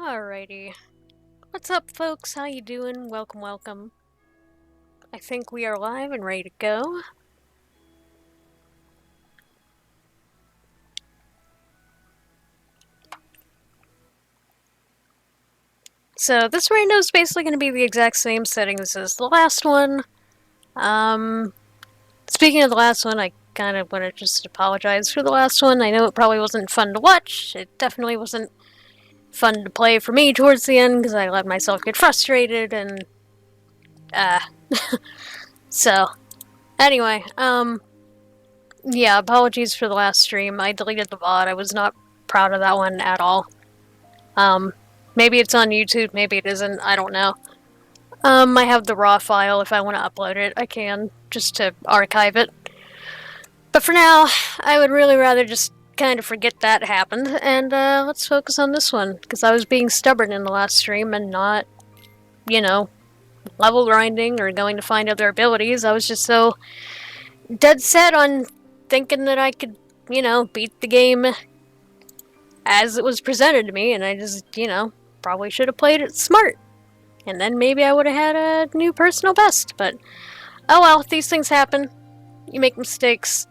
Alrighty. What's up, folks? How you doing? Welcome, welcome. I think we are live and ready to go. So this rando is basically going to be the exact same settings as the last one. Speaking of the last one, I kind of want to just apologize for the last one. I know it probably wasn't fun to watch. It definitely wasn't fun to play for me towards the end because I let myself get frustrated and so anyway, yeah, apologies for the last stream. I deleted the VOD. I was not proud of that one at all. Maybe it's on YouTube, maybe it isn't, I don't know. I have the raw file. If I want to upload it, I can, just to archive it. But for now, I would really rather just kind of forget that happened, and let's focus on this one, because I was being stubborn in the last stream and not, you know, level grinding or going to find other abilities. I was just so dead set on thinking that I could, you know, beat the game as it was presented to me, and I just, you know, probably should have played it smart. And then maybe I would have had a new personal best, but oh well, these things happen. You make mistakes.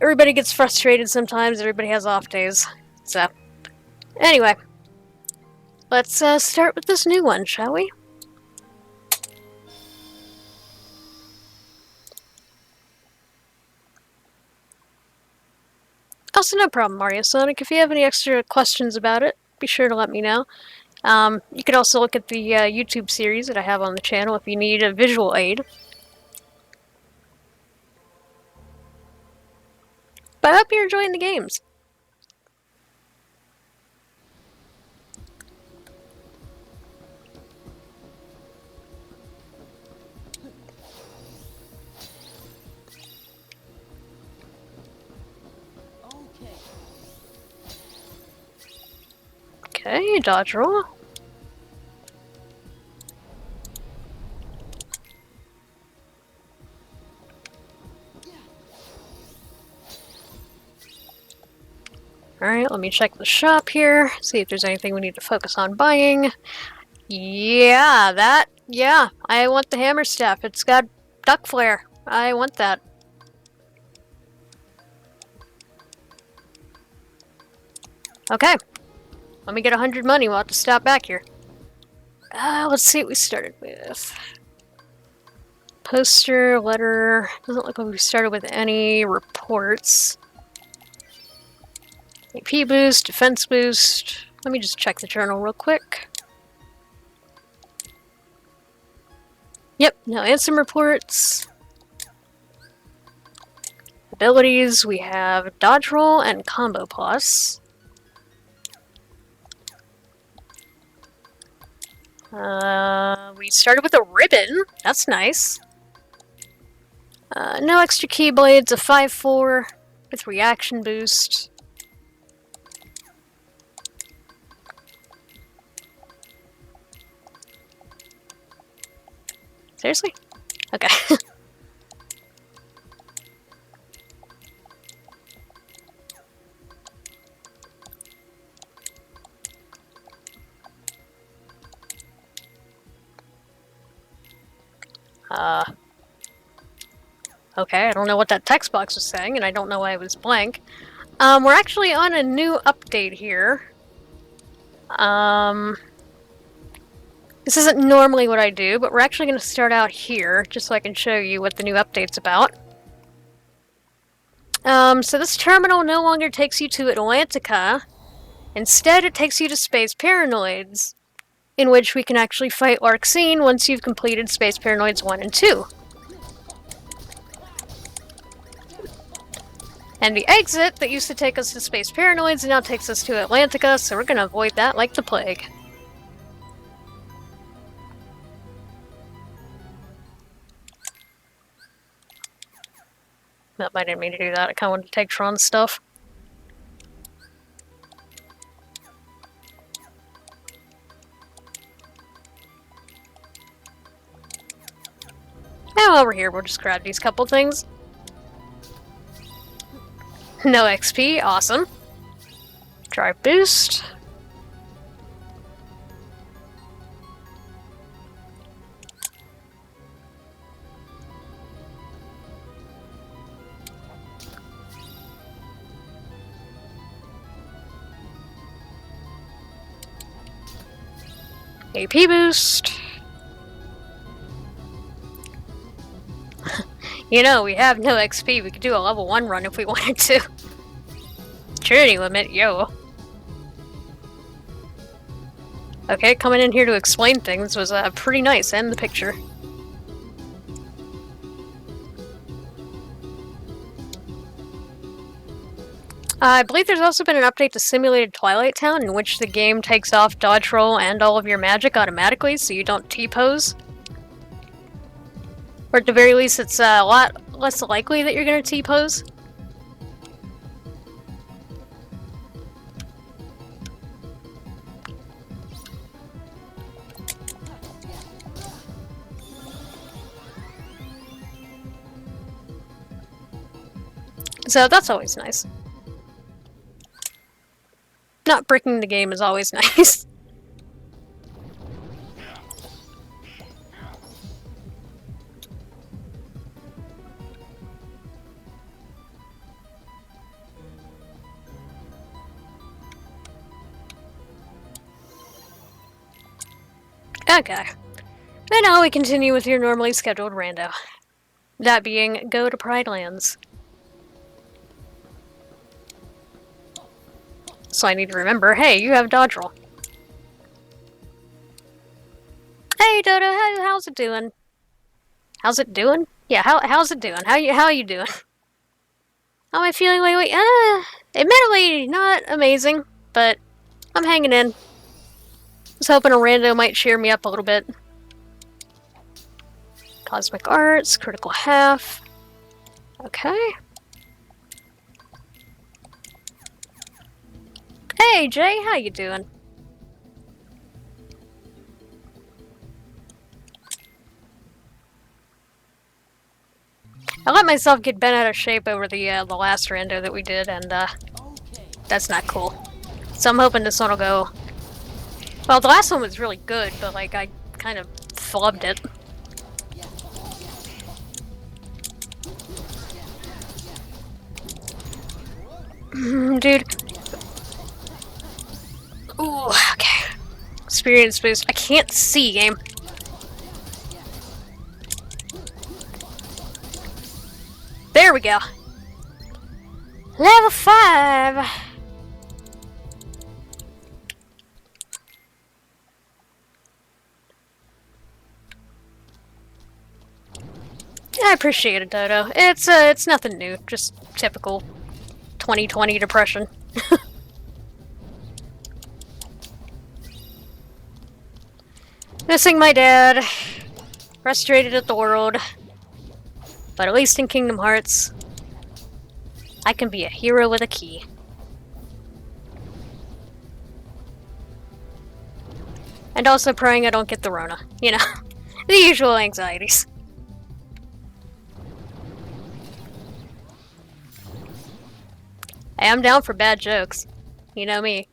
Everybody gets frustrated sometimes, everybody has off days. So, anyway, let's start with this new one, shall we? Also, no problem, Mario Sonic. If you have any extra questions about it, be sure to let me know. You can also look at the YouTube series that I have on the channel if you need a visual aid. But I hope you're enjoying the games. Okay, dodge roll. Alright, let me check the shop here, see if there's anything we need to focus on buying. Yeah, I want the hammer staff. It's got duck flare. I want that. Okay. Let me get 100 money. We'll have to stop back here. Let's see what we started with. Poster, letter. Doesn't look like we started with any reports. AP boost, defense boost. Let me just check the journal real quick. Yep, no answer reports. Abilities, we have dodge roll and combo plus. We started with a ribbon. That's nice. No extra keyblades, a 5-4 with reaction boost. Seriously? Okay. Okay, I don't know what that text box was saying, and I don't know why it was blank. We're actually on a new update here. This isn't normally what I do, but we're actually going to start out here, just so I can show you what the new update's about. So this terminal no longer takes you to Atlantica. Instead, it takes you to Space Paranoids, in which we can actually fight Larxene once you've completed Space Paranoids 1 and 2. And the exit that used to take us to Space Paranoids now takes us to Atlantica, so we're gonna avoid that like the plague. Nope, I didn't mean to do that. I kinda wanted to take Tron's stuff. Now over here, we'll just grab these couple things. No XP, awesome. Drive boost. AP boost. You know, we have no XP. We could do a level 1 run if we wanted to. Trinity limit, yo. Okay, coming in here to explain things was pretty nice, and the picture. I believe there's also been an update to Simulated Twilight Town in which the game takes off dodge roll and all of your magic automatically so you don't T-pose. Or at the very least, it's a lot less likely that you're going to T-pose. So that's always nice. Not breaking the game is always nice. Okay. And now we continue with your normally scheduled rando. That being, go to Pride Lands. So I need to remember, hey, you have dodge roll. Hey Dodo, how's it doing? How's it doing? Yeah, how's it doing? How are you doing? How am I feeling lately? Admittedly not amazing, but I'm hanging in. Was hoping a rando might cheer me up a little bit. Cosmic Arts, critical half. Okay. Hey Jay, how you doing? I let myself get bent out of shape over the last rando that we did, and that's not cool. So I'm hoping this one will go. Well, the last one was really good, but like I kind of flubbed it. Dude. Ooh, okay. Experience boost. I can't see, game. There we go. Level 5. I appreciate it, Dodo. It's nothing new. Just typical 2020 depression. Missing my dad. Frustrated at the world. But at least in Kingdom Hearts, I can be a hero with a key. And also praying I don't get the Rona. You know, the usual anxieties. I am down for bad jokes. You know me.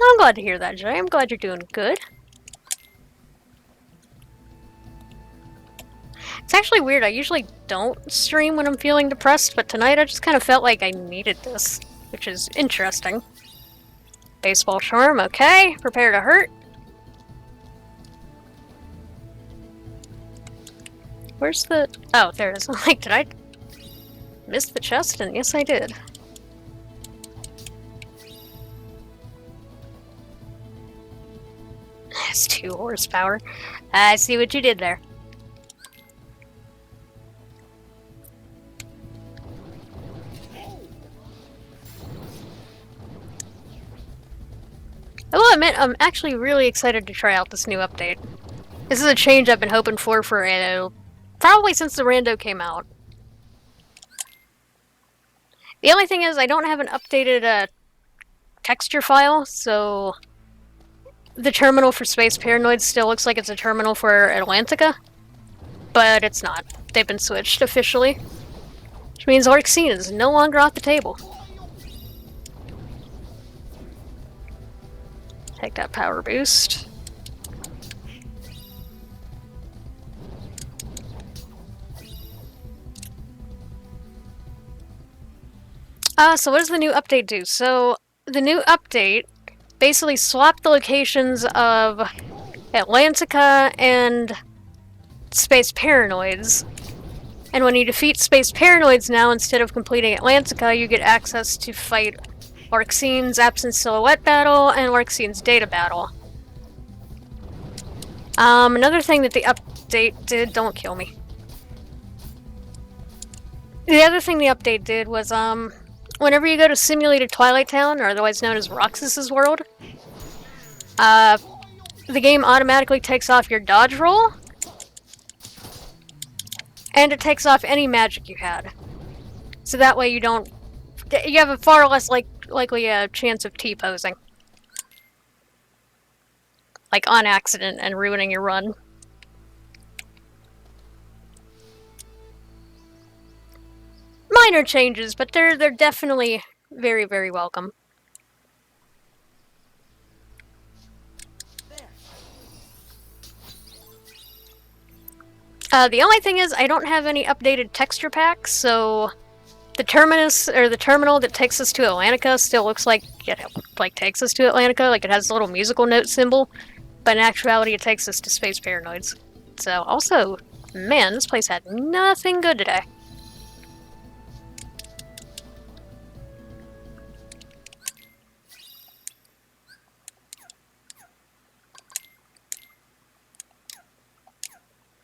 I'm glad to hear that, Jay. I'm glad you're doing good. It's actually weird. I usually don't stream when I'm feeling depressed, but tonight I just kind of felt like I needed this, which is interesting. Baseball charm, okay. Prepare to hurt. Where's the... Oh, there it is. I'm like, did I miss the chest? And yes, I did. That's 2 horsepower. I see what you did there. I will admit, I'm actually really excited to try out this new update. This is a change I've been hoping for probably since the rando came out. The only thing is, I don't have an updated texture file, so the terminal for Space Paranoid still looks like it's a terminal for Atlantica, but it's not. They've been switched officially, which means Orxene is no longer off the table. Take that power boost. So what does the new update do? So the new update basically swapped the locations of Atlantica and Space Paranoids. And when you defeat Space Paranoids now, instead of completing Atlantica, you get access to fight Orxine's Absent Silhouette Battle and Orxine's Data Battle. Another thing that the update did... Don't kill me. The other thing the update did was, whenever you go to Simulated Twilight Town, or otherwise known as Roxas's World, the game automatically takes off your dodge roll, and it takes off any magic you had. So that way you don't... You have a far less likely chance of T-posing. Like, on accident and ruining your run. Minor changes, but they're definitely very, very welcome. The only thing is, I don't have any updated texture packs, so the terminus, or the terminal that takes us to Atlantica still looks like it takes us to Atlantica, like it has a little musical note symbol, but in actuality it takes us to Space Paranoids. So, also, man, this place had nothing good today.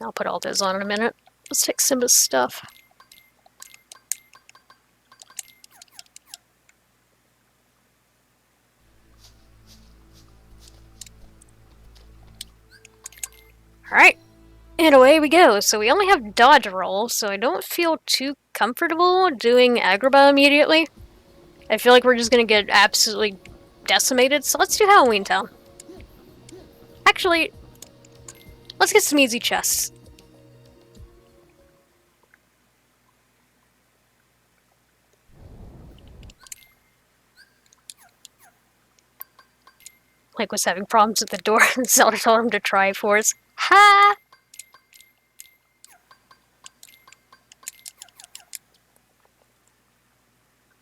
I'll put all those on in a minute. Let's take Simba's stuff. Alright, and away we go. So we only have dodge roll, so I don't feel too comfortable doing Agrabah immediately. I feel like we're just gonna get absolutely decimated, so let's do Halloween Town. Actually, let's get some easy chests. Mike was having problems with the door, and Zelda told him to try force. Ha!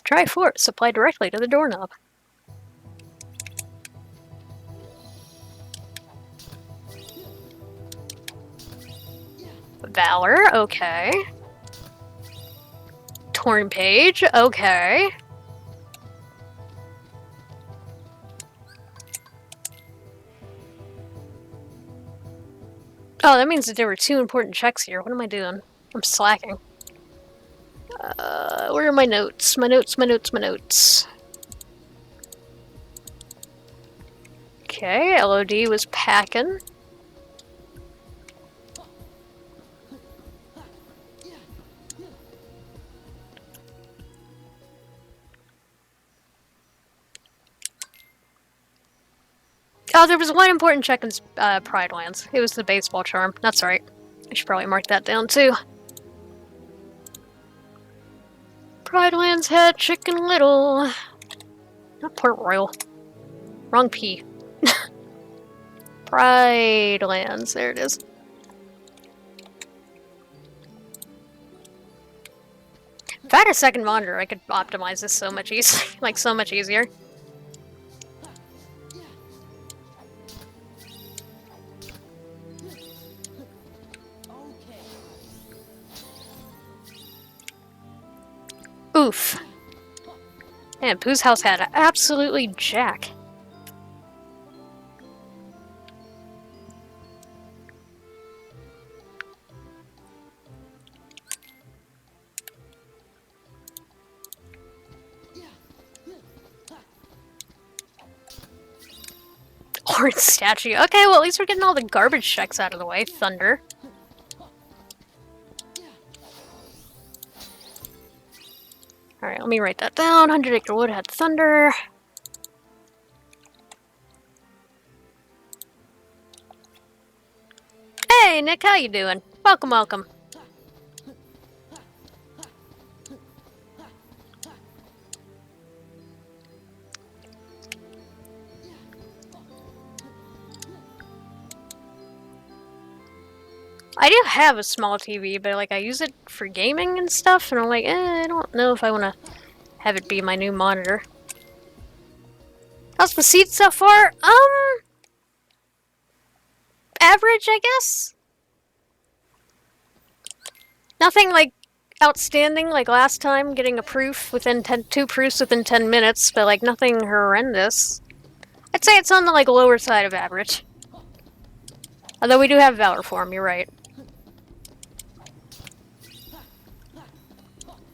Try force, apply directly to the doorknob. Valor, okay. Torn page, okay. Oh, that means that there were 2 important checks here. What am I doing? I'm slacking. Where are my notes? My notes. Okay, LOD was packing. Oh, there was one important check in Pride Lands. It was the baseball charm. That's right. I should probably mark that down too. Pride Lands had Chicken Little. Not Port Royal. Wrong P. Pride Lands. There it is. If I had a second monitor, I could optimize this so much easier. Like, so much easier. Oof. Man, Pooh's house had absolutely jack. Orange statue. Okay, well at least we're getting all the garbage checks out of the way. Thunder. Alright, let me write that down. 100 Acre Wood had thunder. Hey, Nick, how you doing? Welcome, welcome. I do have a small TV, but like I use it for gaming and stuff, and I'm like, I don't know if I want to have it be my new monitor. How's the seat so far? Average, I guess? Nothing, like, outstanding like last time, getting a proof within 2 proofs within 10 minutes, but, like, nothing horrendous. I'd say it's on the, like, lower side of average. Although we do have Valor Form, you're right.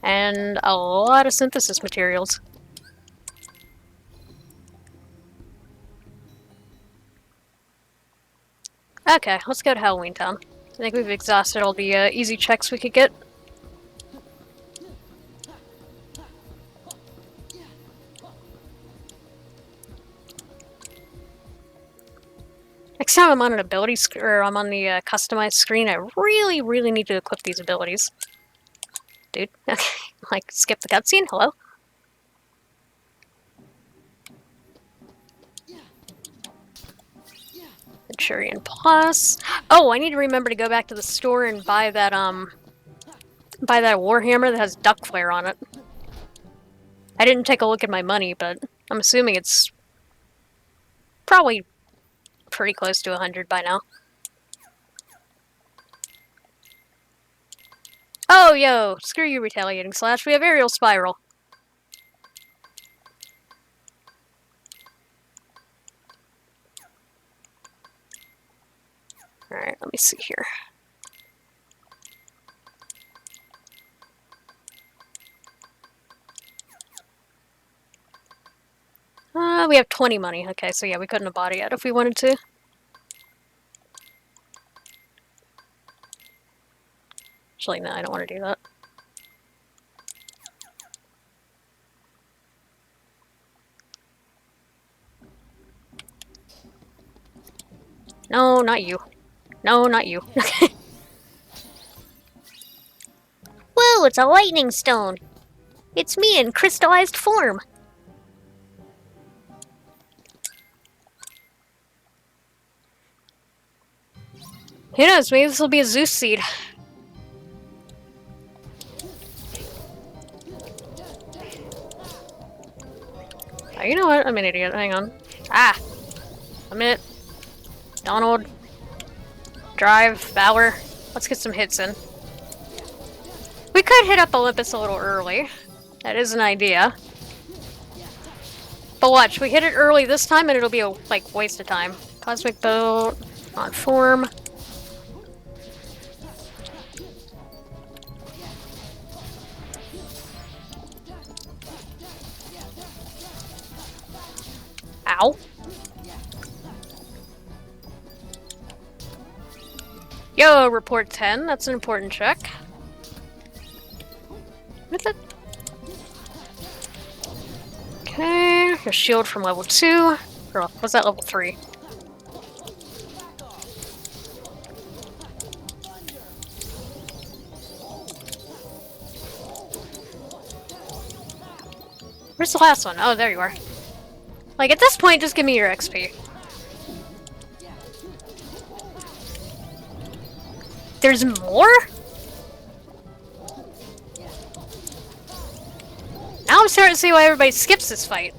And a lot of synthesis materials. Okay, let's go to Halloween Town. I think we've exhausted all the easy checks we could get. Next time I'm on an ability or I'm on the customized screen, I really need to equip these abilities. Dude, okay, like, skip the cutscene, hello? Centurion Plus. Oh, I need to remember to go back to the store and buy that Warhammer that has duck flare on it. I didn't take a look at my money, but I'm assuming it's probably pretty close to 100 by now. Oh, yo, screw you, Retaliating Slash. We have Aerial Spiral. Alright, let me see here. We have 20 money. Okay, so yeah, we couldn't have bought it yet if we wanted to. Actually, no, I don't want to do that. No, not you. No, not you. Whoa, it's a lightning stone! It's me in crystallized form! Who knows, maybe this will be a Zeus seed. Oh, you know what? I'm an idiot. Hang on. Ah! A minute. Donald. Drive. Valor. Let's get some hits in. We could hit up Olympus a little early. That is an idea. But watch, we hit it early this time and it'll be a, like, waste of time. Cosmic Boat. On form. Ow. Yo, report 10. That's an important check. With it. Okay, your shield from level 2. Or was that level 3? Where's the last one? Oh, there you are. Like, at this point, just give me your XP. There's more? Now I'm starting to see why everybody skips this fight.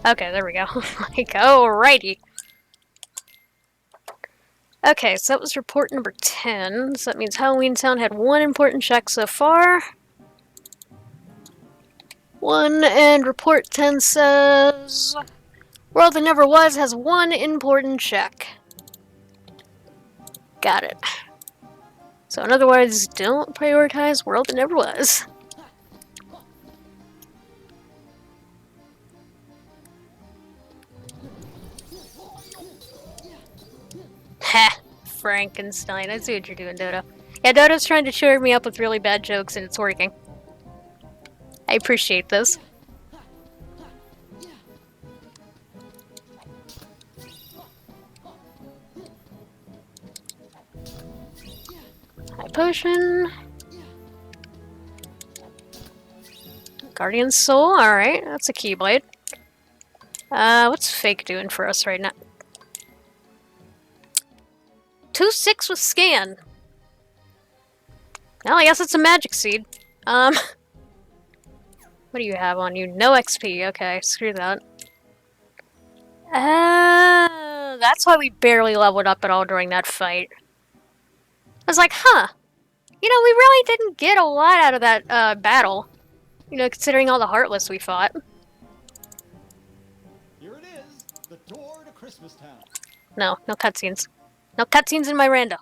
Okay, there we go. Like, alrighty. Okay, so that was report number 10. So that means Halloween Town had 1 important check so far. 1, and report 10 says... World That Never Was has 1 important check. Got it. So in other words, don't prioritize World That Never Was. Ha! Frankenstein. I see what you're doing, Dodo. Yeah, Dodo's trying to cheer me up with really bad jokes, and it's working. I appreciate this. High potion. Guardian Soul, alright, that's a Keyblade. What's Fake doing for us right now? 2-6 with scan. Well, I guess it's a magic seed. What do you have on you? No XP. Okay, screw that. That's why we barely leveled up at all during that fight. I was like, huh. You know, we really didn't get a lot out of that, battle. You know, considering all the Heartless we fought. Here it is, the door to Christmas Town. No cutscenes. No cutscenes in my rando.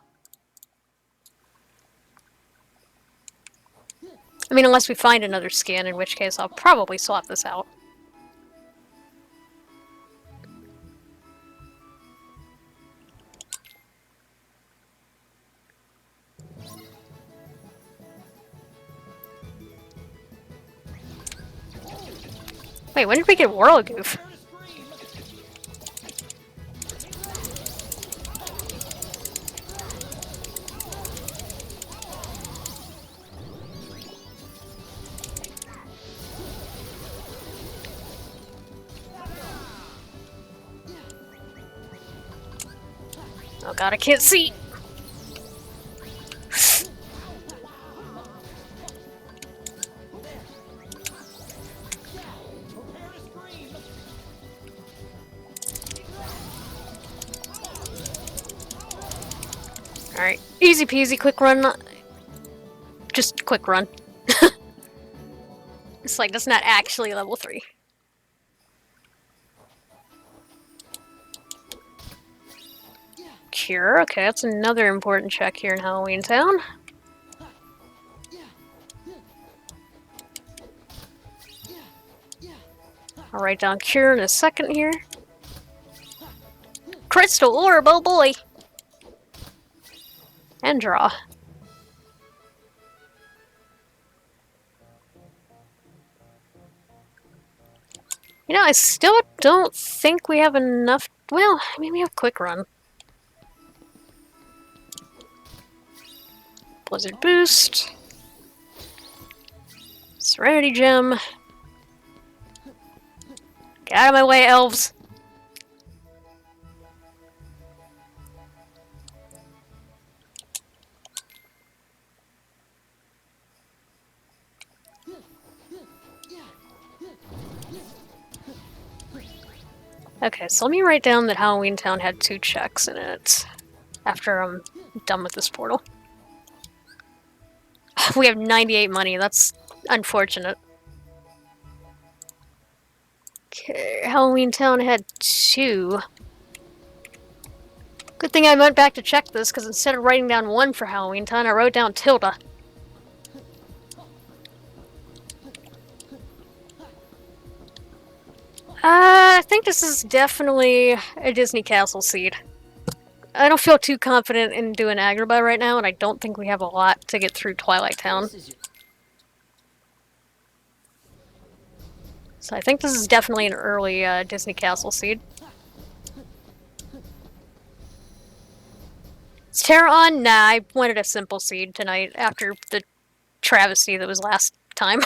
I mean, unless we find another skin, in which case I'll probably swap this out. Wait, when did we get Whirligoof? Oh god, I can't see! Alright, easy peasy, quick run. Just quick run. It's like, that's not actually level 3. Cure, okay, that's another important check here in Halloween Town. I'll write down Cure in a second here. Crystal Orb, oh boy! And draw. You know, I still don't think we have enough. Well, I mean, we have Quick Run. Blizzard Boost. Serenity Gem. Get out of my way, elves! Okay, so let me write down that Halloween Town had 2 checks in it after I'm done with this portal. We have 98 money, that's unfortunate. Okay, Halloween Town had 2. Good thing I went back to check this, because instead of writing down 1 for Halloween Town, I wrote down tilde. I think this is definitely a Disney Castle seed. I don't feel too confident in doing Agrabah right now, and I don't think we have a lot to get through Twilight Town. So I think this is definitely an early Disney Castle seed. Is Terra on? Nah, I wanted a simple seed tonight after the travesty that was last time.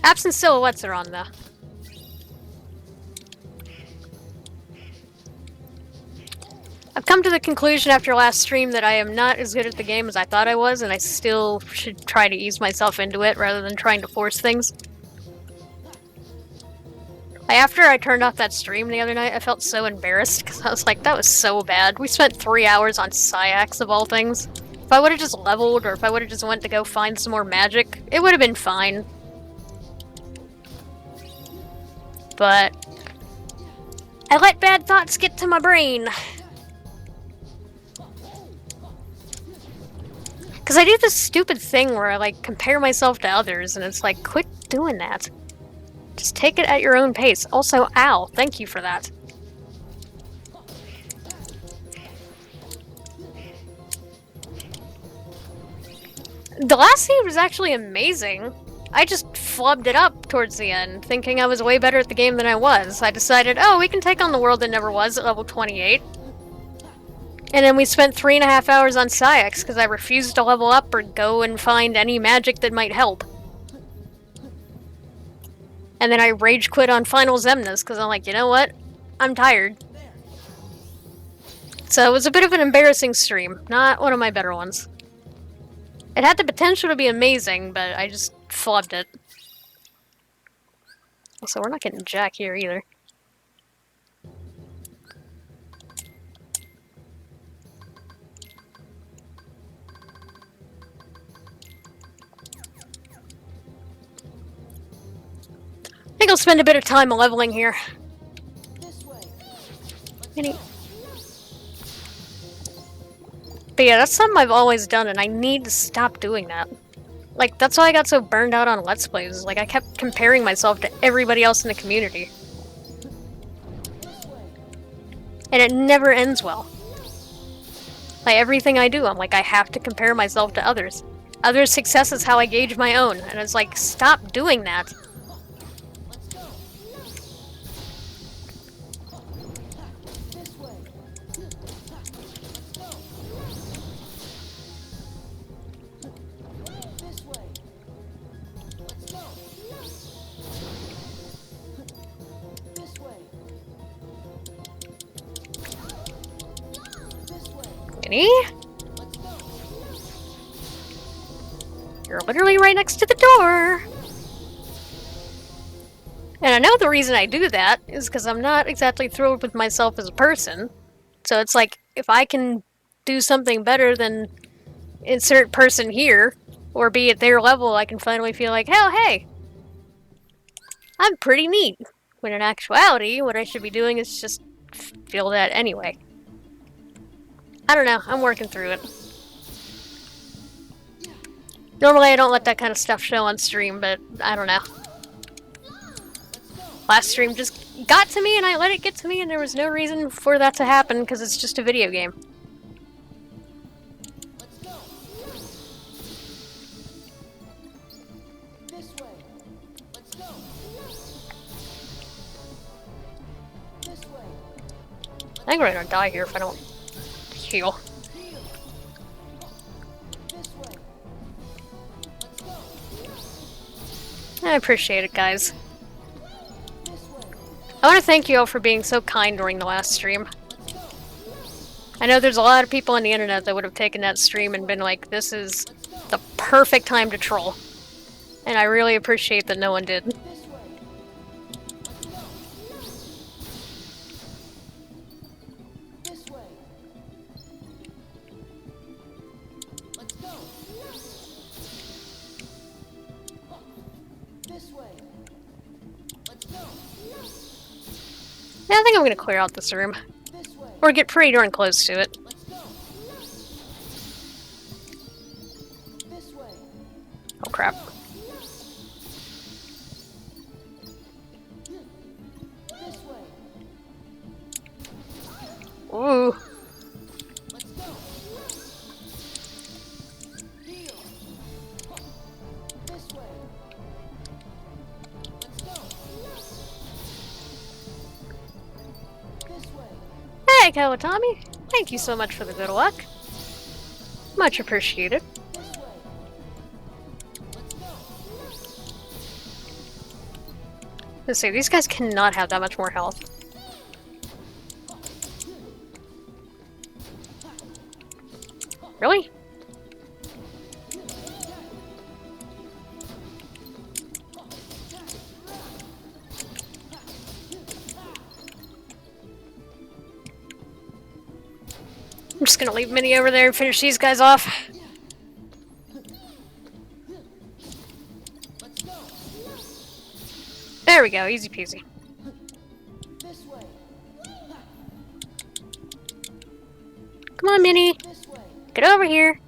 Absent Silhouettes are on, though. I've come to the conclusion after last stream that I am not as good at the game as I thought I was, and I still should try to ease myself into it rather than trying to force things. After I turned off that stream the other night, I felt so embarrassed, because I was like, that was so bad. We spent 3 hours on Syax, of all things. If I would have just leveled, or if I would have just went to go find some more magic, it would have been fine. But I let bad thoughts get to my brain. Because I do this stupid thing where I, like, compare myself to others, and it's like, quit doing that. Just take it at your own pace. Also, ow, thank you for that. The last scene was actually amazing. I just flubbed it up towards the end, thinking I was way better at the game than I was. I decided, oh, we can take on the world that never was at level 28. And then we spent 3.5 hours on Syax, because I refused to level up or go and find any magic that might help. And then I rage quit on Final Zemnas, because I'm like, you know what? I'm tired. So it was a bit of an embarrassing stream. Not one of my better ones. It had the potential to be amazing, but I just flubbed it. Also, we're not getting Jack here either. I think I'll spend a bit of time leveling here. But yeah, that's something I've always done, and I need to stop doing that. Like, that's why I got so burned out on Let's Plays. Like, I kept comparing myself to everybody else in the community. And it never ends well. Like, everything I do, I'm like, I have to compare myself to others. Others' success is how I gauge my own. And it's like, stop doing that. You're literally right next to the door. And I know the reason I do that is because I'm not exactly thrilled with myself as a person. So it's like, if I can do something better than insert person here, or be at their level, I can finally feel like, hell, hey, I'm pretty neat. When in actuality, what I should be doing is just feel that anyway. I don't know, I'm working through it. Normally I don't let that kind of stuff show on stream, but I don't know. Last stream just got to me and I let it get to me and there was no reason for that to happen because it's just a video game. I think we're gonna die here if I don't heal. I appreciate it, guys. I want to thank you all for being so kind during the last stream. I know there's a lot of people on the internet that would have taken that stream and been like, this is the perfect time to troll. And I really appreciate that no one did. Yeah, I think I'm gonna clear out this room. Or get pretty darn close to it. Oh crap. Ooh. Hey, Kawatami! Thank you so much for the good luck. Much appreciated. Let's see, these guys cannot have that much more health. Really? I'm just gonna leave Minnie over there and finish these guys off. There we go, easy peasy. Come on, Minnie. Get over here.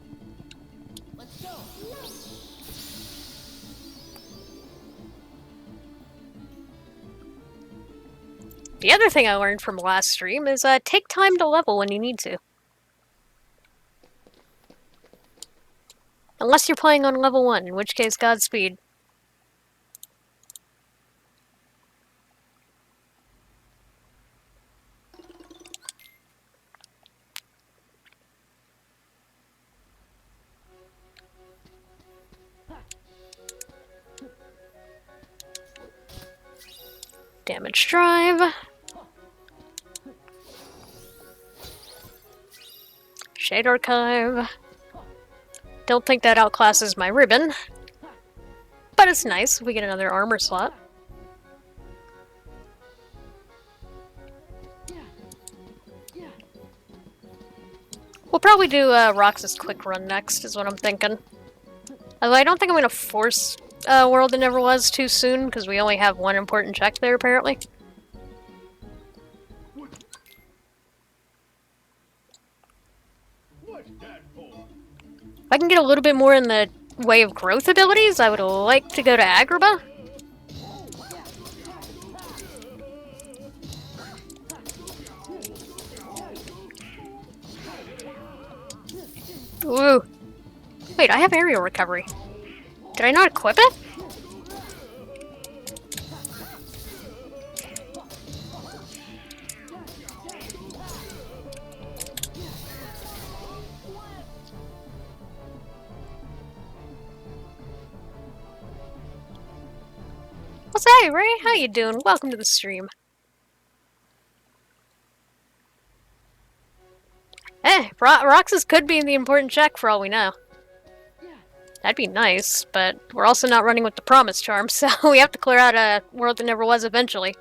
The other thing I learned from last stream is take time to level when you need to. Unless you're playing on level 1, in which case Godspeed. Damage drive. Shade Archive. Don't think that outclasses my ribbon. But it's nice. We get another armor slot. We'll probably do Rox's quick run next, is what I'm thinking. Although I don't think I'm going to force World That Never Was too soon, because we only have one important check there, apparently. If I can get a little bit more in the way of growth abilities, I would like to go to Agrabah. Ooh. Wait, I have aerial recovery. Did I not equip it? What's that, Ray? How you doing? Welcome to the stream. Roxas could be in the important check for all we know. That'd be nice, but we're also not running with the Promise Charm, so we have to clear out a World That Never Was eventually.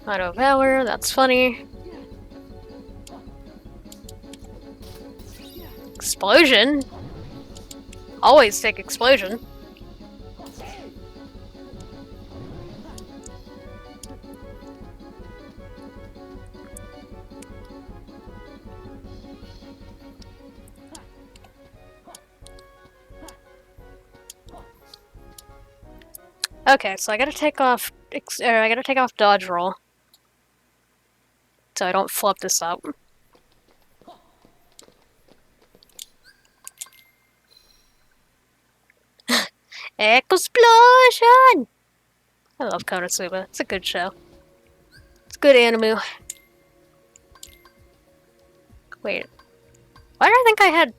Auto Valor, that's funny. Explosion? Always take Explosion. Okay, so I gotta take off dodge roll, so I don't flub this up. Explosion! I love Konosuba. It's a good show. It's good anime. Wait, why did I think I had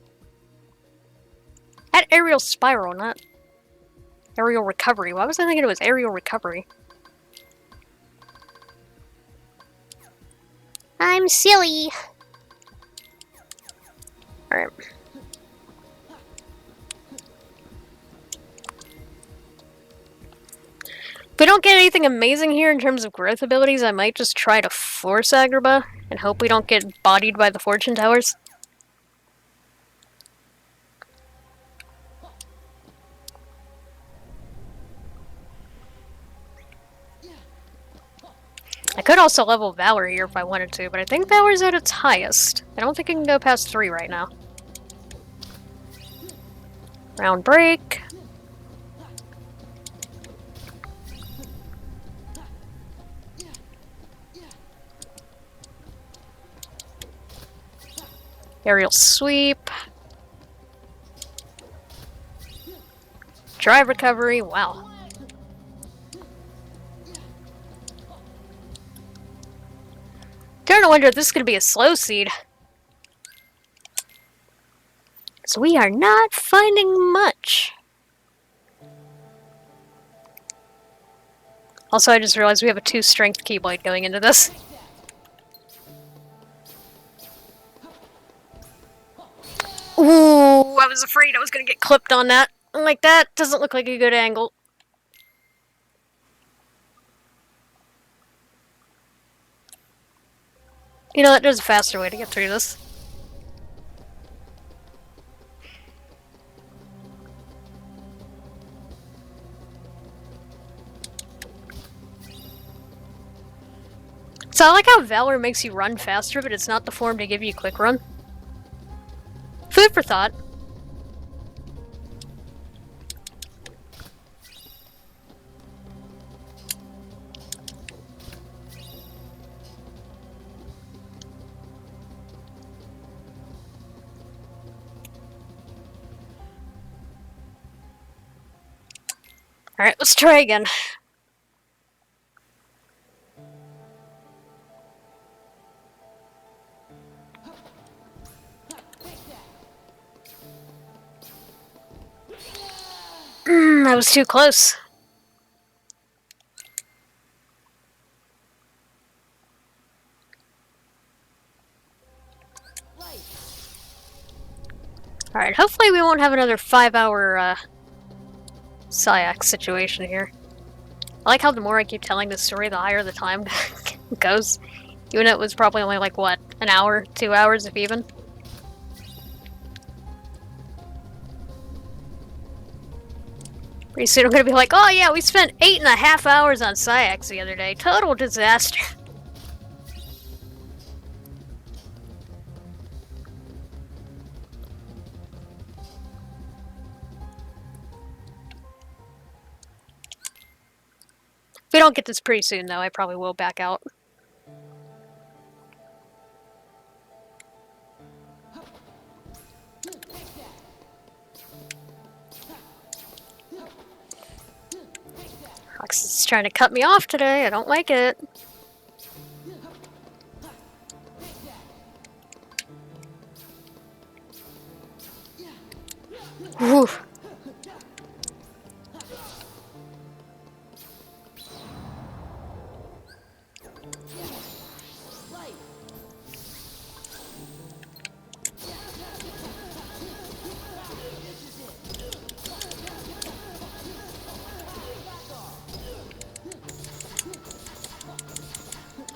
aerial spiral, not aerial recovery? Why was I thinking it was aerial recovery? I'm silly. Alright. If we don't get anything amazing here in terms of growth abilities, I might just try to force Agrabah and hope we don't get bodied by the Fortune Towers. I could also level Valor here if I wanted to, but I think Valor's at its highest. I don't think it can go past 3 right now. Round break. Aerial sweep. Drive recovery, wow. Starting to wonder if this is going to be a slow seed. So we are not finding much. Also, I just realized we have a 2 strength Keyblade going into this. Ooh, I was afraid I was going to get clipped on that. I'm like, that doesn't look like a good angle. You know what, there's a faster way to get through this. So I like how Valor makes you run faster, but it's not the form to give you quick run. Food for thought. Alright, let's try again. That was too close. Alright, hopefully we won't have another 5-hour, Syax situation here. I like how the more I keep telling this story, the higher the time goes. Even though it was probably only like, what, an hour, 2 hours if even? Pretty soon I'm gonna be like, oh yeah, we spent 8.5 hours on Syax the other day. Total disaster. If we don't get this pretty soon, though, I probably will back out. Roxas is trying to cut me off today. I don't like it. Whew.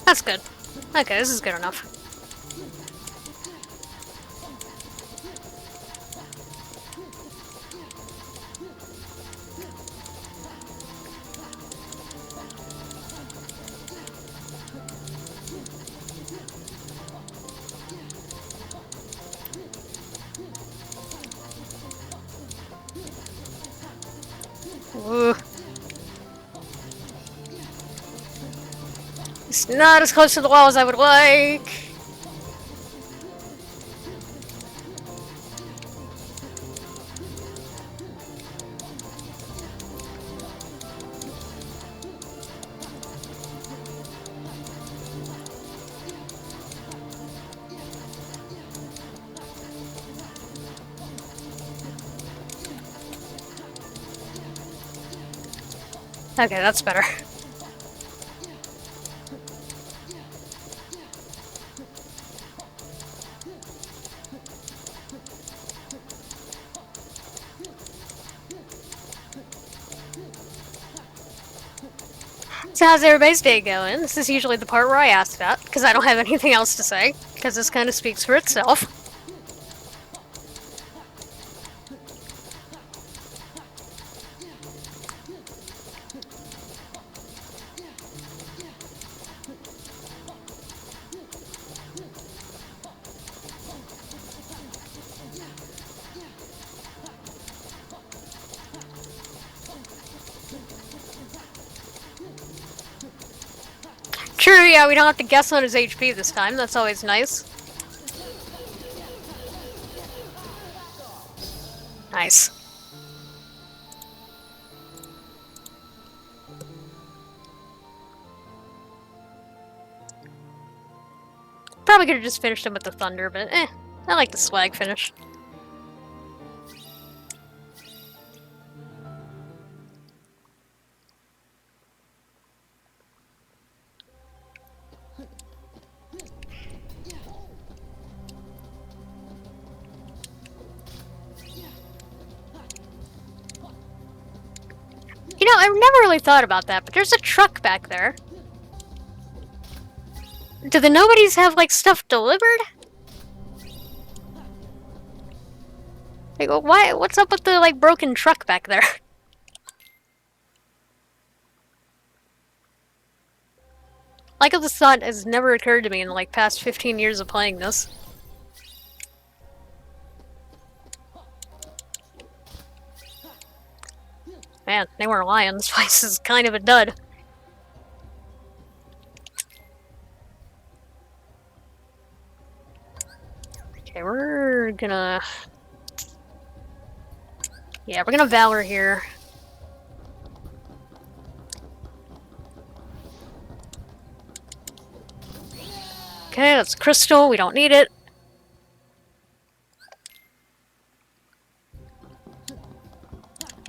That's good. Okay, this is good enough. Ooh. It's not as close to the wall as I would like. Okay, that's better. So how's everybody's day going? This is usually the part where I ask that, because I don't have anything else to say, because this kind of speaks for itself. True, yeah, we don't have to guess on his HP this time. That's always nice. Nice. Probably could have just finished him with the thunder, but I like the swag finish. You know, I've never really thought about that, but there's a truck back there. Do the nobodies have, like, stuff delivered? Like, why? What's up with the, like, broken truck back there? Like, this thought has never occurred to me in, like, past 15 years of playing this. Man, they weren't lying. This place is kind of a dud. Okay, we're gonna... Yeah, we're gonna Valor here. Okay, that's crystal. We don't need it.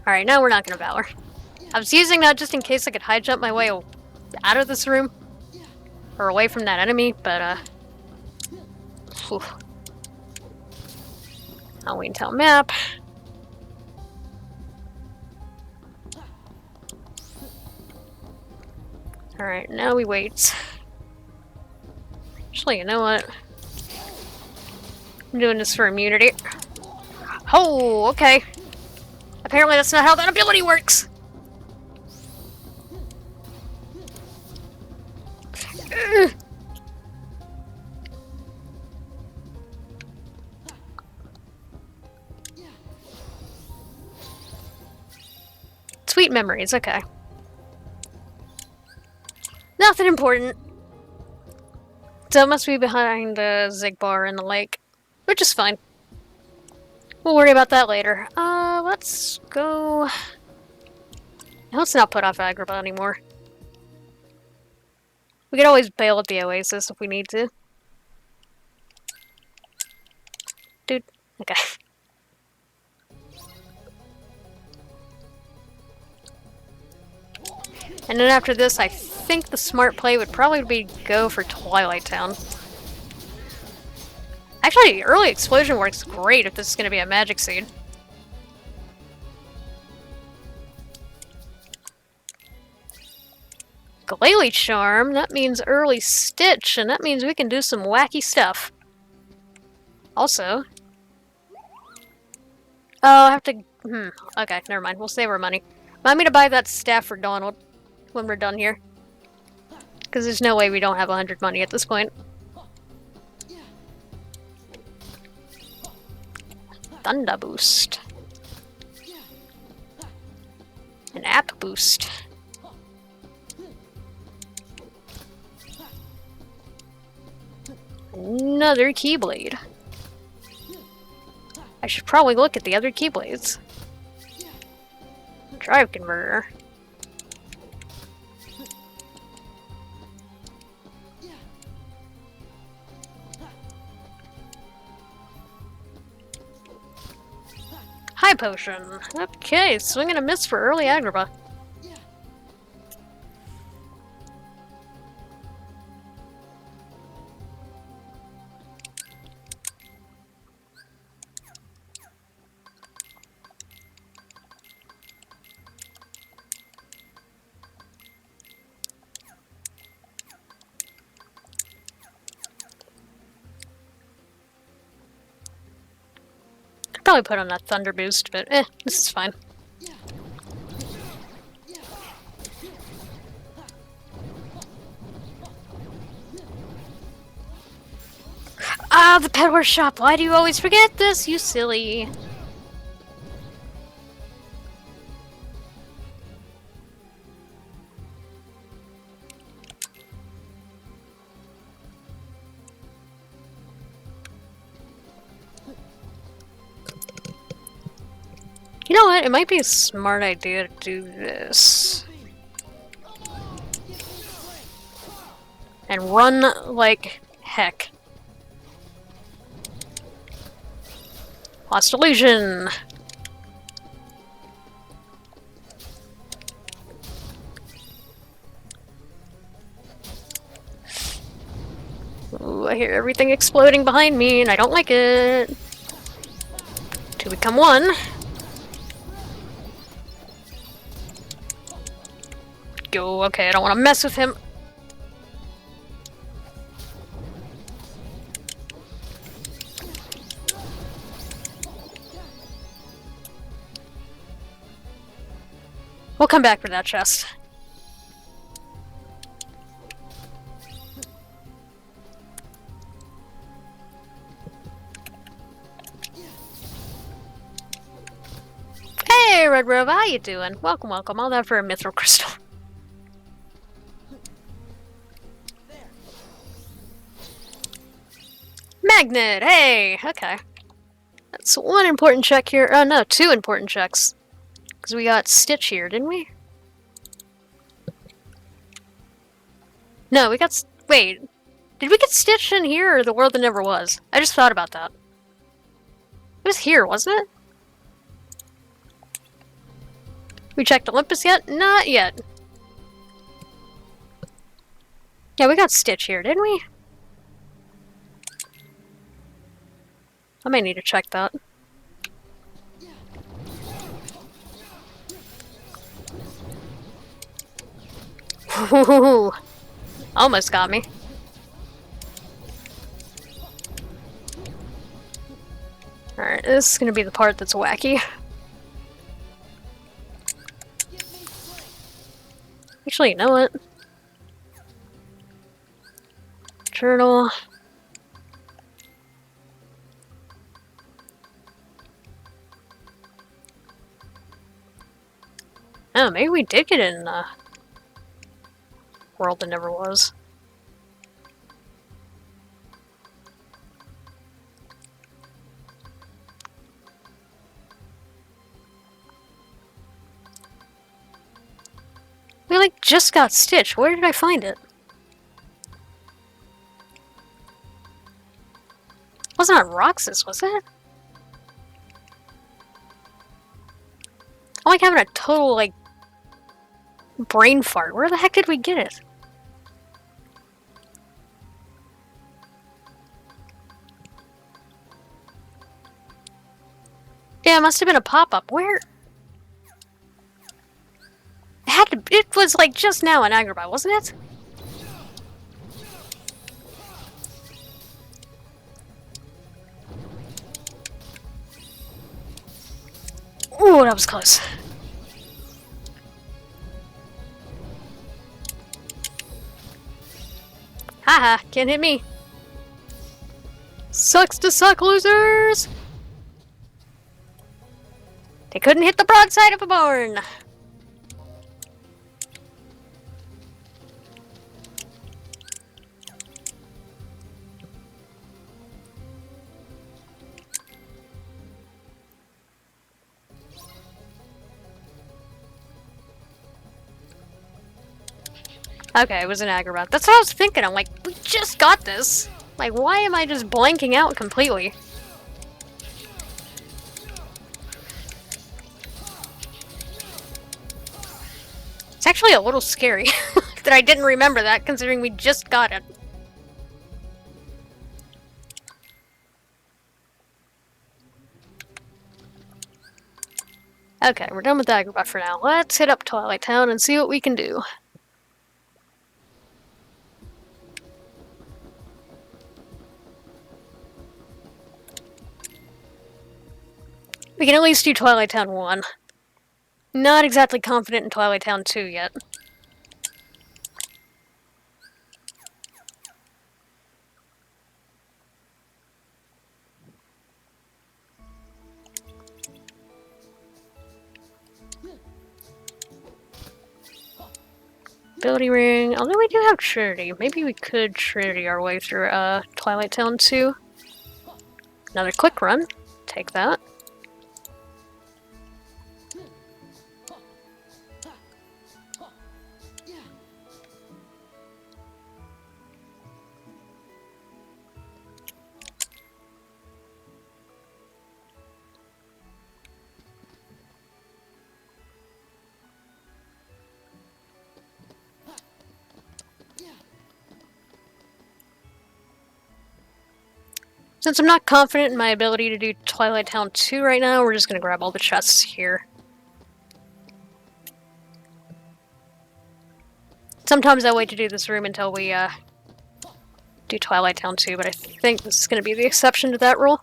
Alright, now we're not gonna Valor. I was using that just in case I could high jump my way out of this room. Or away from that enemy, but, whew. Halloween Town map. Alright, now we wait. Actually, you know what? I'm doing this for immunity. Oh, okay. Apparently that's not how that ability works. Ugh. Sweet memories, okay. Nothing important. So it must be behind the Zig bar in the lake, which is fine. We'll worry about that later. Let's go... Let's not put off Agrabah anymore. We could always bail at the Oasis if we need to. Dude, okay. And then after this, I think the smart play would probably be go for Twilight Town. Actually, early explosion works great if this is going to be a magic seed. Glalie Charm, that means early Stitch, and that means we can do some wacky stuff. Also... Oh, I have to... okay, never mind. We'll save our money. Remind me to buy that staff for Donald when we're done here. Because there's no way we don't have 100 money at this point. Thunder Boost. An App Boost. Another Keyblade. I should probably look at the other Keyblades. Drive Converter. High Potion. Okay, swing and a miss for early Agrabah. Probably put on that Thunder Boost, but this is fine. Ah, the peddler shop! Why do you always forget this, you silly? You know what? It might be a smart idea to do this. And run like heck. Lost Illusion! Ooh, I hear everything exploding behind me and I don't like it. Two become one. Go, okay, I don't want to mess with him. We'll come back for that chest. Hey, Red Robe, how you doing? Welcome, welcome. All that for a Mithril Crystal. Magnet, hey! Okay. That's one important check here. Oh, no, two important checks. Because we got Stitch here, didn't we? No, we got... Wait. Did we get Stitch in here or the world that never was? I just thought about that. It was here, wasn't it? We checked Olympus yet? Not yet. Yeah, we got Stitch here, didn't we? I might need to check that. Ooh, almost got me. Alright, this is gonna be the part that's wacky. Actually, you know what? Turtle. Oh, maybe we did get in a world that never was. We like just got Stitch. Where did I find it? It wasn't on Roxas, was it? I'm like having a total like brain fart. Where the heck did we get it? Yeah, it must have been a pop-up. Where? It had to. It was like just now in Agrabah, wasn't it? Ooh, that was close. Haha, can't hit me. Sucks to suck, losers! They couldn't hit the broadside of a barn. Okay, it was an Agrabah. That's what I was thinking. I'm like, we just got this. Like, why am I just blanking out completely? It's actually a little scary that I didn't remember that, considering we just got it. Okay, we're done with Agrabah for now. Let's hit up Twilight Town and see what we can do. We can at least do Twilight Town 1. Not exactly confident in Twilight Town 2 yet. Ability Ring. Although we do have Trinity. Maybe we could Trinity our way through Twilight Town 2. Another quick run. Take that. Since I'm not confident in my ability to do Twilight Town 2 right now, we're just gonna grab all the chests here. Sometimes I wait to do this room until we do Twilight Town 2, but I think this is gonna be the exception to that rule.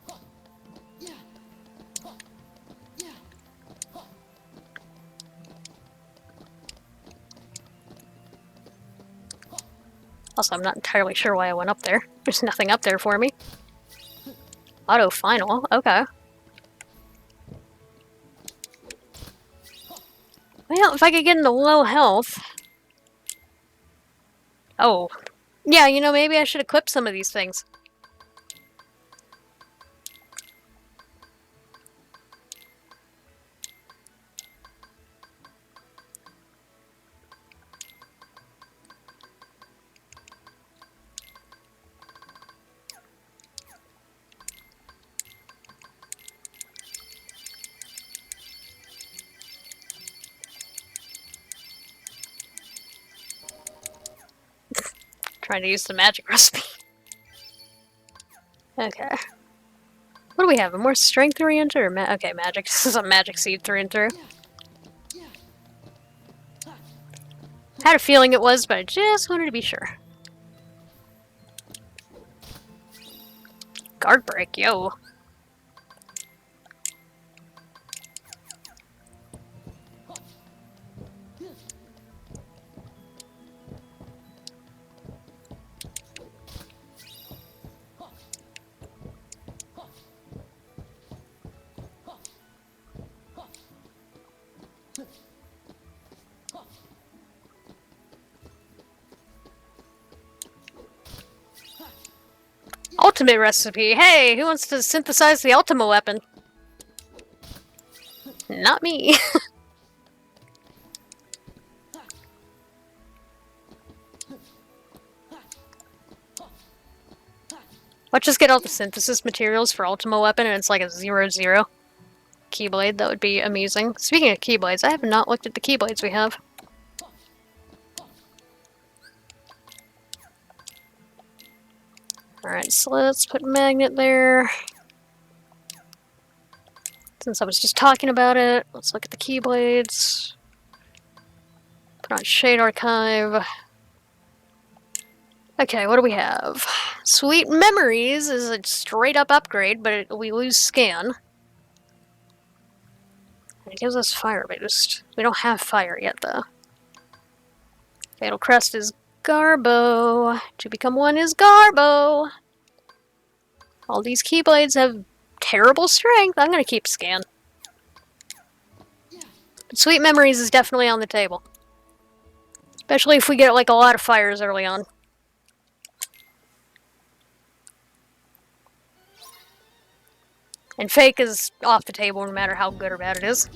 Also, I'm not entirely sure why I went up there. There's nothing up there for me. Auto final, okay. Well, if I could get into low health... Oh. Yeah, you know, maybe I should equip some of these things. Trying to use the magic recipe. Okay. What do we have? A more strength oriented or okay, magic. This is a magic seed through and through. Had a feeling it was, but I just wanted to be sure. Guard break, yo. Ultimate recipe. Hey, who wants to synthesize the ultimate weapon? Not me. Let's just get all the synthesis materials for ultimate weapon and it's like a 0-0 keyblade. That would be amusing. Speaking of keyblades, I have not looked at the keyblades we have. Alright, so let's put magnet there. Since I was just talking about it, let's look at the keyblades. Put on Shade Archive. Okay, what do we have? Sweet Memories is a straight up upgrade, but we lose scan. It gives us fire boost. We don't have fire yet, though. Fatal Crest is Garbo. To become one is Garbo. All these keyblades have terrible strength. I'm gonna keep scan. But Sweet Memories is definitely on the table. Especially if we get like a lot of fires early on. And Fake is off the table no matter how good or bad it is.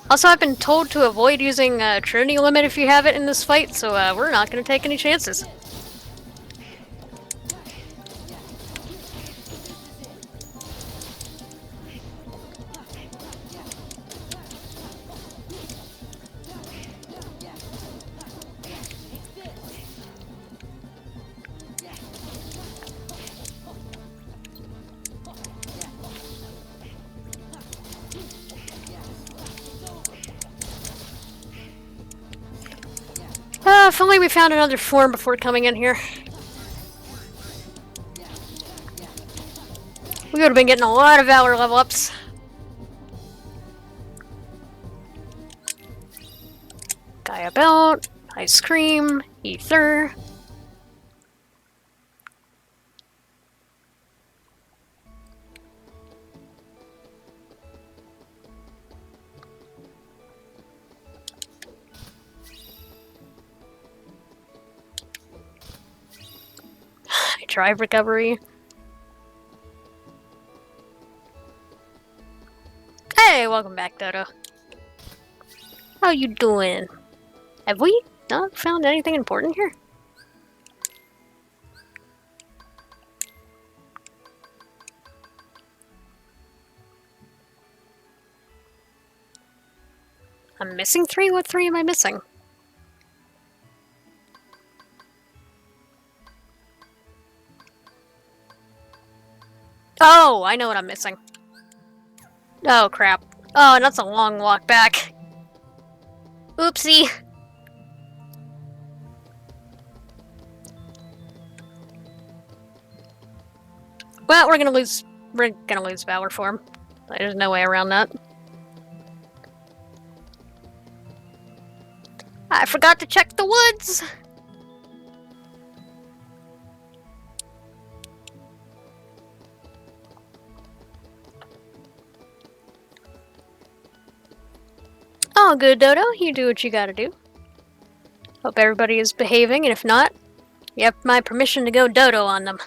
Also, I've been told to avoid using Trinity Limit if you have it in this fight, so we're not going to take any chances. If only we found another form before coming in here. We would have been getting a lot of Valor level ups. Gaia Belt, Ice Cream, Ether. Drive recovery. Hey, welcome back, Dodo. How you doing? Have we not found anything important here? I'm missing 3? What 3 am I missing? Oh, I know what I'm missing. Oh, crap. Oh, and that's a long walk back. Oopsie. Well, we're gonna lose Valor form. There's no way around that. I forgot to check the woods! Oh, good, Dodo. You do what you gotta do. Hope everybody is behaving, and if not, you have my permission to go Dodo on them.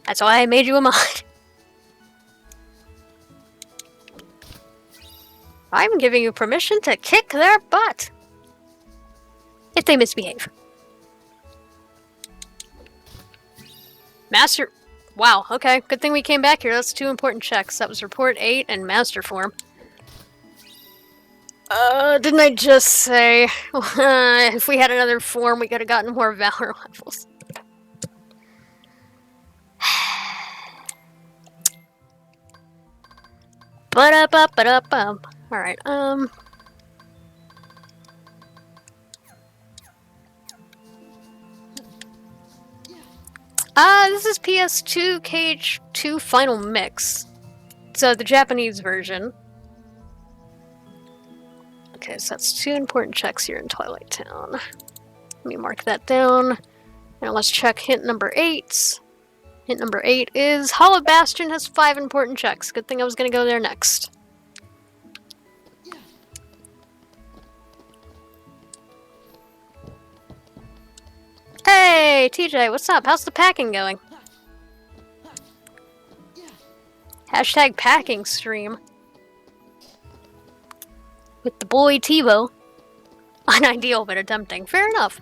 That's why I made you a mod. I'm giving you permission to kick their butt. If they misbehave. Master... Wow, okay. Good thing we came back here. That's 2 important checks. That was Report 8 and Master Form. Didn't I just say... if we had another form, we could have gotten more Valor levels. Ba-da-ba-ba-da-bum. Alright, this is PS2 KH2 Final Mix. So the Japanese version. Okay, so that's 2 important checks here in Twilight Town. Let me mark that down. Now let's check hint number 8. Hint number 8 is Hollow Bastion has 5 important checks. Good thing I was gonna go there next. Hey, TJ, what's up? How's the packing going? Hashtag packing stream. With the boy TiVo. Unideal, but attempting. Fair enough.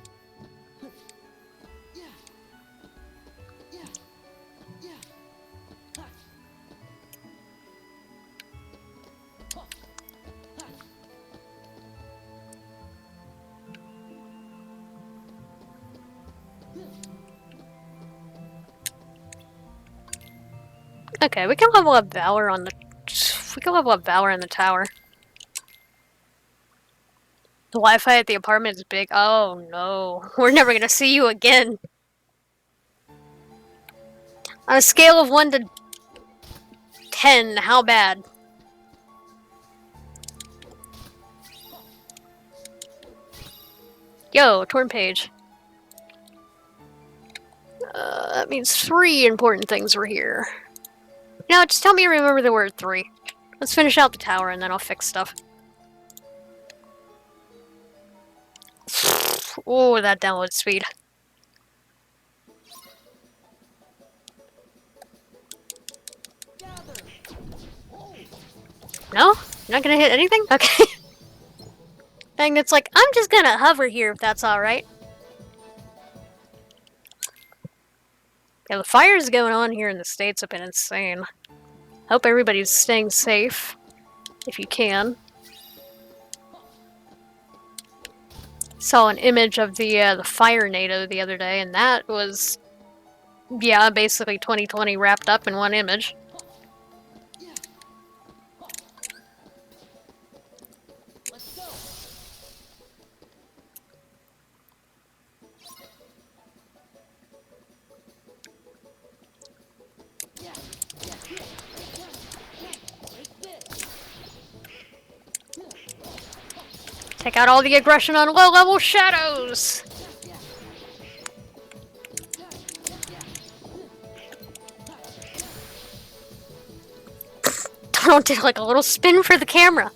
Okay, we can level up Valor on the... We can level up Valor in the tower. The Wi-Fi at the apartment is big. Oh no. We're never gonna see you again. On a scale of 1 to 10, how bad? Yo, torn page. That means 3 important things were here. You know, just tell me to remember the word 3. Let's finish out the tower and then I'll fix stuff. Oh, that download speed. No? You're not gonna hit anything? Okay. Thing that's like, I'm just gonna hover here if that's alright. Yeah, the fires going on here in the States have been insane. Hope everybody's staying safe, if you can. Saw an image of the fire NATO the other day, and that was, yeah, basically 2020 wrapped up in one image. Take out all the aggression on low-level shadows! Donald did like a little spin for the camera.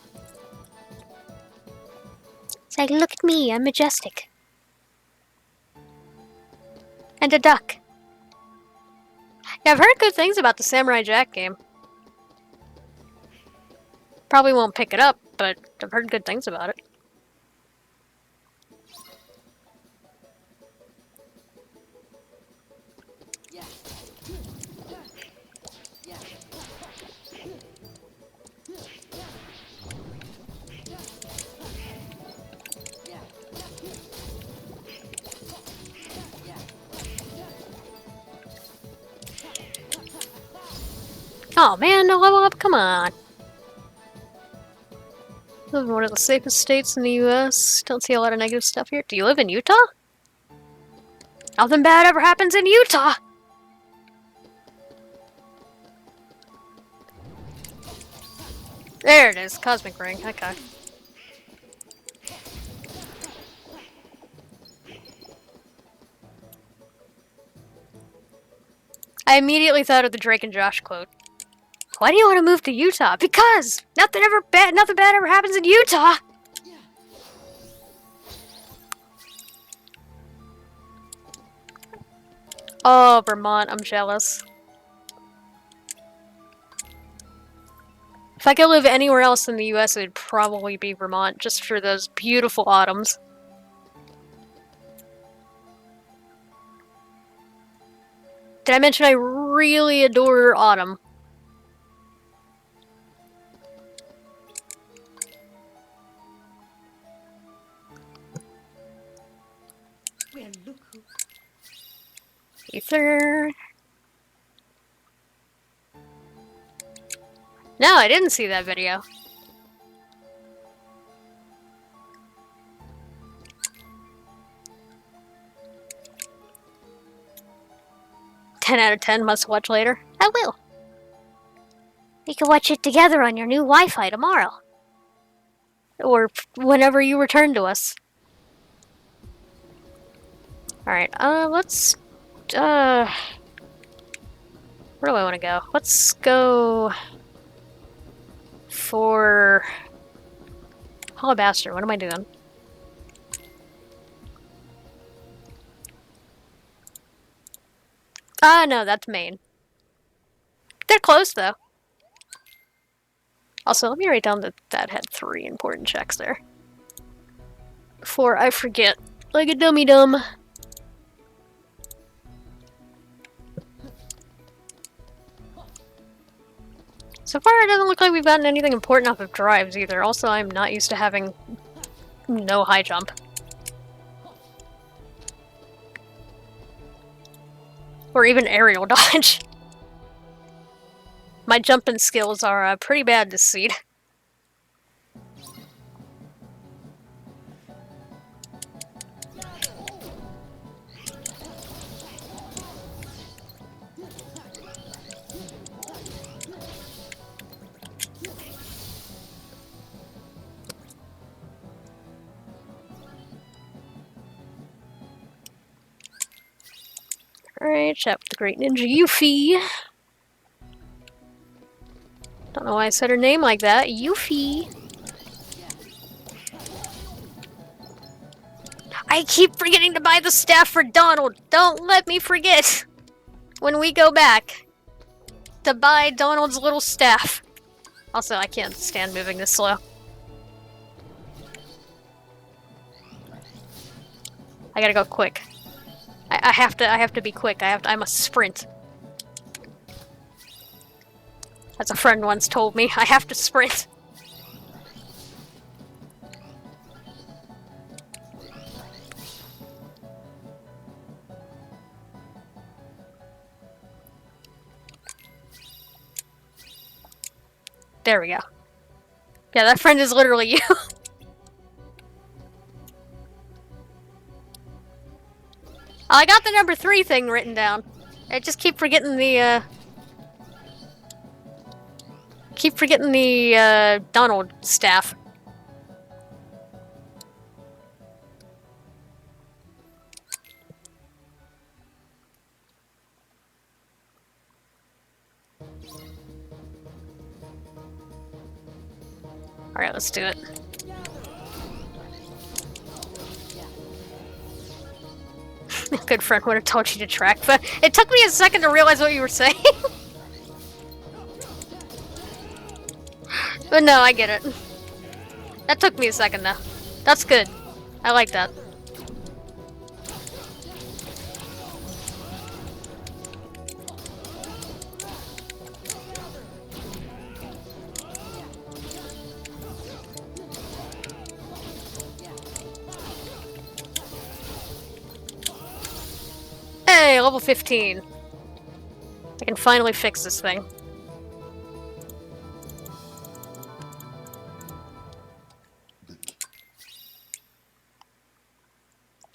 It's like, look at me, I'm majestic. And a duck. Yeah, I've heard good things about the Samurai Jack game. Probably won't pick it up, but I've heard good things about it. Oh man, no level up, come on. Live in one of the safest states in the US. Don't see a lot of negative stuff here. Do you live in Utah? Nothing bad ever happens in Utah! There it is, Cosmic Ring, okay. I immediately thought of the Drake and Josh quote. Why do you want to move to Utah? Because nothing bad ever happens in Utah. Oh, Vermont, I'm jealous. If I could live anywhere else in the US, it would probably be Vermont, just for those beautiful autumns. Did I mention I really adore autumn? Well, look who... Ether. No, I didn't see that video. "10 out of 10, must watch later." I will. We can watch it together on your new Wi-Fi tomorrow. Or whenever you return to us. Alright, let's... Where do I want to go? Let's go... for... Hollow Bastard, what am I doing? No, that's Maine. They're close, though. Also, let me write down that that had 3 important checks there. Before I forget. Like a dummy dumb. So far, it doesn't look like we've gotten anything important off of drives either. Also, I'm not used to having no high jump. Or even aerial dodge. My jumping skills are pretty bad this seed. Alright, chat with the great ninja Yuffie. Don't know why I said her name like that. Yuffie. I keep forgetting to buy the staff for Donald. Don't let me forget. When we go back. To buy Donald's little staff. Also, I can't stand moving this slow. I gotta go quick. I have to be quick. I must sprint. As a friend once told me, I have to sprint. There we go. Yeah, that friend is literally you. I got the number 3 thing written down. I just keep forgetting the, Donald staff. Alright, let's do it. Good friend would have told you to track, but it took me a second to realize what you were saying. But no, I get it. That took me a second though. That's good. I like that. Hey, level 15. I can finally fix this thing.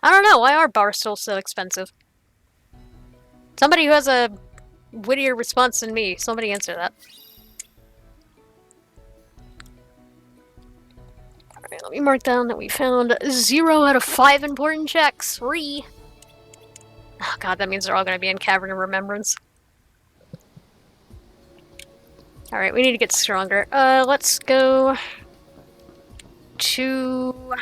I don't know, why are bars still so expensive? Somebody who has a wittier response than me, somebody answer that. Alright, let me mark down that we found 0 out of 5 important checks. 3. Oh god, that means they're all going to be in Cavern of Remembrance. Alright, we need to get stronger. Let's go to...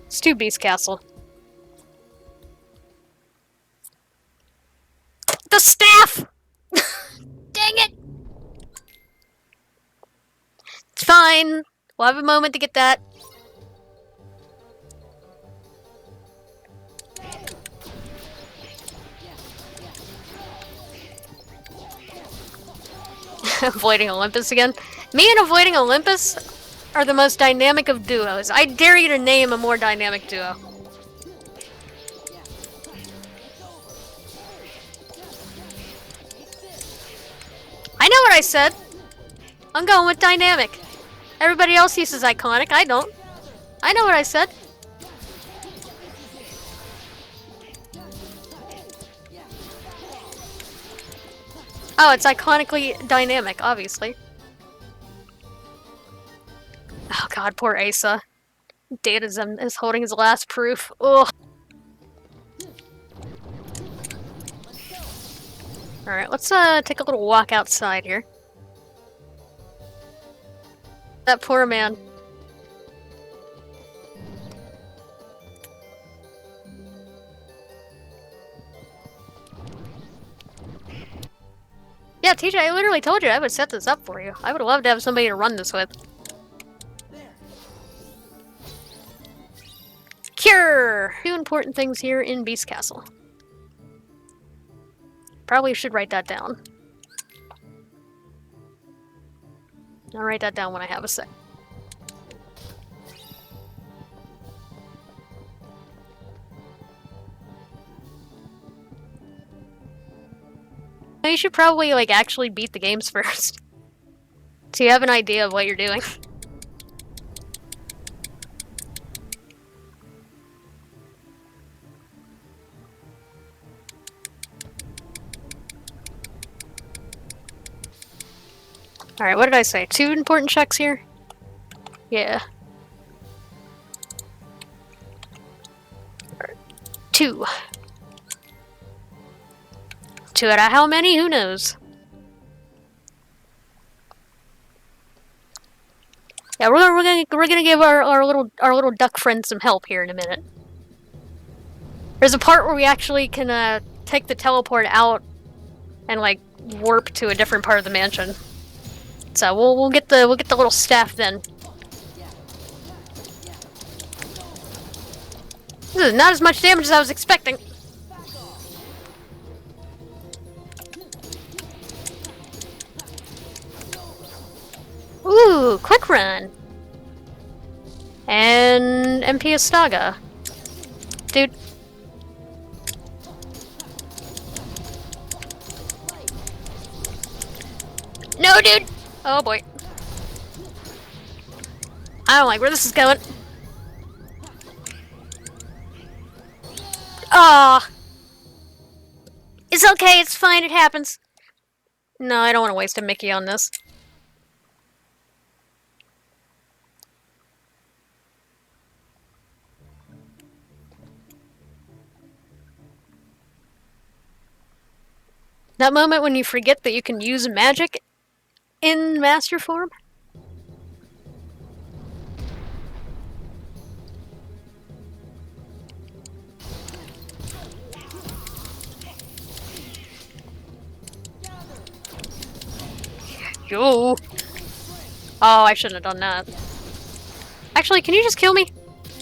Let's do Beast Castle. The staff! Dang it! It's fine. We'll have a moment to get that. Avoiding Olympus again. Me and Avoiding Olympus are the most dynamic of duos. I dare you to name a more dynamic duo. I know what I said! I'm going with dynamic. Everybody else uses iconic, I don't. I know what I said. Oh, it's iconically dynamic, obviously. Oh god, poor Asa. Datazen is holding his last proof. Ugh. Alright, let's take a little walk outside here. That poor man. Yeah, TJ, I literally told you I would set this up for you. I would love to have somebody to run this with. Cure! 2 important things here in Beast Castle. Probably should write that down. I'll write that down when I have a sec. You should probably, like, actually beat the games first. So you have an idea of what you're doing. Alright, what did I say? 2 important checks here? Yeah. 2. 2 out of how many? Who knows? Yeah, we're gonna give our little duck friend some help here in a minute. There's a part where we actually can take the teleport out and like warp to a different part of the mansion. So we'll get the little staff then. This is not as much damage as I was expecting. Ooh, quick run. And MP Astaga. Dude. No, dude! Oh boy. I don't like where this is going. Ah, it's okay, it's fine, it happens. No, I don't want to waste a Mickey on this. That moment when you forget that you can use magic in master form? Yo! Oh, I shouldn't have done that. Actually, can you just kill me?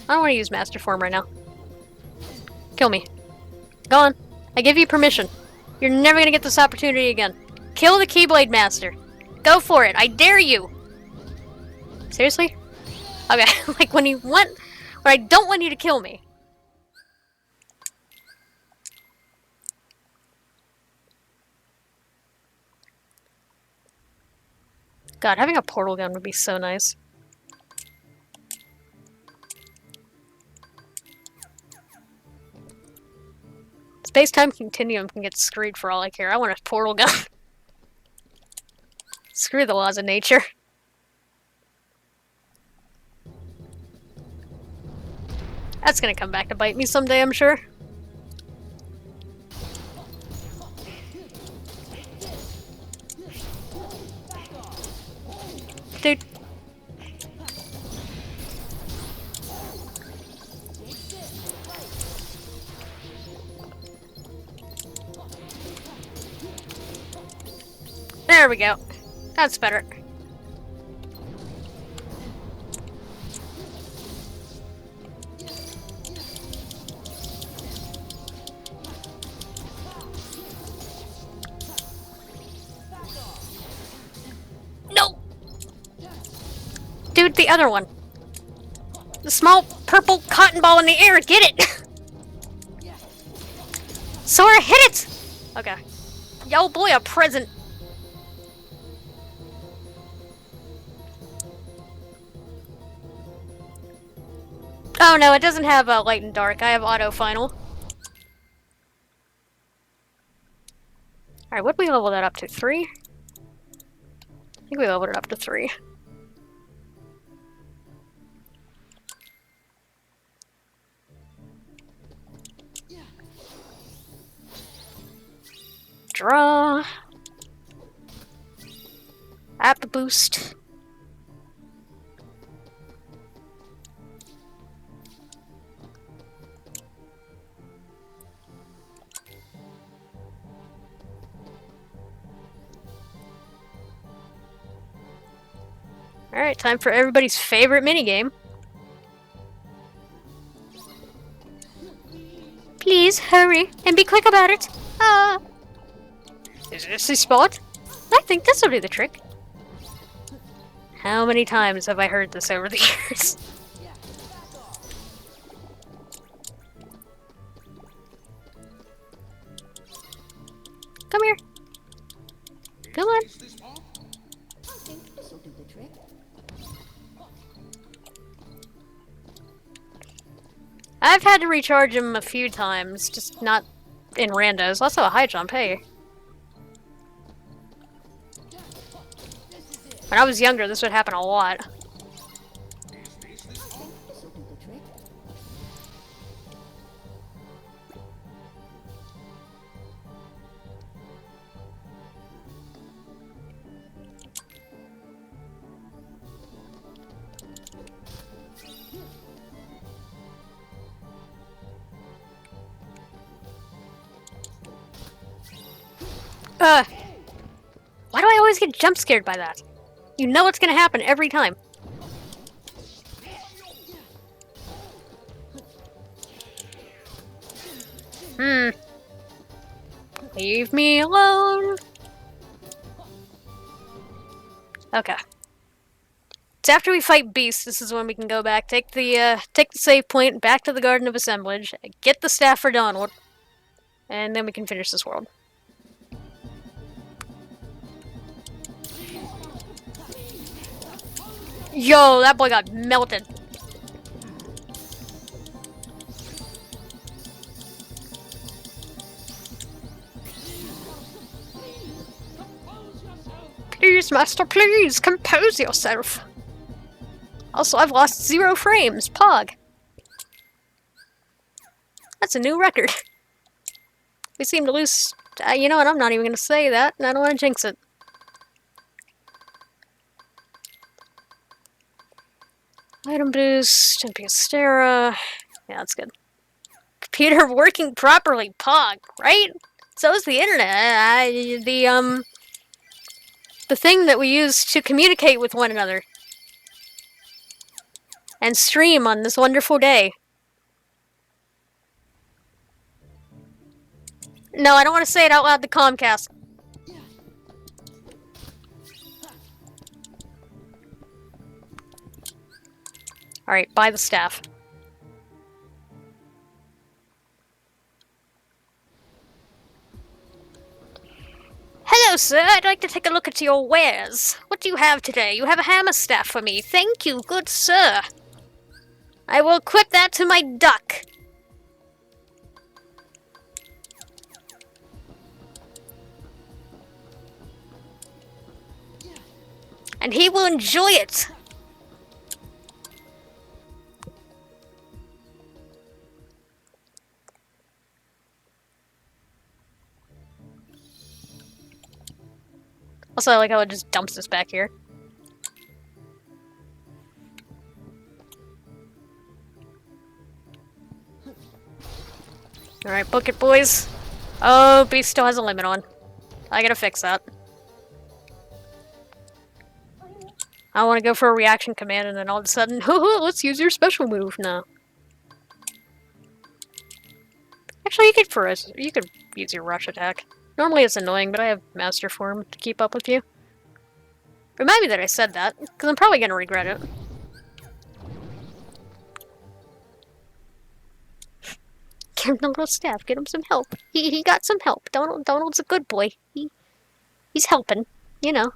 I don't want to use master form right now. Kill me. Go on. I give you permission. You're never gonna get this opportunity again. Kill the Keyblade Master. Go for it. I dare you. Seriously? Okay, like when I don't want you to kill me. God, having a portal gun would be so nice. Space-time continuum can get screwed for all I care. I want a portal gun. Screw the laws of nature. That's gonna come back to bite me someday, I'm sure. Dude. There we go. That's better. No! Dude, the other one. The small purple cotton ball in the air, get it! Sora, hit it! Okay. Yo, boy, a present. Oh no, it doesn't have light and dark. I have auto final. Alright, what did we level that up to? 3? I think we leveled it up to 3. Draw. App boost. Alright, time for everybody's favorite minigame. Please hurry and be quick about it. Is this the spot? I think this will do the trick. How many times have I heard this over the years? Come here. Come on. I think this'll do the trick. I've had to recharge him a few times, just not in randos. Also a high jump, hey. When I was younger, this would happen a lot. I think this'll do the trick. Why do I always get jump scared by that? You know what's gonna happen every time. Leave me alone. Okay. It's after we fight beasts, this is when we can go back, take the save point back to the Garden of Assemblage, get the staff for Donald, and then we can finish this world. Yo, that boy got melted. Please, master, please, compose yourself. Also, I've lost 0 frames. Pog. That's a new record. We seem to lose... you know what, I'm not even going to say that, and I don't want to jinx it. Item boost, Stera. Yeah, that's good. Computer working properly, Pog, right? So is the internet. The thing that we use to communicate with one another. And stream on this wonderful day. No, I don't want to say it out loud to Comcast. Alright, buy the staff. Hello, sir. I'd like to take a look at your wares. What do you have today? You have a hammer staff for me. Thank you, good sir. I will equip that to my duck. And he will enjoy it. Also, I like how it just dumps this back here. Alright, book it, boys. Oh, Beast still has a limit on. I gotta fix that. I want to go for a reaction command and then all of a sudden, let's use your special move. No. Actually, you could use your rush attack. Normally it's annoying, but I have Master Form to keep up with you. Remind me that I said that, because I'm probably going to regret it. Give him a little staff, get him some help. He got some help. Donald's a good boy. He's helping, you know.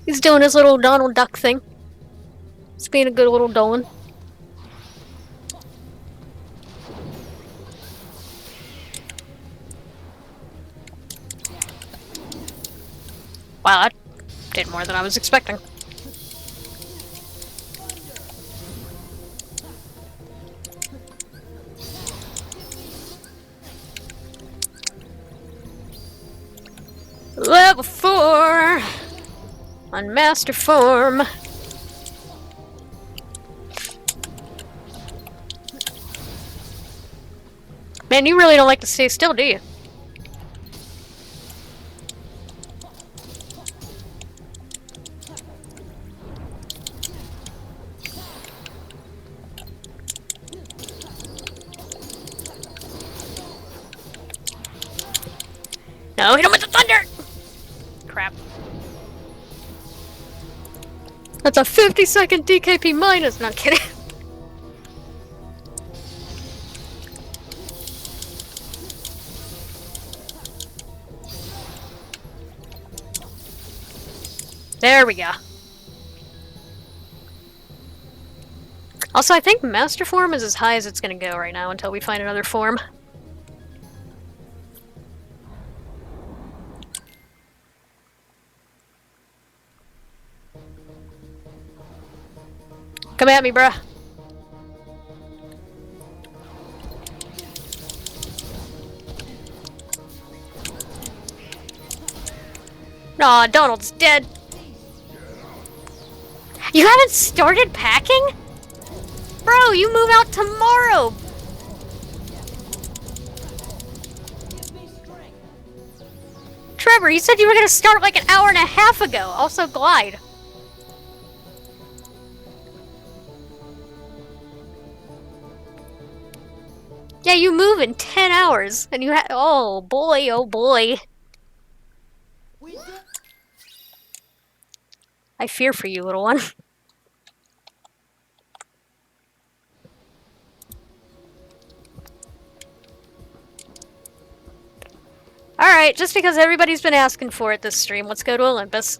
He's doing his little Donald Duck thing. It's being a good little Dolan. Wow, that did more than I was expecting. Level 4 on Master Form. Man, you really don't like to stay still, do you? No, hit him with the thunder! Crap. That's a 50-second DKP minus, not kidding. There we go. Also, I think Master Form is as high as it's gonna go right now until we find another form. Come at me, bruh. Aw, Donald's dead. You haven't started packing? Bro, you move out tomorrow! Trevor, you said you were gonna start like an hour and a half ago. Also, glide. Yeah, you move in 10 hours, and you oh boy, oh boy. I fear for you, little one. Alright, just because everybody's been asking for it this stream, let's go to Olympus.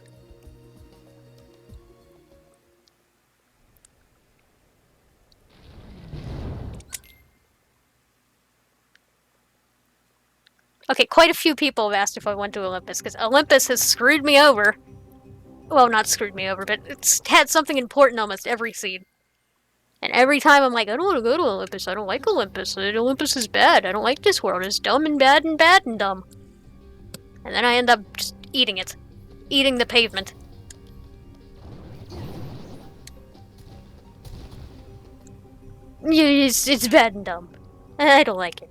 Okay, quite a few people have asked if I went to Olympus, because Olympus has screwed me over. Well, not screwed me over, but it's had something important almost every seed. And every time I'm like, I don't want to go to Olympus, I don't like Olympus, Olympus is bad, I don't like this world, it's dumb and bad and bad and dumb. And then I end up just eating it. Eating the pavement. It's bad and dumb. I don't like it.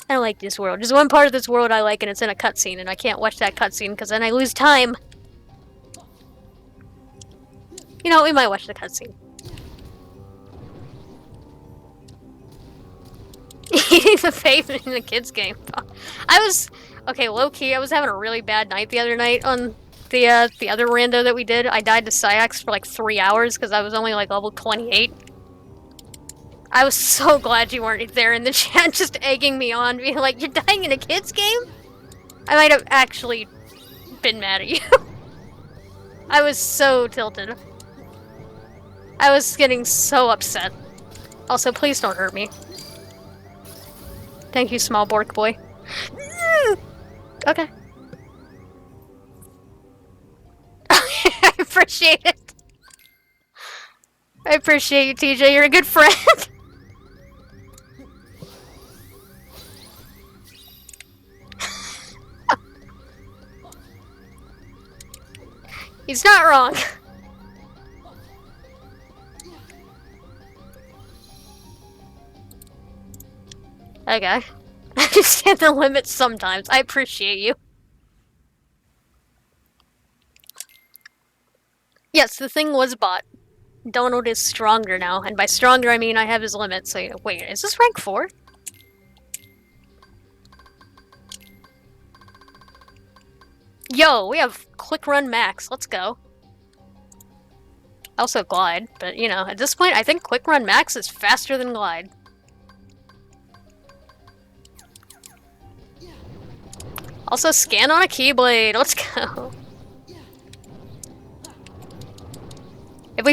I don't like this world. There's one part of this world I like, and it's in a cutscene, and I can't watch that cutscene because then I lose time. You know, we might watch the cutscene. Eating the pavement in the kids' game. Okay, low-key, I was having a really bad night the other night on the other rando that we did. I died to Syax for like 3 hours because I was only like level 28. I was so glad you weren't there in the chat just egging me on, being like, you're dying in a kid's game? I might have actually been mad at you. I was so tilted. I was getting so upset. Also, please don't hurt me. Thank you, small Bork boy. Okay. I appreciate it. I appreciate you, TJ. You're a good friend. He's not wrong. Okay. I understand the limits sometimes. I appreciate you. Yes, the thing was bought. Donald is stronger now, and by stronger I mean I have his limit, so wait, is this rank 4? Yo, we have Quick Run Max, let's go. Also Glide, but you know, at this point I think Quick Run Max is faster than Glide. Also scan on a Keyblade, let's go. If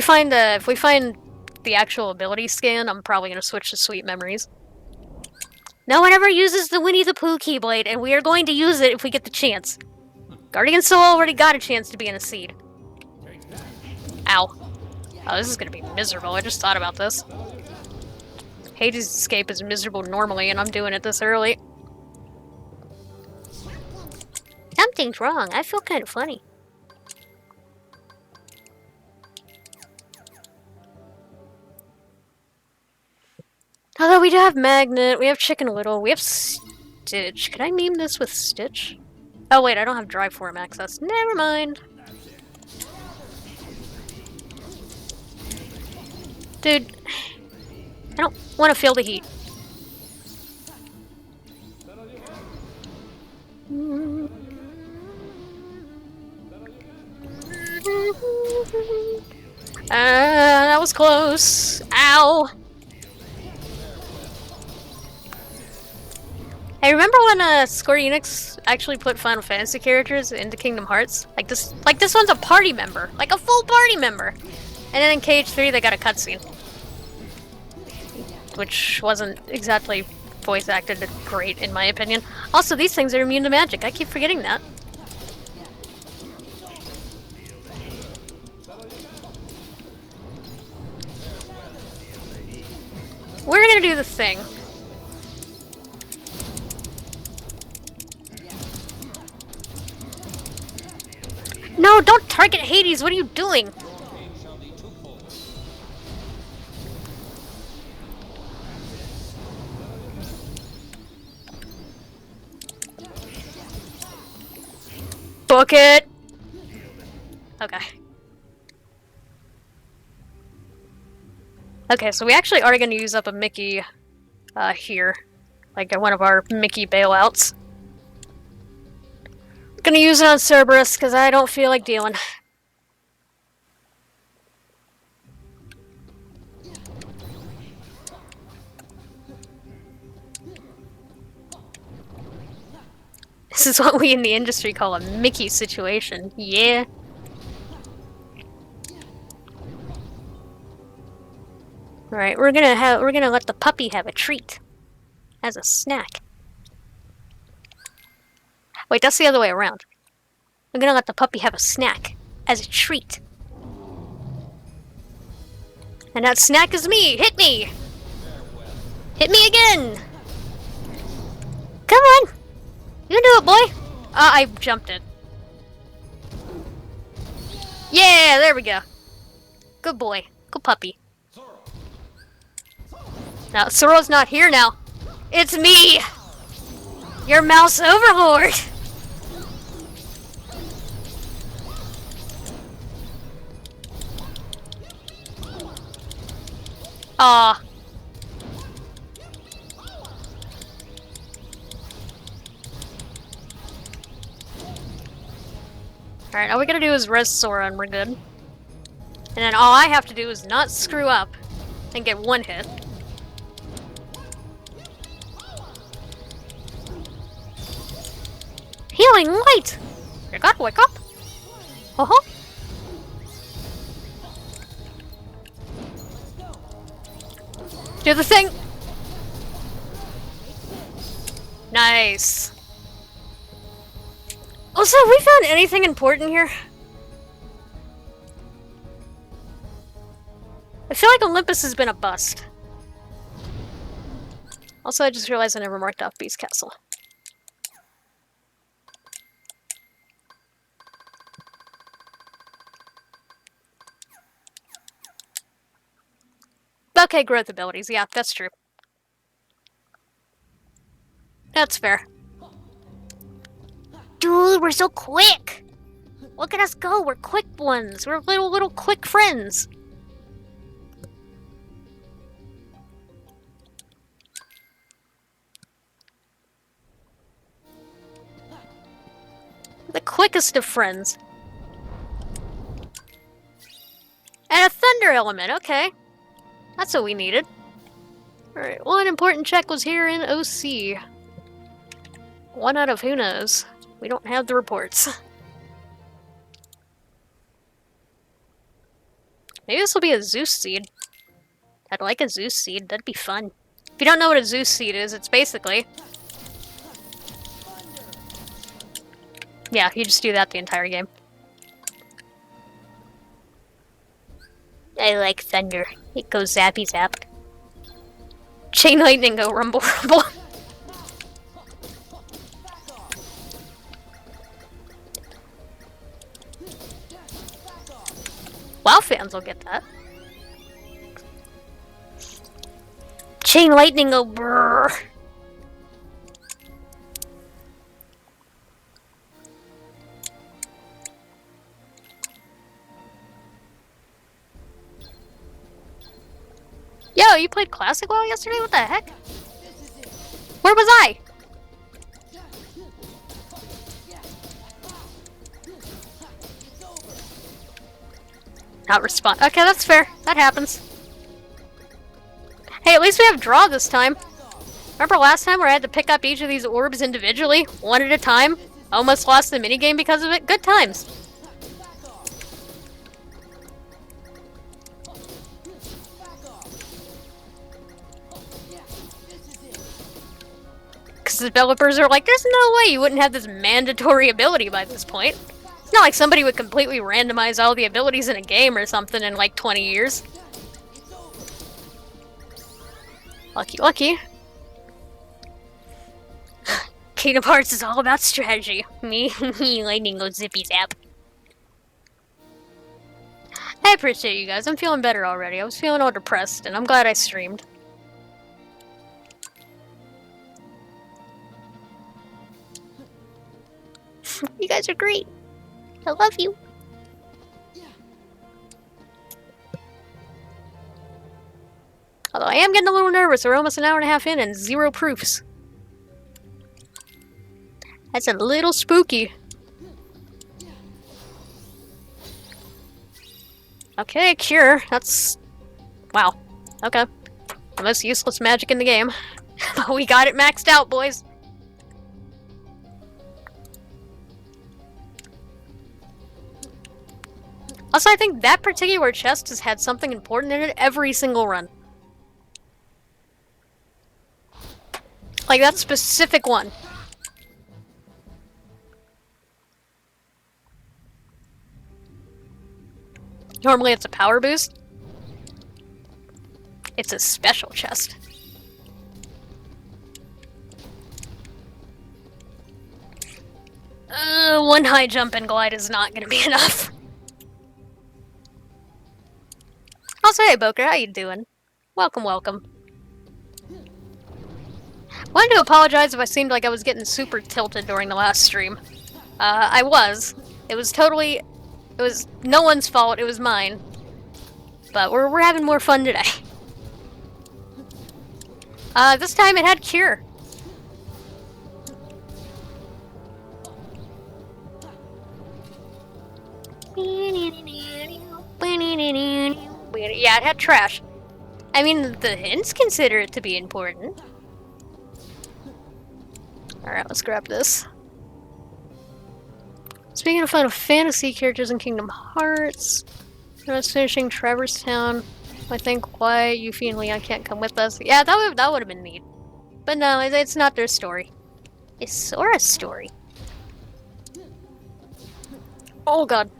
we find the actual ability scan, I'm probably gonna switch to Sweet Memories. No one ever uses the Winnie the Pooh Keyblade, and we are going to use it if we get the chance. Guardian Soul already got a chance to be in a seed. Ow. Oh, this is gonna be miserable. I just thought about this. Hades Escape is miserable normally, and I'm doing it this early. Something's wrong. I feel kind of funny. Although we do have Magnet, we have Chicken Little, we have Stitch. Can I meme this with Stitch? Oh wait, I don't have Drive Form access. Never mind. Dude, I don't want to feel the heat. That was close. Ow. Hey, remember when Square Enix actually put Final Fantasy characters into Kingdom Hearts? Like this one's a party member, like a full party member. And then in KH3 they got a cutscene, which wasn't exactly voice acted great in my opinion. Also, these things are immune to magic. I keep forgetting that. We're gonna do the thing. No, don't target Hades! What are you doing? Book it! Okay. Okay, so we actually are going to use up a Mickey here. Like one of our Mickey bailouts. Gonna use it on Cerberus because I don't feel like dealing. This is what we in the industry call a Mickey situation. Yeah. Alright, we're gonna let the puppy have a treat. As a snack. Wait, that's the other way around. I'm gonna let the puppy have a snack. As a treat. And that snack is me! Hit me! Hit me again! Come on! You can do it, boy! I jumped it. Yeah, there we go. Good boy. Good puppy. Now, Soro's not here now. It's me! Your mouse overlord! Aw. Alright, all we gotta do is res Sora and we're good. And then all I have to do is not screw up and get one hit. Healing light! You gotta wake up! Uh-huh. Do the thing! Nice. Also, have we found anything important here? I feel like Olympus has been a bust. Also, I just realized I never marked off Beast Castle. Okay, growth abilities. Yeah, that's true. That's fair. Dude, we're so quick! Look at us go! We're quick ones! We're little quick friends! The quickest of friends. And a thunder element, okay. That's what we needed. Alright, one important check was here in OC. One out of who knows. We don't have the reports. Maybe this will be a Zeus seed. I'd like a Zeus seed. That'd be fun. If you don't know what a Zeus seed is, it's basically... Yeah, you just do that the entire game. I like thunder. It goes zappy zap. Chain lightning go rumble rumble. WoW fans will get that. Chain lightning go brrr. Yo, you played Classic WoW yesterday? What the heck? Where was I? Not respond. Okay, that's fair. That happens. Hey, at least we have draw this time. Remember last time where I had to pick up each of these orbs individually, one at a time? Almost lost the minigame because of it? Good times. Because the developers are like, there's no way you wouldn't have this mandatory ability by this point. It's not like somebody would completely randomize all the abilities in a game or something in like 20 years. Lucky, lucky. Kingdom Hearts is all about strategy. Me, lightning goes zippy zap. I appreciate you guys. I'm feeling better already. I was feeling all depressed, and I'm glad I streamed. You guys are great. I love you. Although I am getting a little nervous. We're almost an hour and a half in and 0 proofs. That's a little spooky. Okay, cure. That's... Wow. Okay. The most useless magic in the game. But we got it maxed out, boys. Also, I think that particular chest has had something important in it every single run. Like that specific one. Normally it's a power boost. It's a special chest. One high jump and glide is not gonna be enough. Also, hey Boker, how you doing? Welcome, welcome. Wanted to apologize if I seemed like I was getting super tilted during the last stream. I was. It was no one's fault, it was mine. But we're having more fun today. This time it had cure. Yeah, it had trash. I mean, the hints consider it to be important. Alright, let's grab this. Speaking of Final Fantasy characters in Kingdom Hearts, I was finishing Traverse Town. I think why Yuffie and Leon can't come with us. Yeah, that would have been neat. But no, it's not their story. It's Sora's story. Oh god.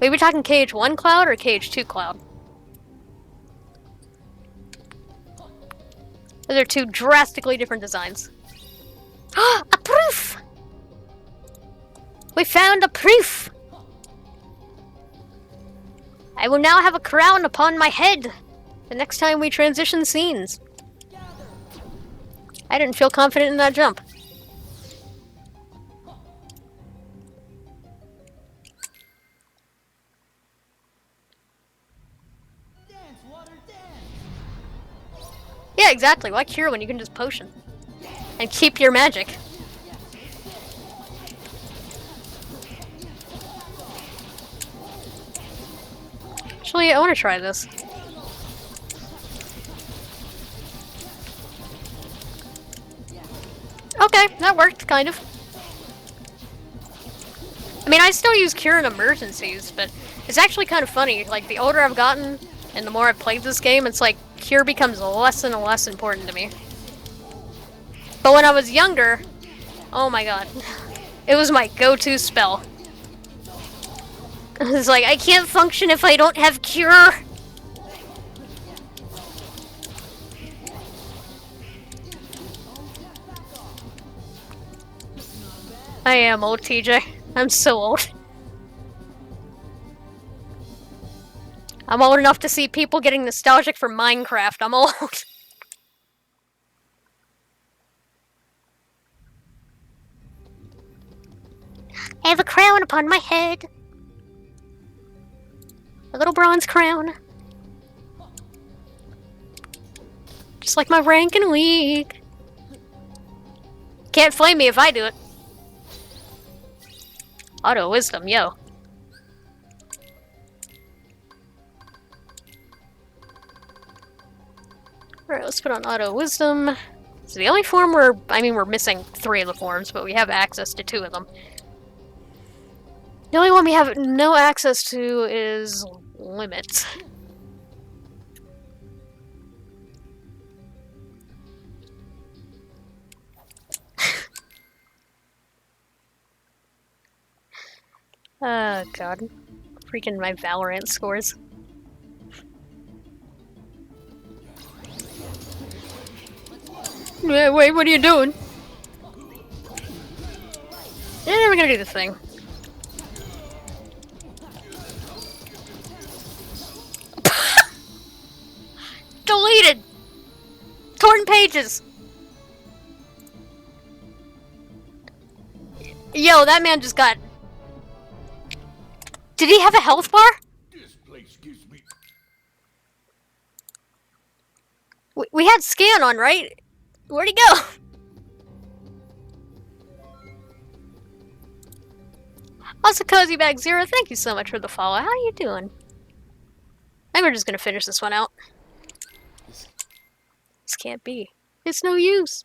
Wait, we talking KH1 Cloud or KH2 Cloud? Those are two drastically different designs. A proof! We found a proof! I will now have a crown upon my head the next time we transition scenes. I didn't feel confident in that jump. Yeah, exactly. Why cure when you can just potion? And keep your magic. Actually, I want to try this. Okay, that worked, kind of. I mean, I still use cure in emergencies, but it's actually kind of funny. Like, the older I've gotten, And the more I've played this game, it's like cure becomes less and less important to me. But when I was younger, oh my god, it was my go-to spell. It's like, I can't function if I don't have cure. I am old, TJ. I'm so old. I'm old enough to see people getting nostalgic for Minecraft. I'm old. I have a crown upon my head. A little bronze crown. Just like my rank in League. Can't flame me if I do it. Auto wisdom, yo. Alright, let's put on auto wisdom. So the only form we're missing 3 of the forms, but we have access to 2 of them. The only one we have no access to is Limit. Oh god. Freaking my Valorant scores. Wait, what are you doing? We're gonna do the thing. Deleted! Torn pages! Yo, that man just got... Did he have a health bar? This place gives me. We had scan on, right? Where'd he go? Also, Cozy Bag Zero, thank you so much for the follow. How you doing? I think we're just gonna finish this one out. This can't be. It's no use.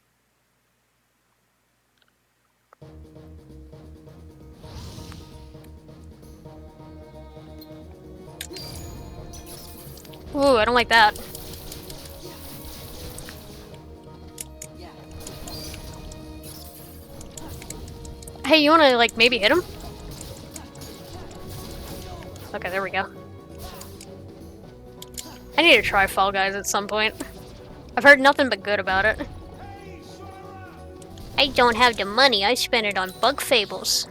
Ooh, I don't like that. Hey, you wanna, like, maybe hit him? Okay, there we go. I need to try Fall Guys at some point. I've heard nothing but good about it. I don't have the money, I spent it on Bug Fables.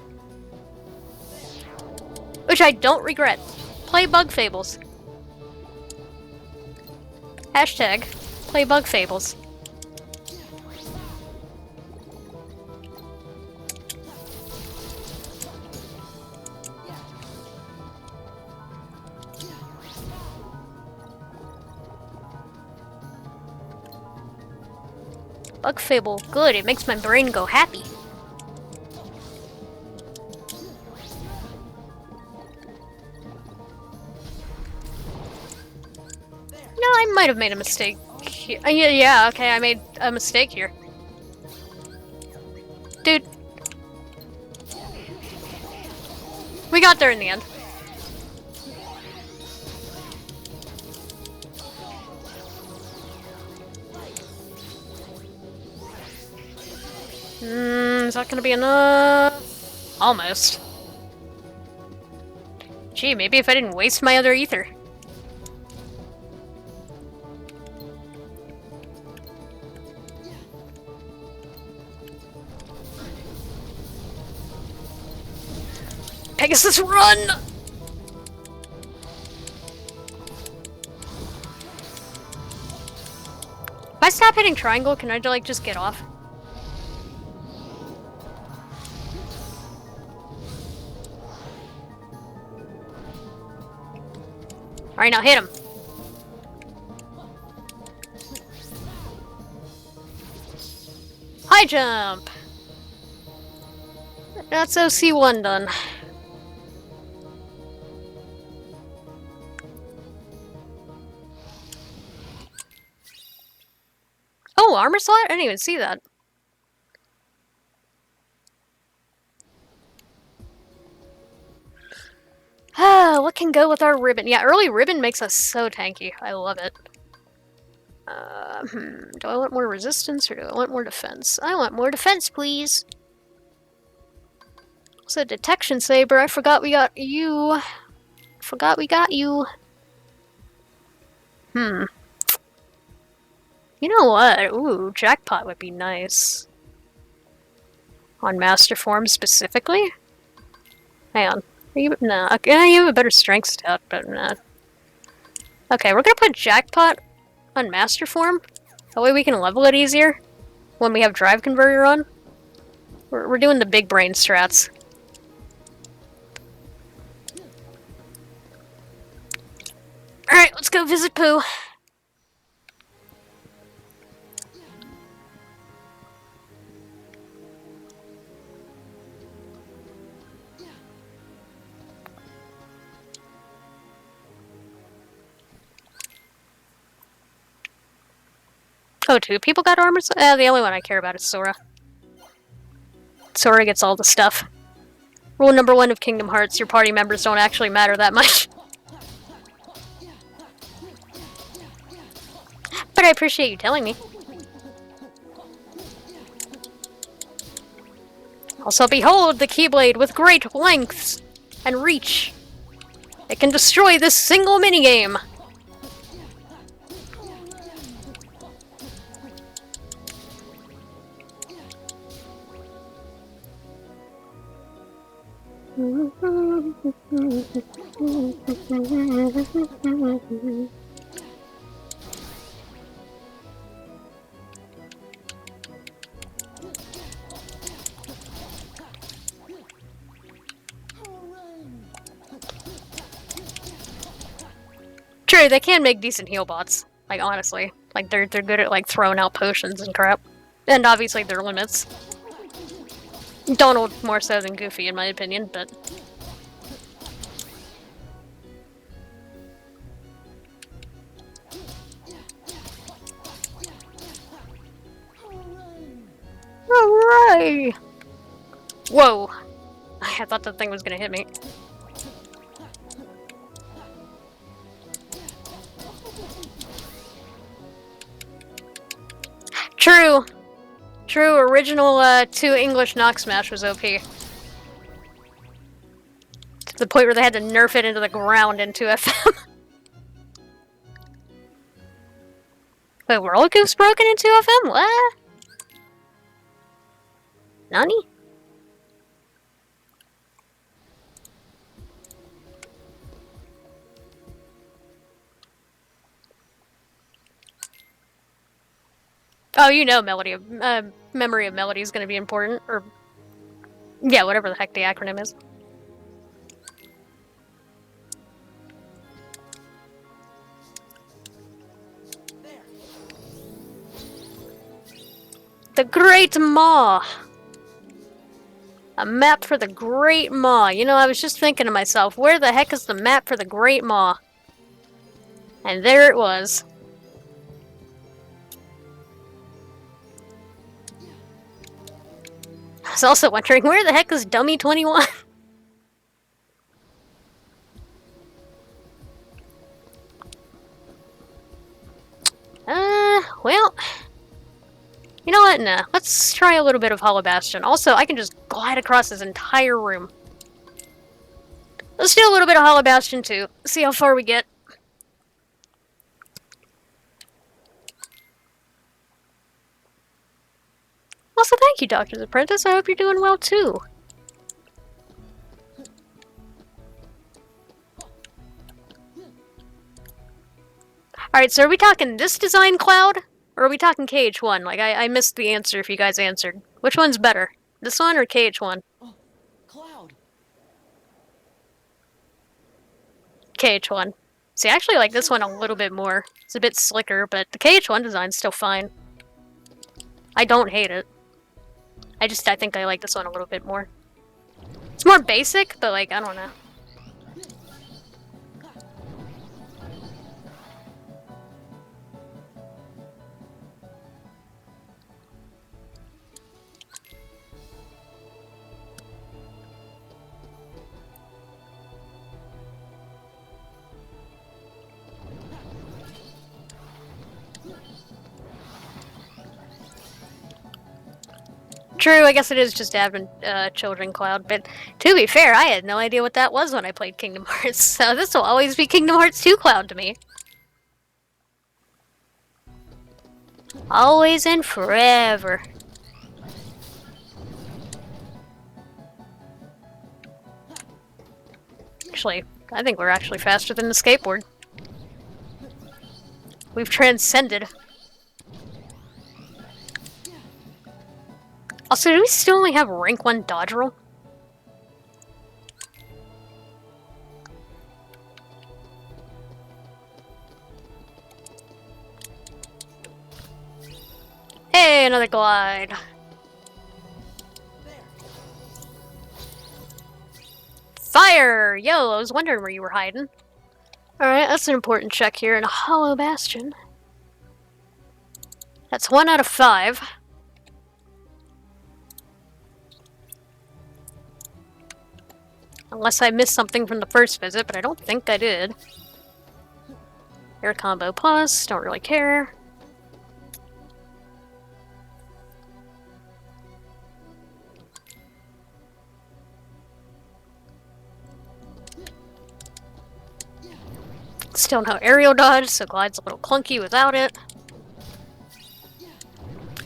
Which I don't regret. Play Bug Fables. Hashtag, play Bug Fables. Bug Fable, good, it makes my brain go happy. No, I might have made a mistake here. Yeah, okay, I made a mistake here. Dude. We got there in the end. Is that gonna be enough? Almost. Gee, maybe if I didn't waste my other ether. Pegasus, run! If I stop hitting triangle, can I like just get off? Alright, now hit him. High jump! That's OC1 done. Oh, armor slot? I didn't even see that. What can go with our ribbon? Yeah, early ribbon makes us so tanky. I love it. Do I want more resistance or do I want more defense? I want more defense, please. So detection saber, I forgot we got you. Forgot we got you. You know what? Ooh, jackpot would be nice. On master form specifically? Hang on. Nah, okay, you have a better strength stat, but nah. Okay, we're gonna put jackpot on master form. That way we can level it easier when we have drive converter on. We're doing the big brain strats. Alright, let's go visit Pooh. Oh, two people got armor? The only one I care about is Sora. Sora gets all the stuff. Rule number 1 of Kingdom Hearts, your party members don't actually matter that much. But I appreciate you telling me. Also, behold the Keyblade with great lengths and reach. It can destroy this single minigame. True, they can make decent heal bots. Like, honestly. Like, they're good at, like, throwing out potions and crap. And obviously their limits. Donald more so than Goofy, in my opinion, but... Hooray! Whoa! I thought the thing was gonna hit me. True! True, original 2 English Knock Smash was OP. To the point where they had to nerf it into the ground in 2FM. Wait, were all goofs broken in 2FM? What? Nani? Oh, you know Melody of, Memory of Melody is going to be important, or... Yeah, whatever the heck the acronym is. The Great Maw! A map for the Great Maw. You know, I was just thinking to myself, where the heck is the map for the Great Maw? And there it was. I was also wondering, where the heck is Dummy 21? Well... You know what? Nah. Let's try a little bit of Hollow Bastion. Also, I can just glide across this entire room. Let's do a little bit of Hollow Bastion too. See how far we get. Also, thank you, Doctor's Apprentice. I hope you're doing well too. Alright, so are we talking this design cloud? Or are we talking KH1? Like, I missed the answer if you guys answered. Which one's better? This one or KH1? Oh, Cloud. KH1. See, I actually like this one a little bit more. It's a bit slicker, but the KH1 design's still fine. I don't hate it. I think I like this one a little bit more. It's more basic, but like, I don't know. True, I guess it is just Advent Children Cloud, but to be fair, I had no idea what that was when I played Kingdom Hearts, so this will always be Kingdom Hearts 2 Cloud to me. Always and forever. Actually, I think we're actually faster than the skateboard. We've transcended. Also, do we still only have rank 1 dodge roll? Hey, another glide. Fire! Yo, I was wondering where you were hiding. Alright, that's an important check here in a hollow bastion. That's 1 out of 5. Unless I missed something from the first visit, but I don't think I did. Air combo plus, don't really care. Still no aerial dodge, so glide's a little clunky without it.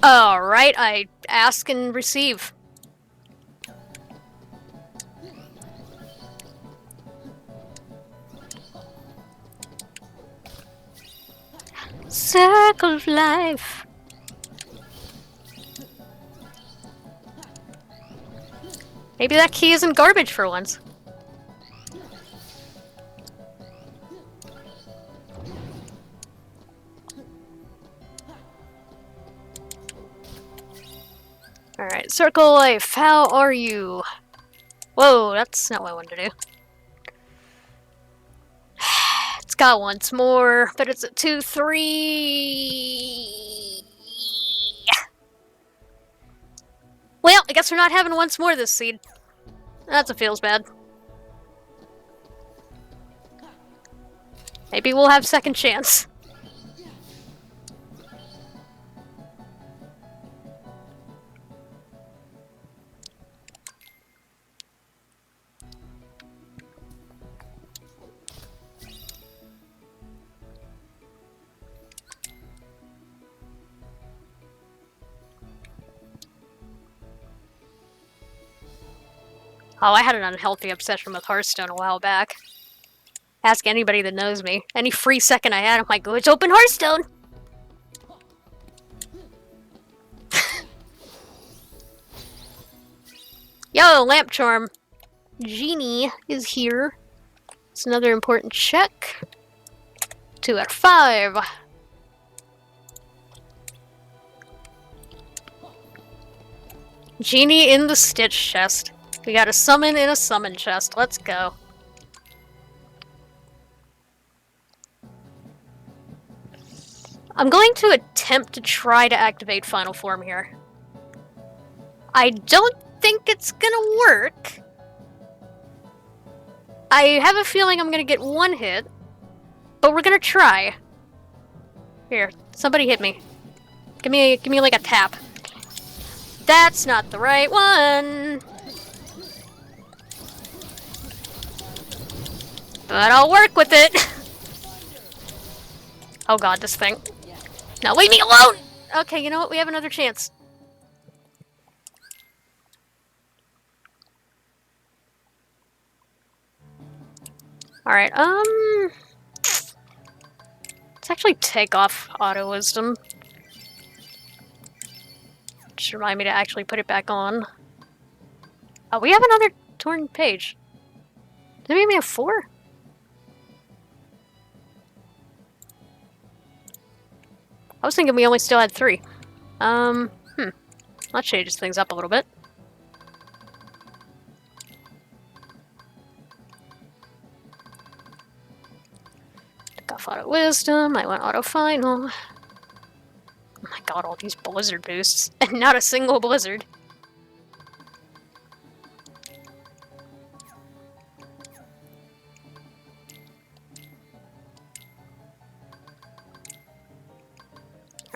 Alright, I ask and receive. Circle of life. Maybe that key isn't garbage for once. Alright, circle of life, how are you? Whoa, that's not what I wanted to do. It's got once more, but it's a 2-3. Well, I guess we're not having once more this seed. That's a feels bad. Maybe we'll have second chance. Oh, I had an unhealthy obsession with Hearthstone a while back. Ask anybody that knows me. Any free second I had, I'm like, let's open Hearthstone! Yo, Lamp Charm. Genie is here. It's another important check. 2 out of 5. Genie in the Stitch chest. We got a summon in a summon chest. Let's go. I'm going to attempt to try to activate Final Form here. I don't think it's gonna work. I have a feeling I'm gonna get one hit, but we're gonna try. Here, somebody hit me. Give me like a tap. That's not the right one. But I'll work with it. Oh god, this thing. Now leave me alone! Okay, you know what? We have another chance. Alright, let's actually take off Auto Wisdom. Just remind me to actually put it back on. Oh, we have another torn page. Did we have 4? I was thinking we only still had 3. That changes things up a little bit. Took off Auto Wisdom, I went Auto Final. Oh my god, all these blizzard boosts. And not a single blizzard.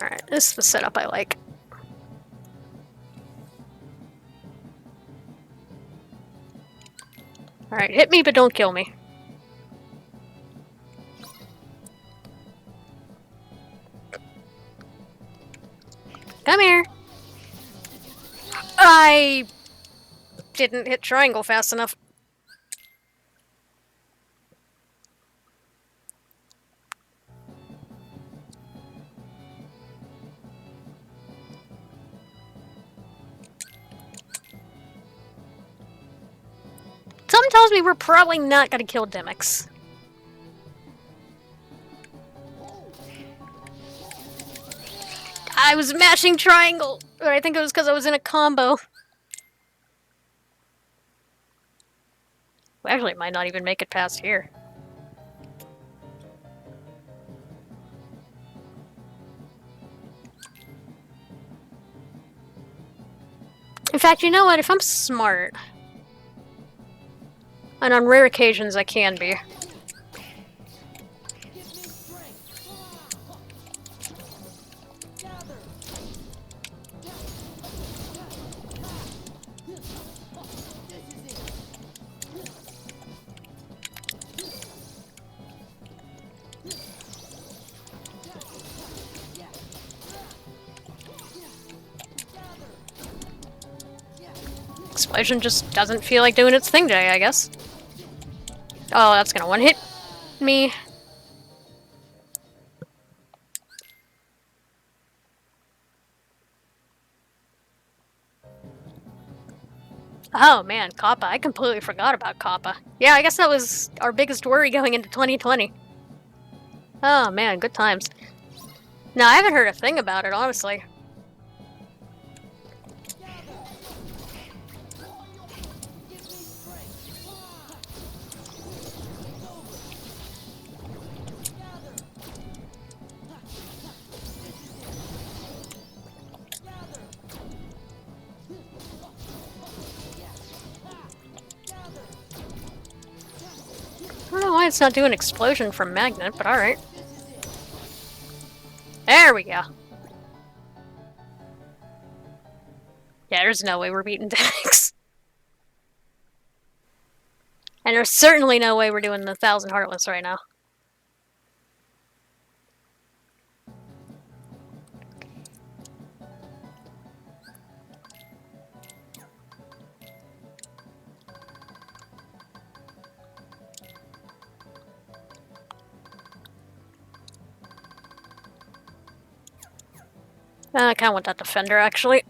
Alright, this is the setup I like. Alright, hit me, but don't kill me. Come here. I didn't hit triangle fast enough. Something tells me we're probably not gonna kill Demix. I was mashing triangle, but I think it was because I was in a combo. We actually might not even make it past here. In fact, you know what? If I'm smart, and on rare occasions I can be, Explosion just doesn't feel like doing its thing today, I guess. Oh, that's gonna one-hit me. Oh man, Kappa. I completely forgot about Kappa. Yeah, I guess that was our biggest worry going into 2020. Oh man, good times. No, I haven't heard a thing about it, honestly. I don't know why it's not doing explosion from magnet, but alright. There we go. Yeah, there's no way we're beating Dex. And there's certainly no way we're doing the 1,000 Heartless right now. I kinda want that defender, actually.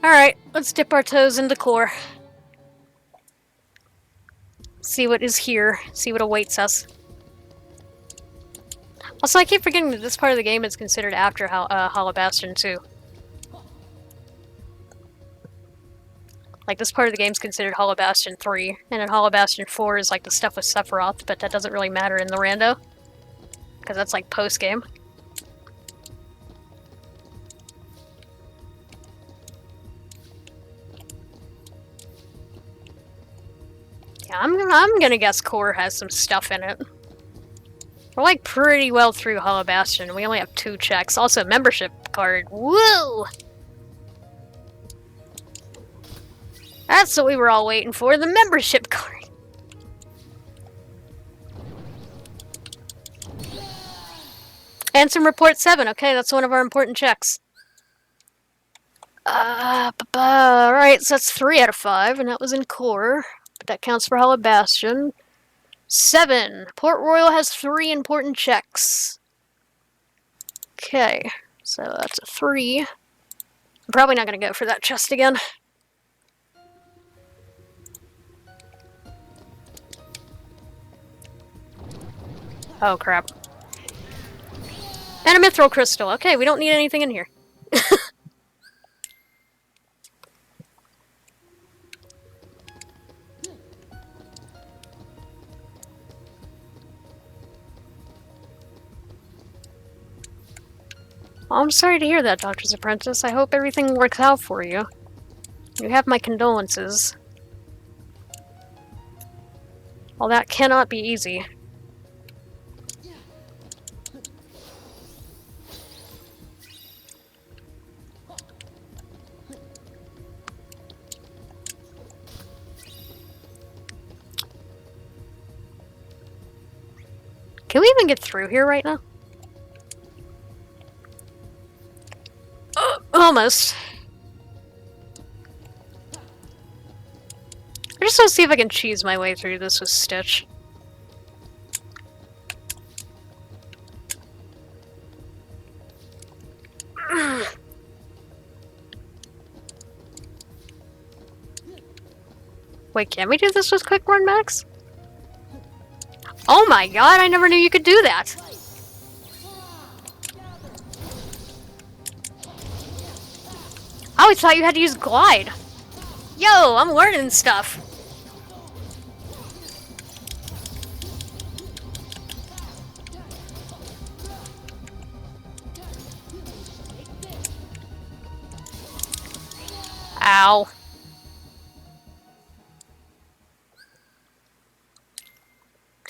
Alright, let's dip our toes into core. See what is here. See what awaits us. Also, I keep forgetting that this part of the game is considered after Hollow Bastion 2. Like, this part of the game is considered Hollow Bastion 3, and then Hollow Bastion 4 is like the stuff with Sephiroth, but that doesn't really matter in the rando. Because that's like post-game. Yeah, I'm gonna guess Core has some stuff in it. We're like pretty well through Hollow Bastion. We only have 2 checks. Also, membership card. Woo! That's what we were all waiting for, the membership card. And some report 7. Okay, that's one of our important checks. Alright, so that's 3 out of 5, and that was in Core. But that counts for Hollow Bastion. 7. Port Royal has 3 important checks. Okay, so that's a 3. I'm probably not going to go for that chest again. Oh, crap. And a mithril crystal. Okay, we don't need anything in here. I'm sorry to hear that, Doctor's Apprentice. I hope everything works out for you. You have my condolences. Well, that cannot be easy. Can we even get through here right now? Almost. I just want to see if I can cheese my way through this with Stitch. Wait, can we do this with Quick Run Max? Oh my god, I never knew you could do that! I always thought you had to use Glide. Yo, I'm learning stuff. Ow.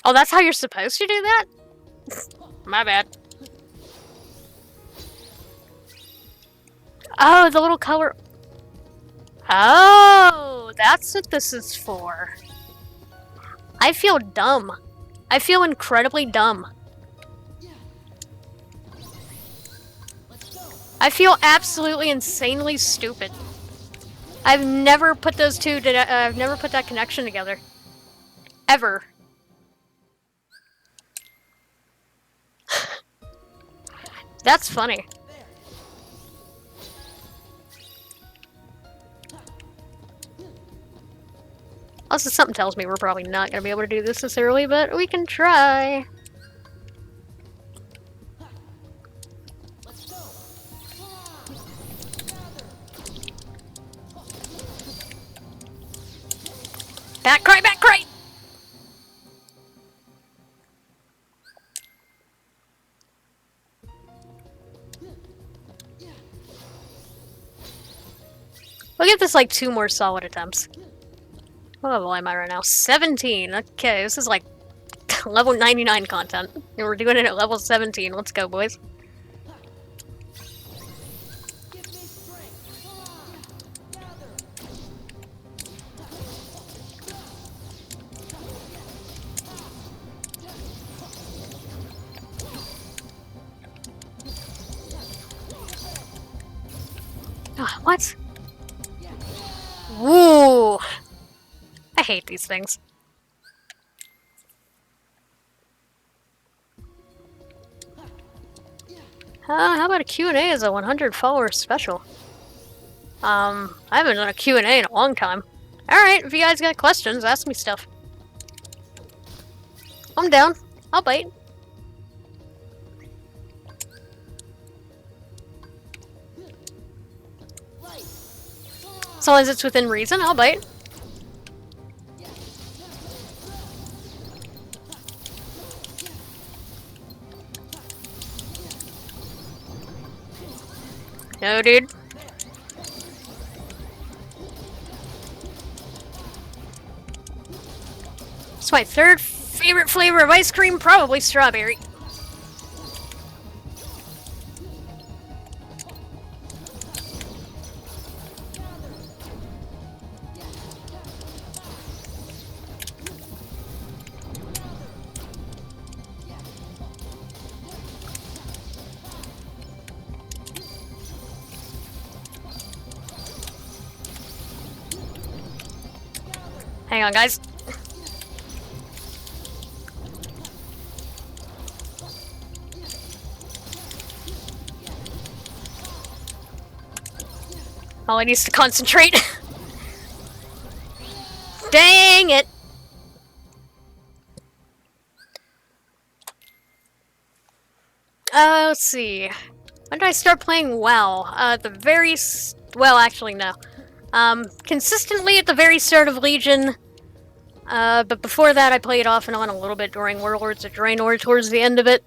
Oh, that's how you're supposed to do that? My bad. Oh, the little color... Oh, that's what this is for. I feel dumb. I feel incredibly dumb. I feel absolutely insanely stupid. I've never put those two... I've never put that connection together. Ever. That's funny. Also, something tells me we're probably not going to be able to do this early, but we can try. Back cry, back cry! We'll give this like 2 more solid attempts. What level am I right now? 17. Okay, this is like level 99 content. And we're doing it at level 17. Let's go, boys. Ah, what? Woo! I hate these things. How about a Q&A as a 100 follower special? I haven't done a Q&A in a long time. Alright, if you guys got questions, ask me stuff. I'm down. I'll bite. As long as it's within reason, I'll bite. No, dude. It's my 3rd favorite flavor of ice cream, probably strawberry. Hang on, guys. All I need is to concentrate. Dang it! Let's see. When did I start playing WoW? Well, actually, no. Consistently at the very start of Legion. But before that, I played off and on a little bit during Warlords of Draenor towards the end of it.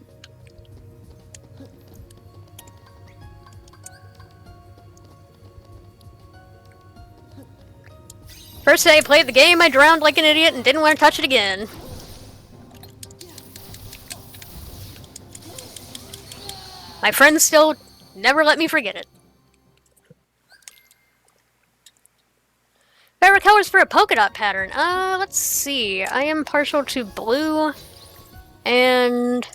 First day I played the game, I drowned like an idiot and didn't want to touch it again. My friends still never let me forget it. Favorite colors for a polka dot pattern? Let's see. I am partial to blue And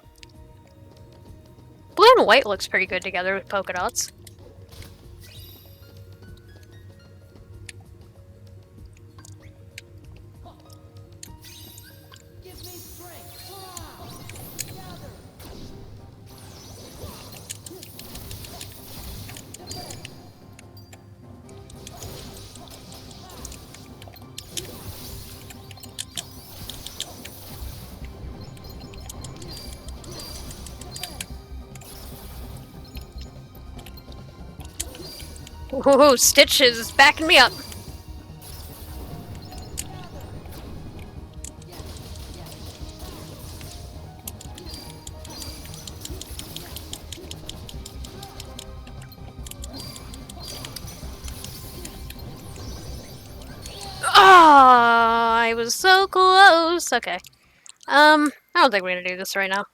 blue and white looks pretty good together with polka dots. Whoa, Stitch is backing me up. Ah, I was so close. Okay. I don't think we're gonna do this right now.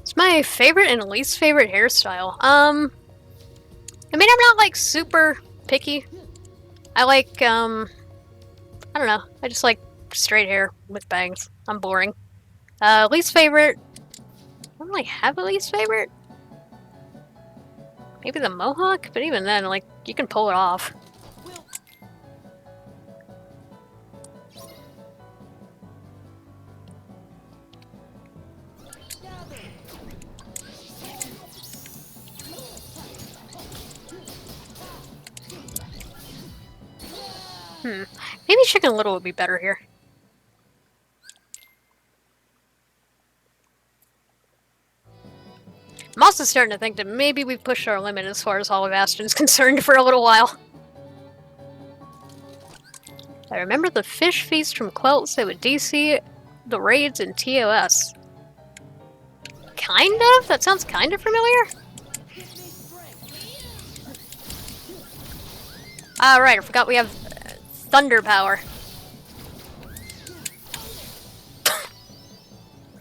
It's my favorite and least favorite hairstyle. I mean, I'm not like super picky. I like, I don't know. I just like straight hair with bangs. I'm boring. Least favorite. I don't really have a least favorite. Maybe the mohawk, but even then, like, you can pull it off. Maybe Chicken Little would be better here. I'm also starting to think that maybe we've pushed our limit as far as Hall of Aston's concerned for a little while. I remember the fish feast from Queltz that would DC the raids in TOS. Kind of? That sounds kind of familiar? Ah, right, I forgot we have thunder power.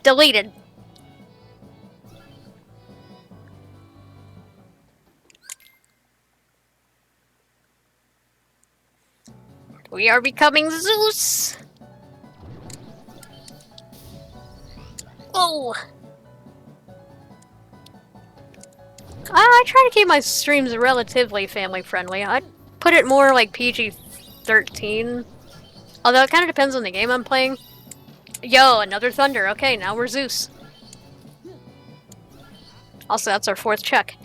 Deleted. We are becoming Zeus! Oh! I try to keep my streams relatively family friendly. I'd put it more like PG-13. Although it kind of depends on the game I'm playing. Yo, another thunder. Okay, now we're Zeus. Also, that's our 4th check.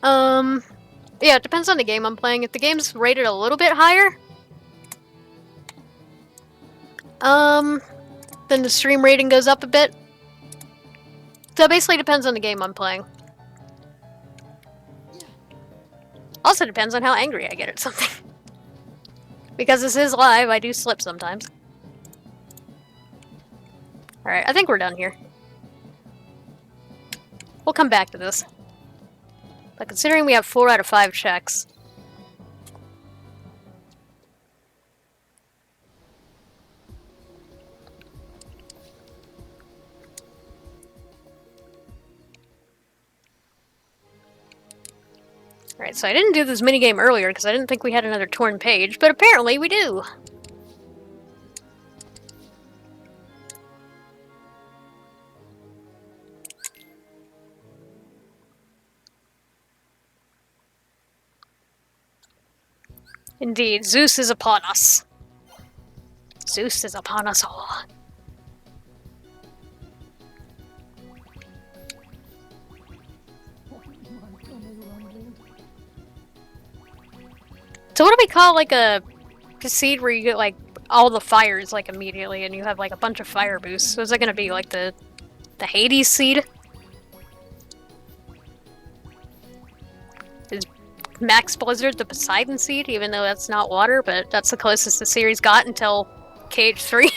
Yeah, it depends on the game I'm playing. If the game's rated a little bit higher, then the stream rating goes up a bit. So it basically depends on the game I'm playing. Also depends on how angry I get at something. Because this is live, I do slip sometimes. Alright, I think we're done here. We'll come back to this. But considering we have 4 out of 5 checks... Alright, so I didn't do this minigame earlier because I didn't think we had another torn page, but apparently we do! Indeed, Zeus is upon us. Zeus is upon us all. So what do we call, like, a seed where you get, like, all the fires, like, immediately, and you have, like, a bunch of fire boosts? So is that gonna be, like, the Hades seed? Is Max Blizzard the Poseidon seed, even though that's not water, but that's the closest the series got until KH3?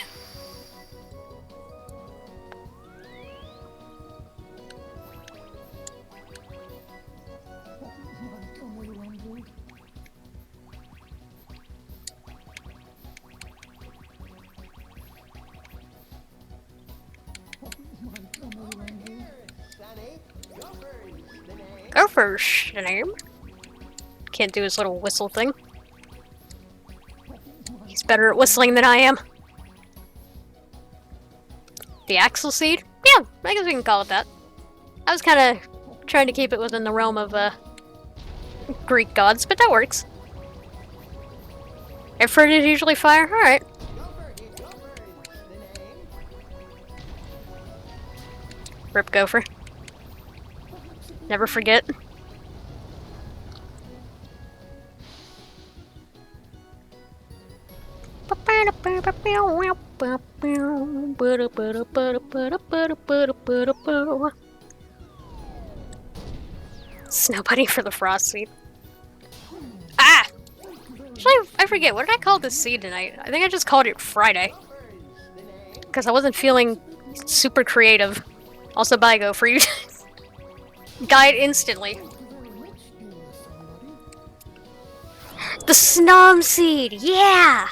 first name. Can't do his little whistle thing. He's better at whistling than I am. The Axle Seed? Yeah, I guess we can call it that. I was kind of trying to keep it within the realm of Greek gods, but that works. Air fruit is usually fire? Alright. Rip Gopher. Never forget. Snow Bunny for the frost seed. Ah! Actually, I forget. What did I call this seed tonight? I think I just called it Friday. Because I wasn't feeling super creative. Also, bye, go for you. Died instantly. The Snom seed! Yeah!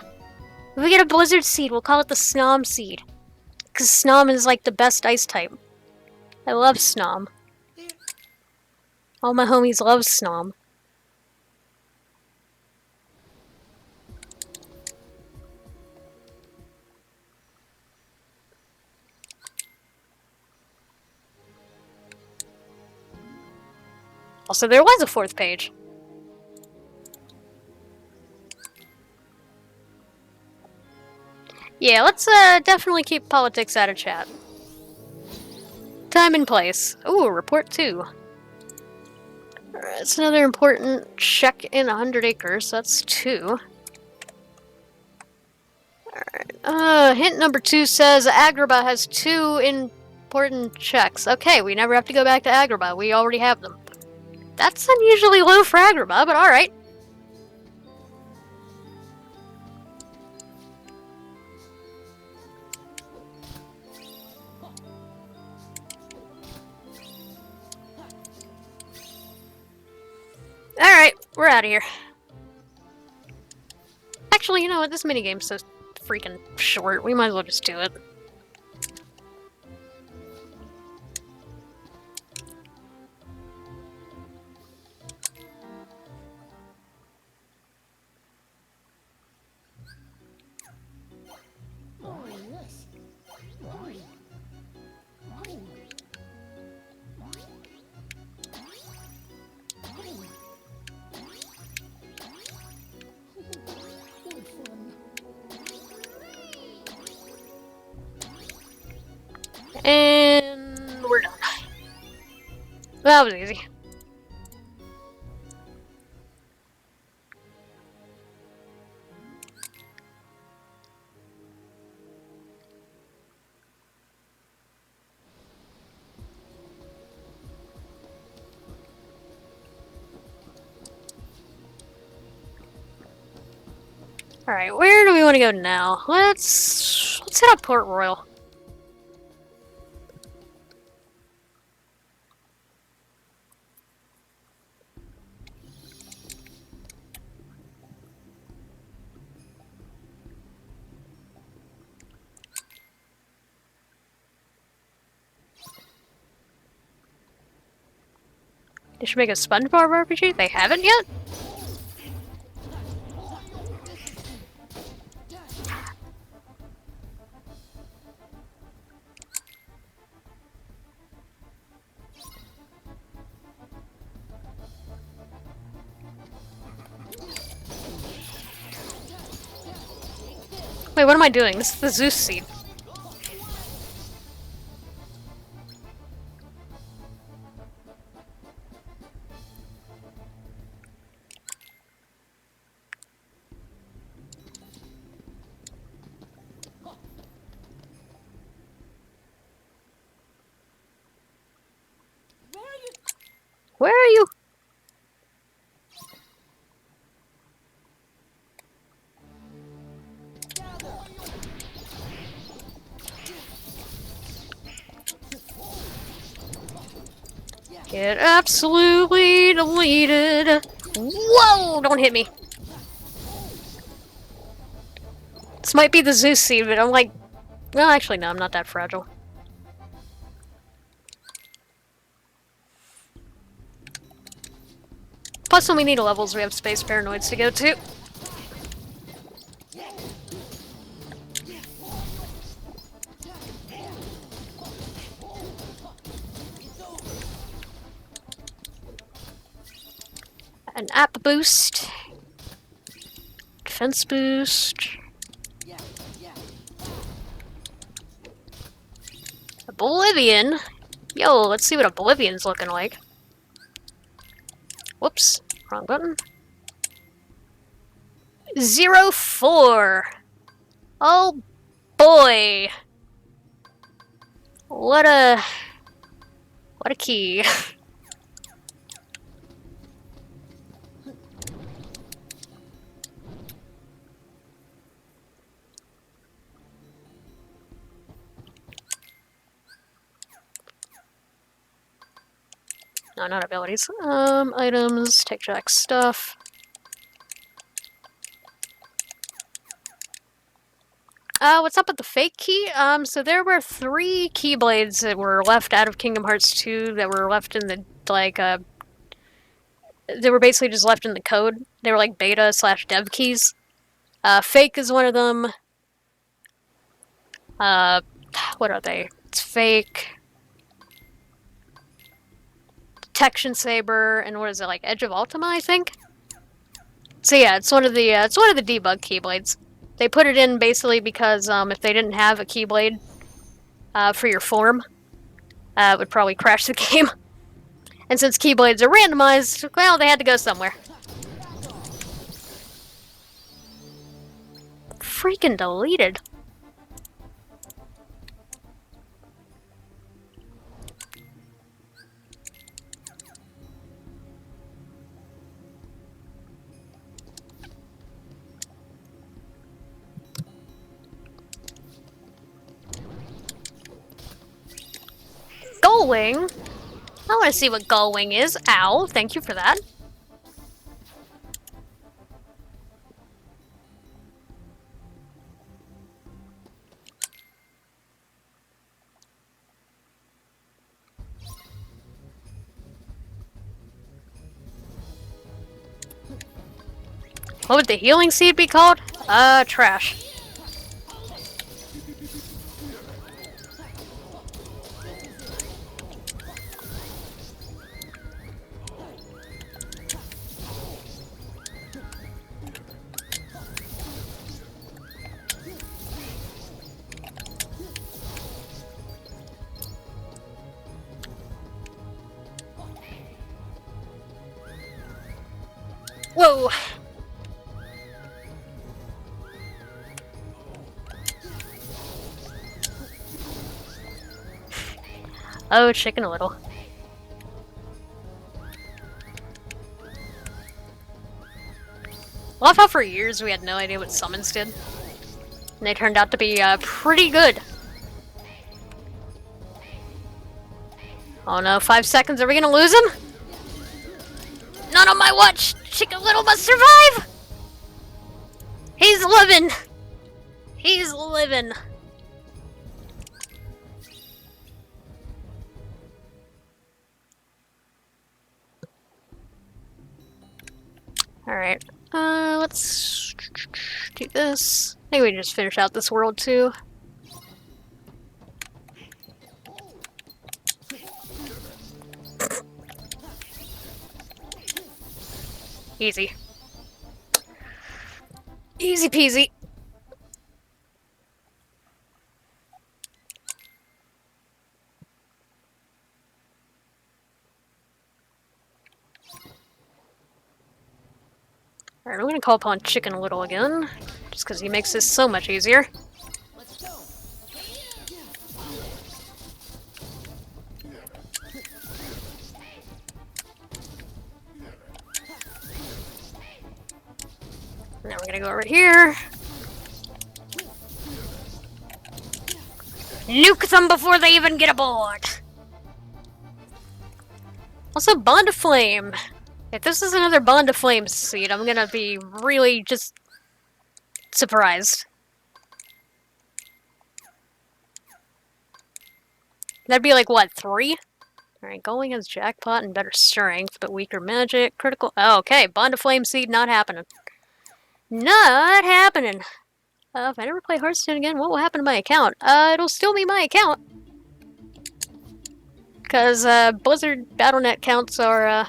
If we get a blizzard seed, we'll call it the Snom seed. Because Snom is like the best ice type. I love Snom. All my homies love Snom. Also, there was a fourth page. Yeah, let's definitely keep politics out of chat. Time and place. Ooh, report 2. Alright, it's another important check in 100 acres. That's 2. Alright, hint number 2 says Agrabah has 2 important checks. Okay, we never have to go back to Agrabah. We already have them. That's unusually low for Agrabah, but alright. Alright, we're out of here. Actually, you know what? This minigame's so freaking short. We might as well just do it. Oh, yes. Good fun. And we're done. That was easy. Alright, where do we want to go now? Let's hit up Port Royal. They should make a SpongeBob RPG? They haven't yet? Wait, what am I doing? This is the Zeus seed. Where are you? Get absolutely deleted. Whoa! Don't hit me. This might be the Zeus seed, but I'm like... Well, actually, no, I'm not that fragile. Plus, when we need levels, we have space paranoids to go to. An app boost. Defense boost. Oblivion? Yo, let's see what Oblivion's looking like. Whoops. Wrong button. 04. Oh boy. What a key. No, not abilities. Items, take Jack's stuff. What's up with the fake key? So there were 3 keyblades that were left out of Kingdom Hearts 2 that were left in the, they were basically just left in the code. They were like beta/dev keys. Fake is one of them. What are they? It's fake. Detection Saber, and what is it, like Edge of Ultima, I think? So yeah, it's one of the debug keyblades. They put it in basically because if they didn't have a keyblade for your form, it would probably crash the game. And since keyblades are randomized, well, they had to go somewhere. Freaking deleted. Gullwing? I want to see what Gullwing is. Ow, thank you for that. What would the healing seed be called? Trash. Whoa! Oh, Chicken Little. Love how for years we had no idea what summons did. And they turned out to be pretty good. Oh no, 5 seconds, are we gonna lose him? Not on my watch! Chicken Little must survive! He's living! He's living! Alright, let's do this. I think we can just finish out this world too. Easy. Easy peasy. Alright, I'm gonna call upon Chicken Little again, just because he makes this so much easier. Now we're gonna go over here. Nuke them before they even get aboard! Also, Bond of Flame. If this is another Bond of Flame seed, I'm gonna be really just surprised. That'd be like, what, 3? Alright, Going has jackpot and better strength, but weaker magic. Critical. Oh, okay, Bond of Flame Seed not happening. Not happening. If I never play Hearthstone again, what will happen to my account? It'll still be my account. Because, Blizzard Battle.net accounts are,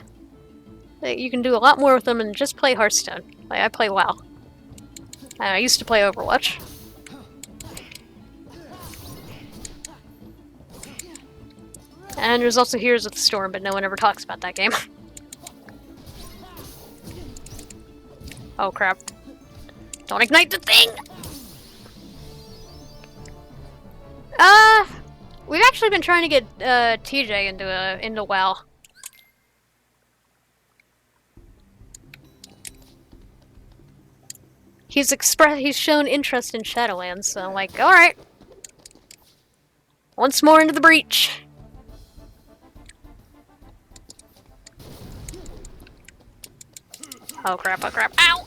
you can do a lot more with them than just play Hearthstone. Like, I play WoW. And I used to play Overwatch. And there's also Heroes of the Storm, but no one ever talks about that game. Oh crap. Don't ignite the thing! We've actually been trying to get TJ into WoW. He's shown interest in Shadowlands, so I'm like, alright. Once more into the breach. Oh crap, oh crap, ow!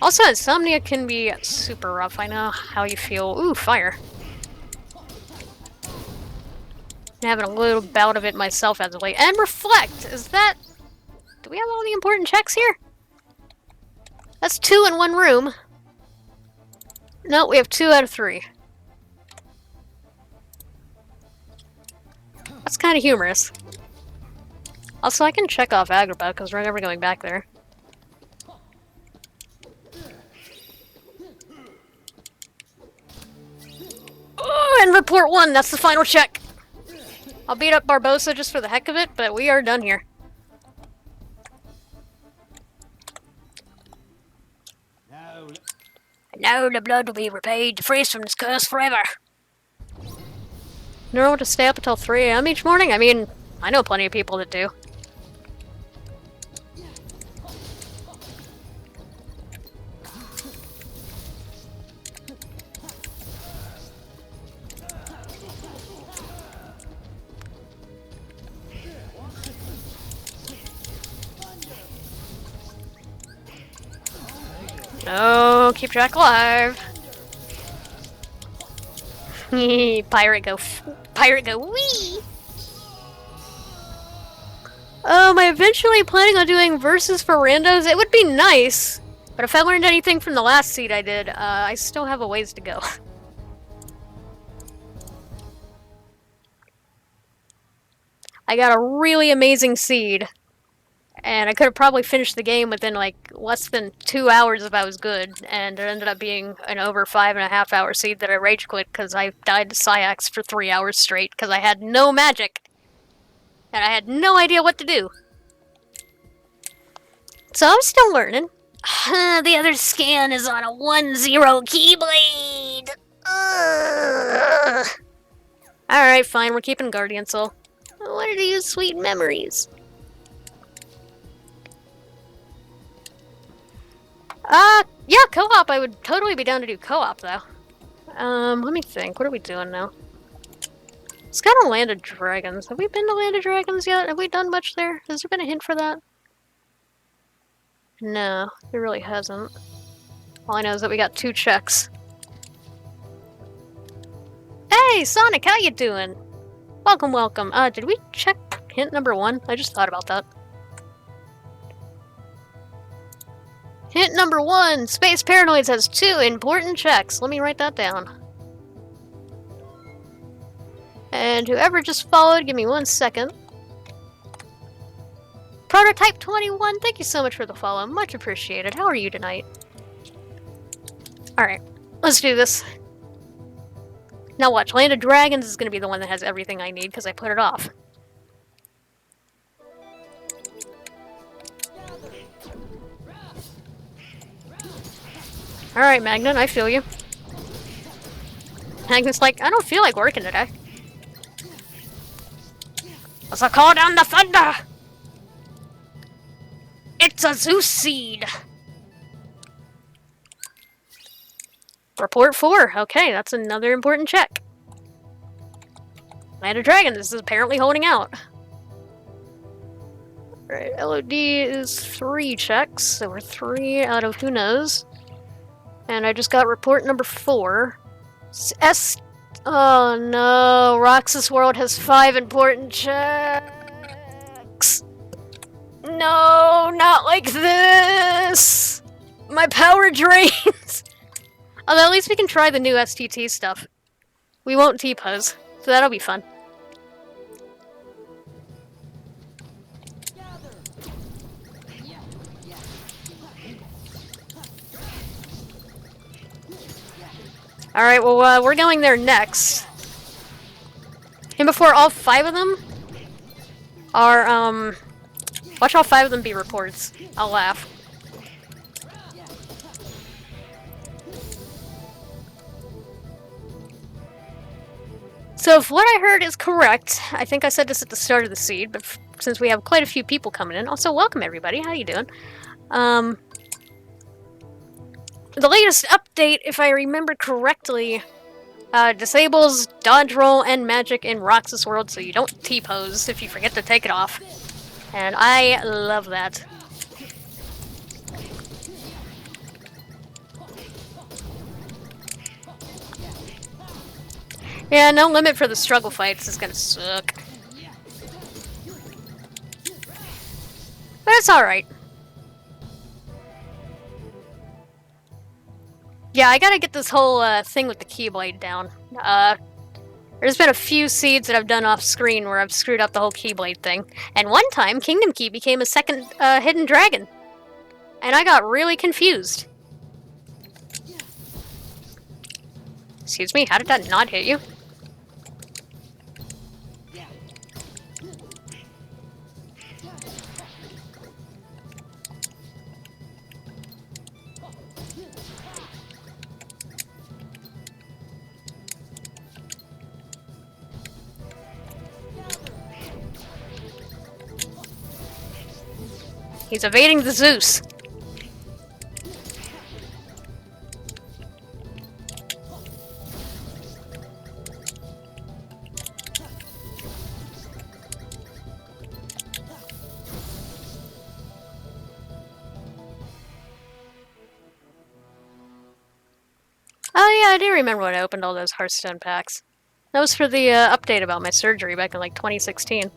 Also, Insomnia can be super rough. I know how you feel. Ooh, fire. I'm having a little bout of it myself as of late. And Reflect! Is that... Do we have all the important checks here? That's 2 in one room. No, we have 2 out of 3. That's kind of humorous. Also, I can check off Agrabah, because we're never going back there. Oh, and report 1, that's the final check. I'll beat up Barbosa just for the heck of it, but we are done here. Now the blood will be repaid to free us from this curse forever. Normal to stay up until 3 AM each morning? I mean, I know plenty of people that do. Oh, keep track alive. Pirate go wee. Am I eventually planning on doing verses for randos? It would be nice, but if I learned anything from the last seed I did, I still have a ways to go. I got a really amazing seed. And I could have probably finished the game within, like, less than 2 hours if I was good. And it ended up being an over 5.5 hour seed that I rage quit because I died to Syax for 3 hours straight because I had no magic. And I had no idea what to do. So I'm still learning. The other scan is on a 1-0 Keyblade. Alright, fine, we're keeping Guardian Soul. I wanted to use Sweet Memories. Yeah, co-op. I would totally be down to do co-op, though. Let me think. What are we doing now? It's kind of Land of Dragons. Have we been to Land of Dragons yet? Have we done much there? Has there been a hint for that? No, there really hasn't. All I know is that we got 2 checks. Hey, Sonic, how you doing? Welcome, welcome. Did we check hint number 1? I just thought about that. Hint number 1, Space Paranoids has 2 important checks. Let me write that down. And whoever just followed, give me 1 second. Prototype 21, thank you so much for the follow. Much appreciated. How are you tonight? Alright, let's do this. Now watch, Land of Dragons is going to be the one that has everything I need because I put it off. Alright, Magnet, I feel you. Magnet's like, I don't feel like working today. Let's call down the thunder! It's a Zeus seed! Report 4. Okay, that's another important check. Land of Dragons is apparently holding out. Alright, LOD is 3 checks, so we're 3 out of who knows. And I just got report number 4. Oh no, Roxas World has 5 important checks. No, not like this. My power drains. Although at least we can try the new STT stuff. We won't T-pose, so that'll be fun. Alright, well, we're going there next. And before all 5 of them are, watch all 5 of them be reports. I'll laugh. So if what I heard is correct, I think I said this at the start of the seed, but since we have quite a few people coming in, also welcome everybody, how you doing? The latest update, if I remember correctly, disables dodge roll and magic in Roxas World, so you don't T-pose if you forget to take it off. And I love that. Yeah, no limit for the struggle fights is gonna suck. But it's alright. Yeah, I gotta get this whole thing with the Keyblade down. There's been a few seeds that I've done off screen where I've screwed up the whole Keyblade thing. And one time, Kingdom Key became a second hidden dragon. And I got really confused. Excuse me, how did that not hit you? He's evading the Zeus. Oh yeah, I do remember when I opened all those Hearthstone packs. That was for the update about my surgery back in like 2016.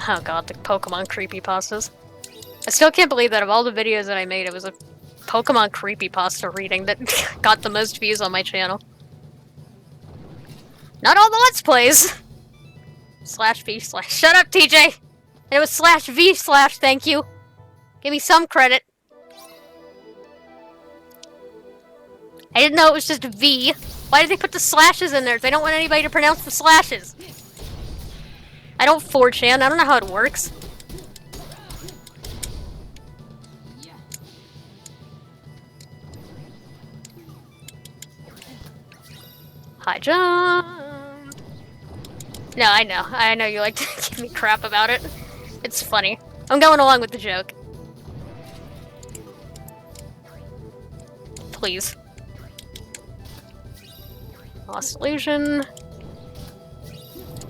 Oh god, the Pokemon creepypastas. I still can't believe that of all the videos that I made, it was a Pokemon creepypasta reading that got the most views on my channel. Not all the Let's Plays! /V/ Shut up, TJ! It was /V/ thank you! Give me some credit. I didn't know it was just V. Why did they put the slashes in there if they don't want anybody to pronounce the slashes? I don't 4chan, I don't know how it works. High jump! No, I know you like to give me crap about it. It's funny. I'm going along with the joke. Please. Lost illusion.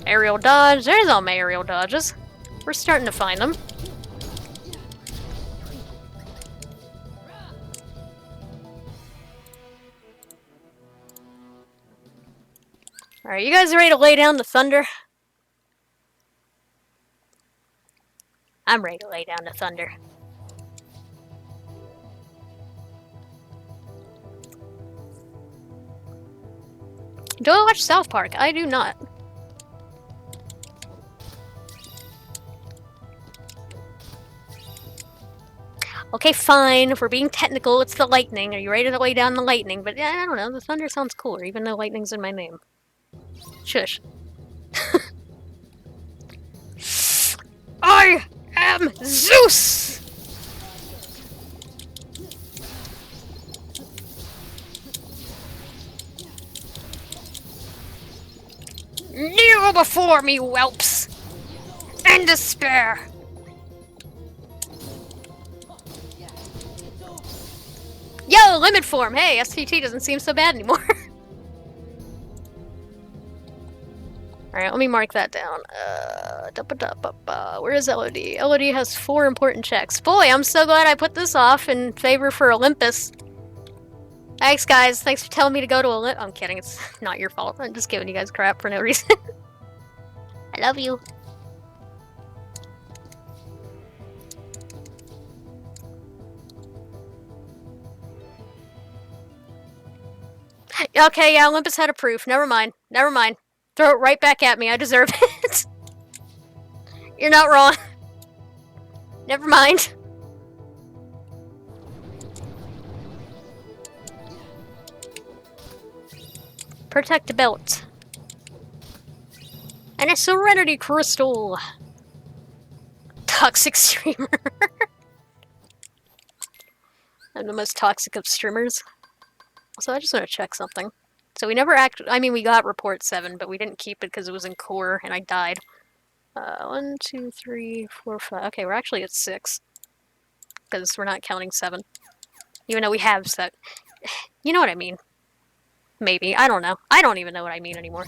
Aerial dodge. There's all my aerial dodges. We're starting to find them. Alright, you guys ready to lay down the thunder? I'm ready to lay down the thunder. Do I watch South Park? I do not. Okay, fine. If we're being technical, it's the lightning. Are you ready to lay down the lightning? But yeah, I don't know. The thunder sounds cooler, even though lightning's in my name. Shush. I am Zeus! Kneel before me, whelps! In despair! Yo, limit form! Hey, STT doesn't seem so bad anymore. Alright, let me mark that down. Where is LOD? LOD has 4 important checks. Boy, I'm so glad I put this off in favor for Olympus. Thanks, guys. Thanks for telling me to go to Olympus. I'm kidding. It's not your fault. I'm just giving you guys crap for no reason. I love you. Okay, yeah, Olympus had a proof. Never mind. Never mind. Throw it right back at me. I deserve it. You're not wrong. Never mind. Protect the belt. And a Serenity Crystal. Toxic streamer. I'm the most toxic of streamers. So I just want to check something. So we never I mean, we got report 7, but we didn't keep it because it was in core and I died. 1, 2, 3, 4, 5. Okay, we're actually at 6. Because we're not counting 7. Even though we have 7. You know what I mean. Maybe. I don't know. I don't even know what I mean anymore.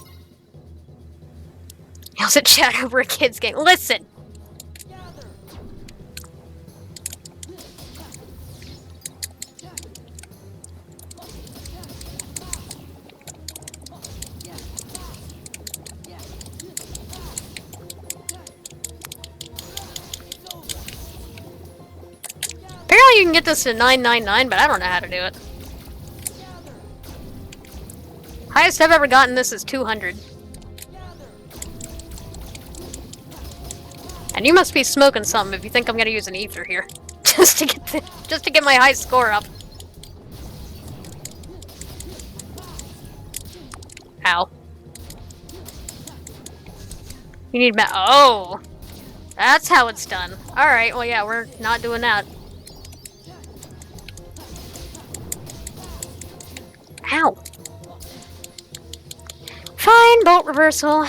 Yells at chat over a kid's game. Listen! Apparently you can get this to 999, but I don't know how to do it. Highest I've ever gotten this is 200. And you must be smoking something if you think I'm gonna use an ether here. just to get my high score up. Ow. You need oh! That's how it's done. Alright, well yeah, we're not doing that. Ow! Fine, bolt reversal.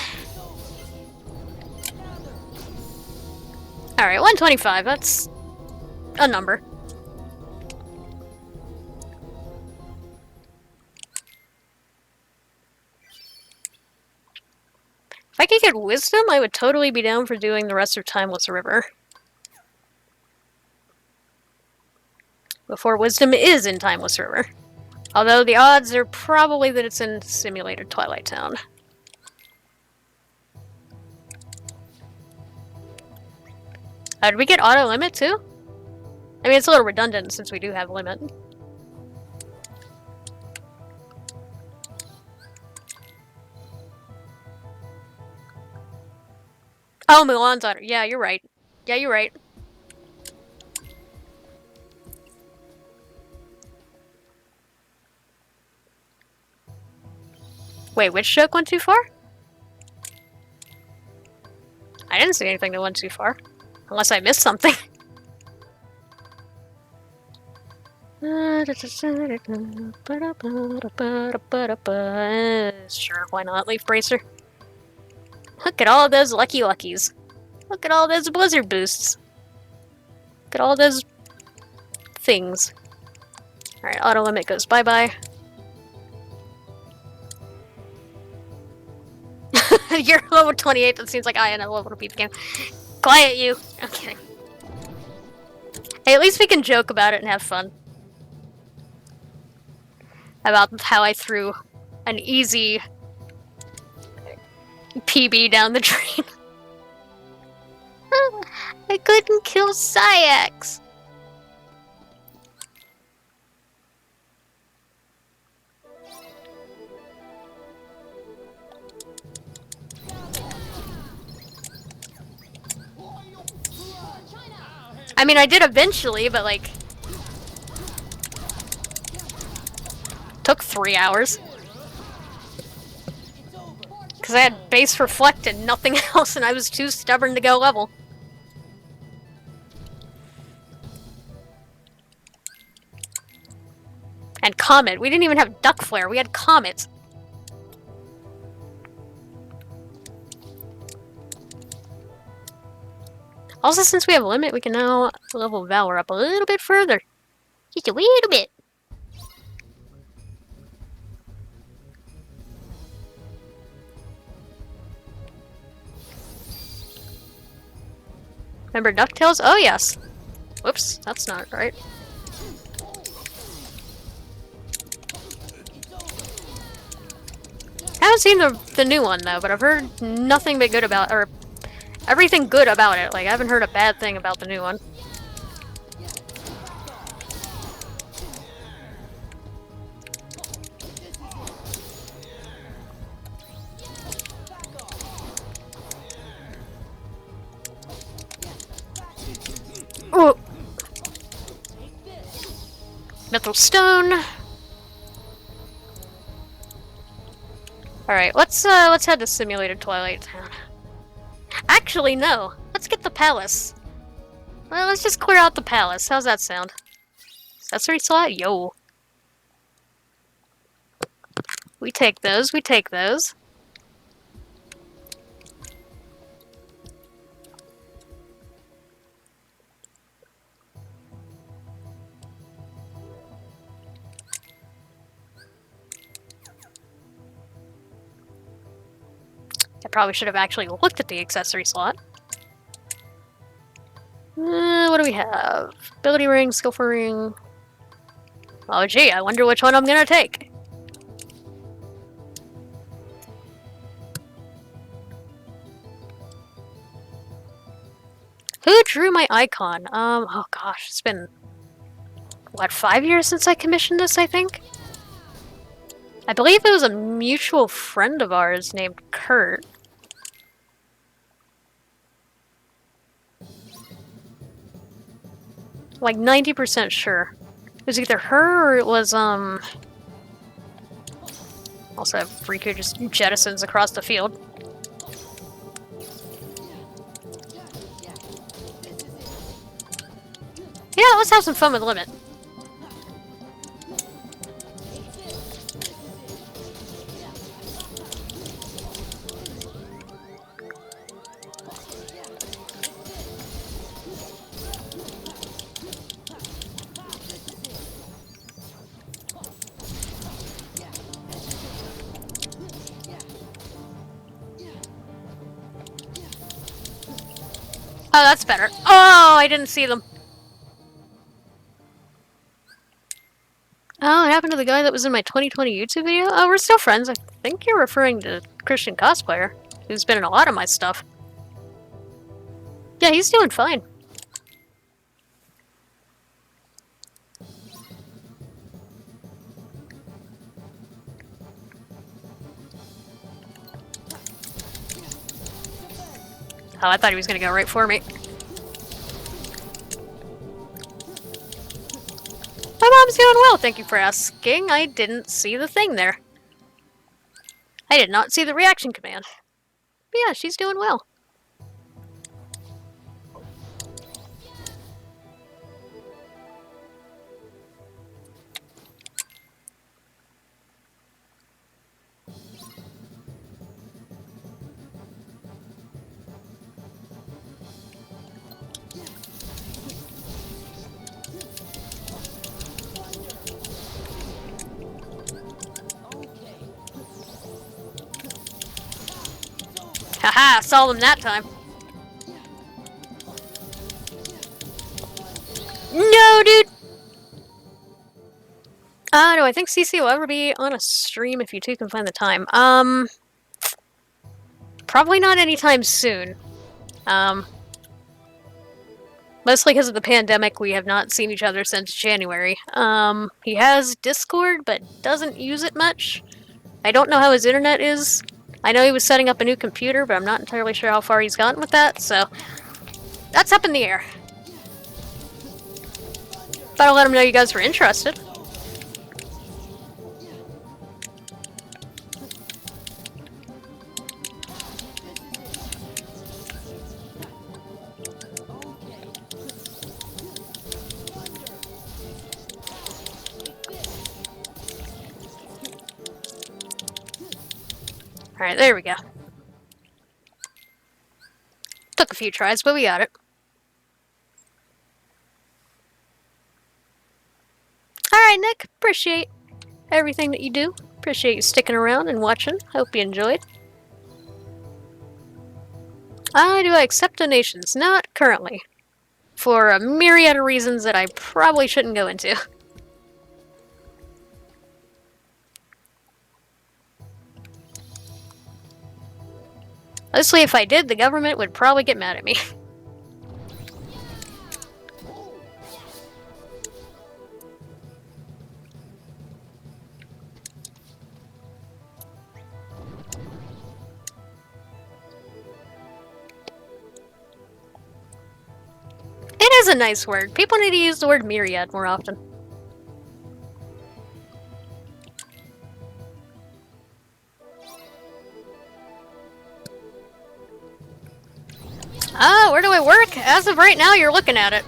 Alright, 125, that's a number. If I could get wisdom, I would totally be down for doing the rest of Timeless River. Before wisdom is in Timeless River. Although the odds are probably that it's in Simulated Twilight Town. Did we get auto limit too? I mean, it's a little redundant since we do have limit. Oh, Mulan's auto. Yeah, you're right. Yeah, you're right. Wait, which joke went too far? I didn't see anything that went too far. Unless I missed something. Sure, why not? Leaf Bracer. Look at all those Lucky Luckies. Look at all those Blizzard boosts. Look at all those things. Alright, auto limit goes bye-bye. You're level 28, that seems like I am a level to beat the game. Quiet, you! I'm kidding. Hey, at least we can joke about it and have fun. About how I threw an easy PB down the drain. I couldn't kill Sayax! I mean, I did eventually, but like... Took 3 hours. Because I had base reflect and nothing else, and I was too stubborn to go level. And Comet. We didn't even have Duck Flare, we had Comet. Also, since we have a limit, we can now level Valor up a little bit further. Just a little bit. Remember DuckTales? Oh, yes. Whoops, that's not right. I haven't seen the new one, though, but I've heard nothing but good about, or everything good about it. Like, I haven't heard a bad thing about the new one. Ooh. Metal stone. Alright, let's head to Simulated Twilight Town. Actually, no. Let's get the palace. Well, let's just clear out the palace. How's that sound? Accessory slot? Yo. We take those, we take those. I probably should have actually looked at the accessory slot. What do we have? Ability ring, skillful ring. Oh gee, I wonder which one I'm gonna take. Who drew my icon? Oh gosh, it's been, what, 5 years since I commissioned this, I think? I believe it was a mutual friend of ours named Kurt. Like 90% sure. It was either her or it was, also Riku just jettisons across the field. Yeah, let's have some fun with Limit. Oh, that's better. Oh, I didn't see them. Oh, what happened to the guy that was in my 2020 YouTube video? Oh, we're still friends. I think you're referring to Christian Cosplayer, who's been in a lot of my stuff. Yeah, he's doing fine. Oh, I thought he was gonna go right for me. My mom's doing well, thank you for asking. I didn't see the thing there. I did not see the reaction command. But yeah, she's doing well. Haha, saw them that time. No, dude! No, I think CC will ever be on a stream if you two can find the time. Probably not anytime soon. Mostly because of the pandemic, we have not seen each other since January. He has Discord, but doesn't use it much. I don't know how his internet is. I know he was setting up a new computer, but I'm not entirely sure how far he's gotten with that, so that's up in the air. But I'll let him know you guys were interested. Alright, there we go. Took a few tries, but we got it. Alright, Nick. Appreciate everything that you do. Appreciate you sticking around and watching. Hope you enjoyed. Do I accept donations? Not currently. For a myriad of reasons that I probably shouldn't go into. Honestly, if I did, the government would probably get mad at me. It is a nice word. People need to use the word myriad more often. Ah, where do I work? As of right now, you're looking at it.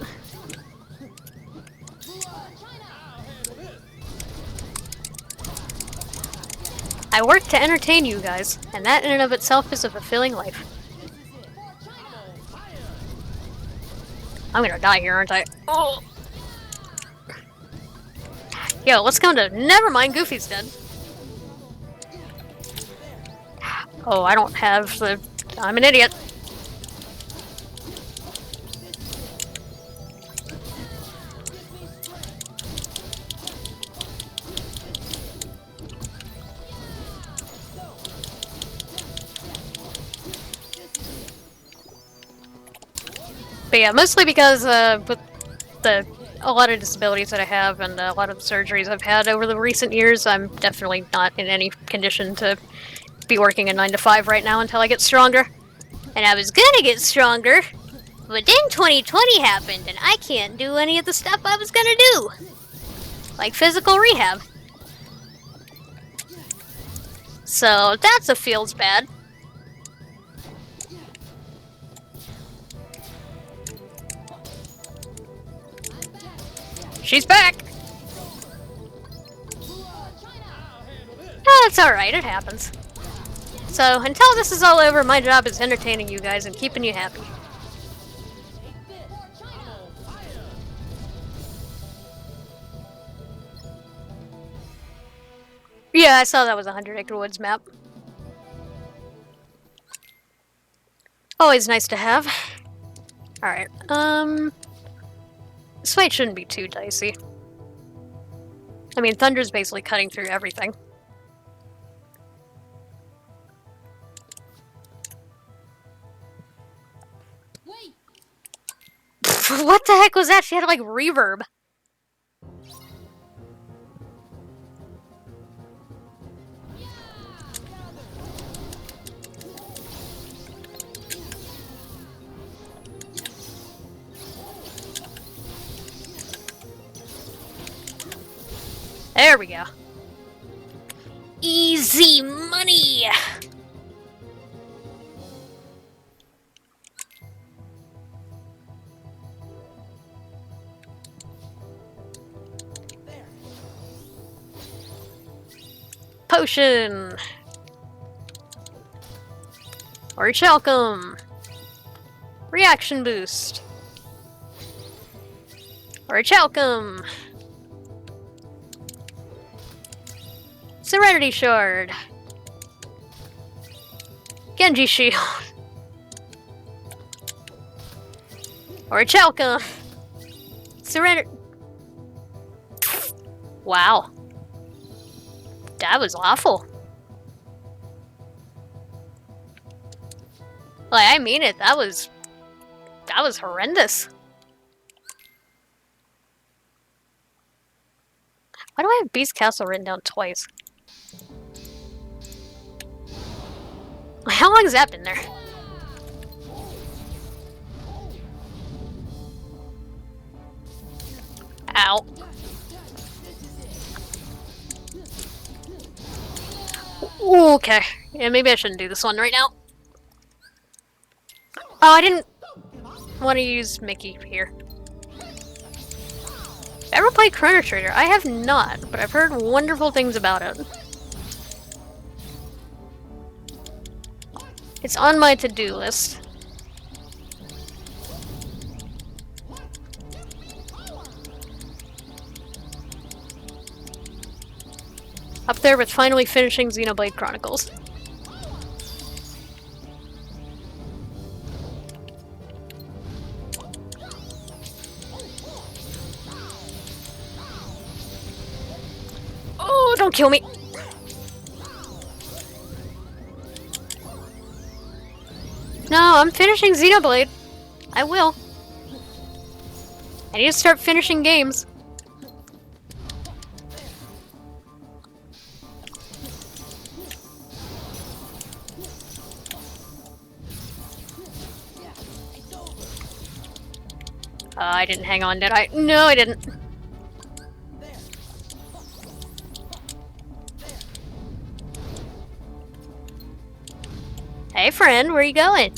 I work to entertain you guys, and that in and of itself is a fulfilling life. I'm gonna die here, aren't I? Oh! Yo, let's go to... Never mind, Goofy's dead. Oh, I don't have the... I'm an idiot. But yeah, mostly because with a lot of disabilities that I have and a lot of surgeries I've had over the recent years, I'm definitely not in any condition to be working a 9 to 5 right now until I get stronger. And I was gonna get stronger, but then 2020 happened and I can't do any of the stuff I was gonna do. Like physical rehab. So that's a feels bad. She's back! Oh, it's alright, it happens. So, until this is all over, my job is entertaining you guys and keeping you happy. Yeah, I saw that was a 100 Acre Woods map. Always nice to have. Alright, this fight shouldn't be too dicey. I mean, Thunder's basically cutting through everything. Wait. What the heck was that? She had like reverb. There we go. Easy money! Potion! Orichalcum! Reaction boost! Orichalcum! Serenity Shard! Genji Shield! Orichalcum! Serenity... Wow. That was awful. Like, I mean it, that was horrendous. Why do I have Beast Castle written down twice? How long has that been there? Ow. Ooh, okay. Yeah, maybe I shouldn't do this one right now. Oh, I didn't want to use Mickey here. Ever played Chrono Trigger? I have not, but I've heard wonderful things about it. It's on my to-do list. Up there with finally finishing Xenoblade Chronicles. Don't kill me! No, I'm finishing Xenoblade. I will. I need to start finishing games. I didn't hang on, did I? No, I didn't. Hey, friend, where you going?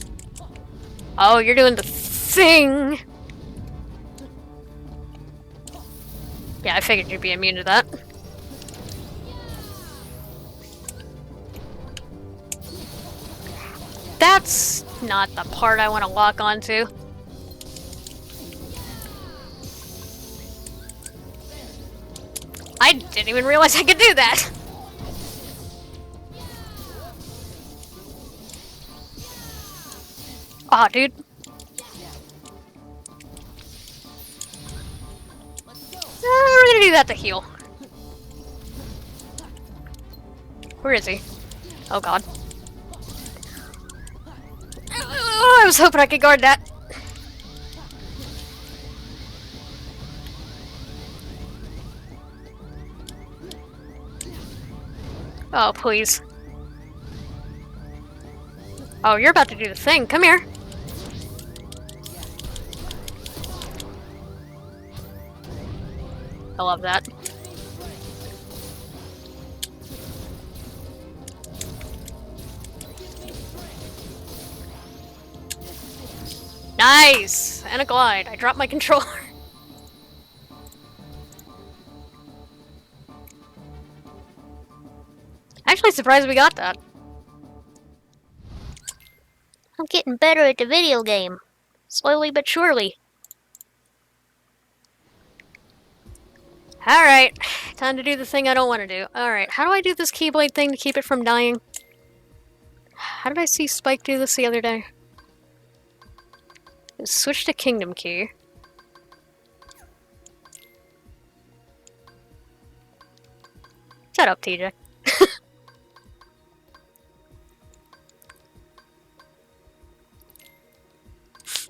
Oh, you're doing the thing. Yeah, I figured you'd be immune to that. That's not the part I want to lock onto. I didn't even realize I could do that. Aw, dude. We're gonna do that to heal. Where is he? Oh god. Oh, I was hoping I could guard that. Oh, please. Oh, you're about to do the thing. Come here. I love that. Nice! And a glide. I dropped my controller. Actually surprised we got that. I'm getting better at the video game. Slowly but surely. Alright, time to do the thing I don't want to do. Alright, how do I do this Keyblade thing to keep it from dying? How did I see Spike do this the other day? Switch to Kingdom Key. Shut up, TJ.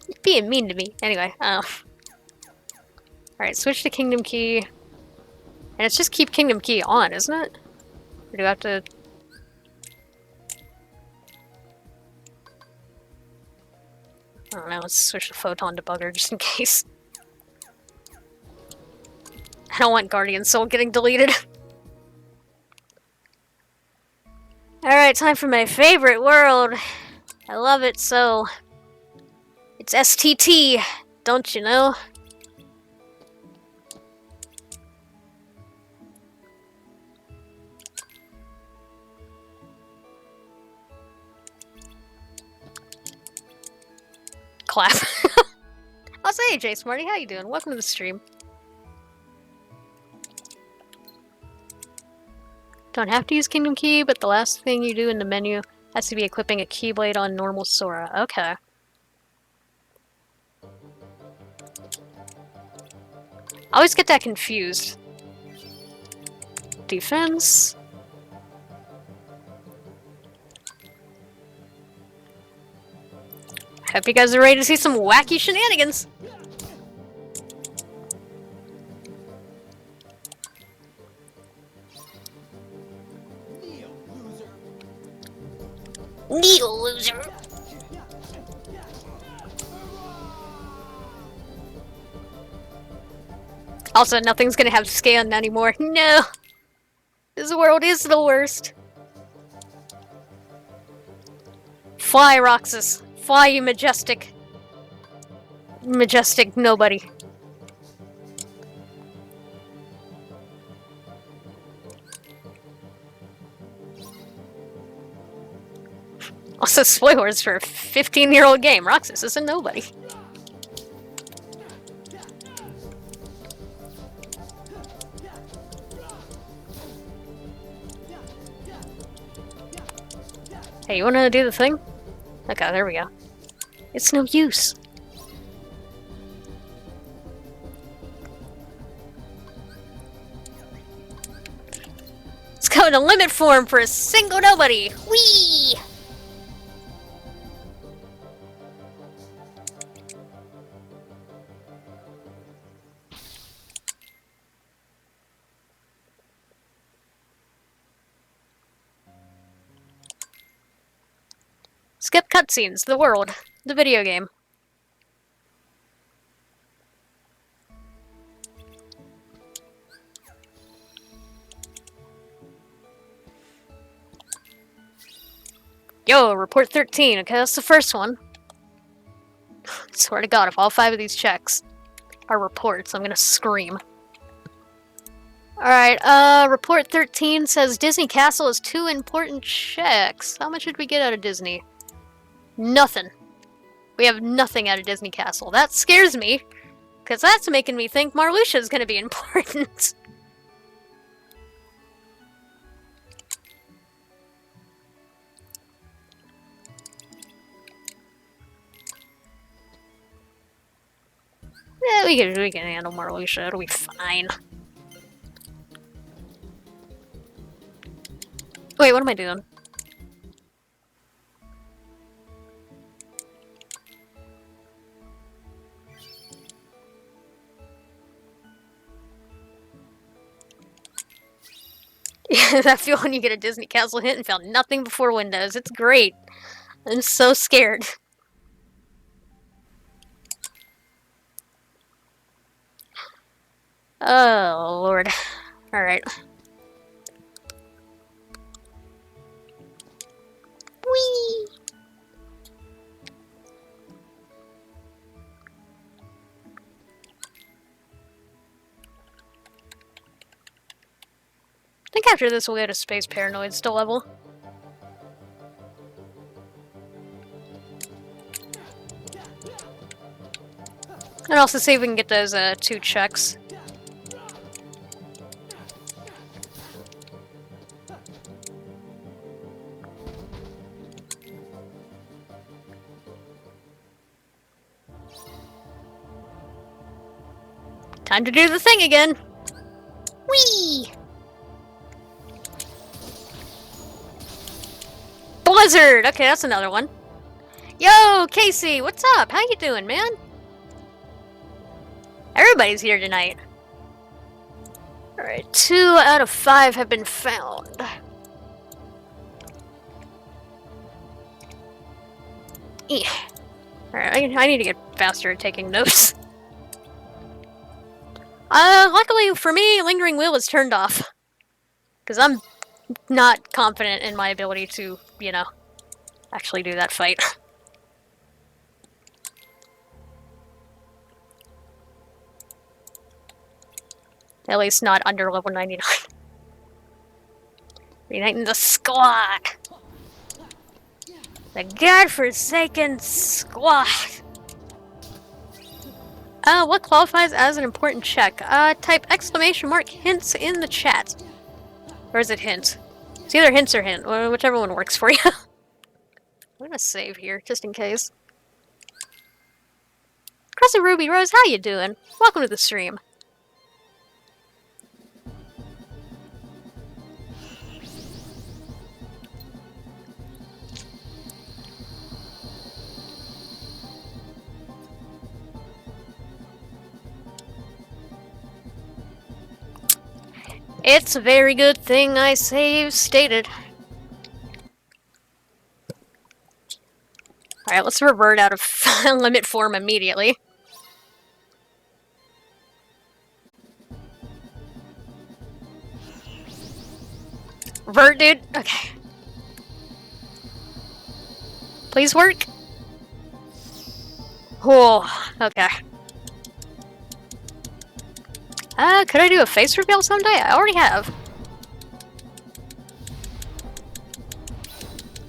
You're being mean to me. Anyway, alright, switch to Kingdom Key. And it's just keep Kingdom Key on, isn't it? Or do I have to... I don't know, let's switch to Photon Debugger just in case. I don't want Guardian Soul getting deleted. Alright, time for my favorite world. I love it so. It's STT, don't you know? Clap. I'll say, hey, Jay Smarty, how you doing? Welcome to the stream. Don't have to use Kingdom Key, but the last thing you do in the menu has to be equipping a Keyblade on normal Sora. Okay. I always get that confused. Defense. Hope you guys are ready to see some wacky shenanigans. Needle loser. Also, nothing's gonna have scan anymore. No! This world is the worst. Fly, Roxas. Fly, you majestic. Majestic nobody. Also, spoilers for a 15-year-old game. Roxas is a nobody. Hey, you wanna do the thing? Okay, there we go. It's no use. Let's go to limit form for a single nobody. Whee! Skip cutscenes. The world. The video game. Yo, report 13. Okay, that's the first one. Swear to God, if all 5 of these checks are reports, I'm gonna scream. Alright, report 13 says Disney Castle has 2 important checks. How much did we get out of Disney? Nothing. We have nothing out of Disney Castle. That scares me, because that's making me think Marluxia's gonna be important. Yeah, we can handle Marluxia. It'll be fine. Wait, what am I doing? Yeah, that feel when you get a Disney Castle hint and found nothing before Windows. It's great. I'm so scared. Oh, Lord. Alright. Whee! I think after this we'll get a Space Paranoid still level. And also see if we can get those 2 checks. Time to do the thing again! Whee! Blizzard! Okay, that's another one. Yo, Casey, what's up? How you doing, man? Everybody's here tonight. Alright, 2 out of 5 have been found. Alright, I need to get faster at taking notes. Luckily for me, Lingering Will is turned off. Because I'm not confident in my ability to, you know, actually do that fight. At least not under level 99. Reuniting the squad! The godforsaken squad! What qualifies as an important check? Type exclamation mark hints in the chat. Or is it hint? It's either hints or hint, whichever one works for you. I'm gonna save here, just in case. Crescent Ruby Rose, how you doing? Welcome to the stream. It's a very good thing I save stated. Alright, let's revert out of limit form immediately. Revert, dude? Okay. Please work? Oh, okay. Could I do a face reveal someday? I already have.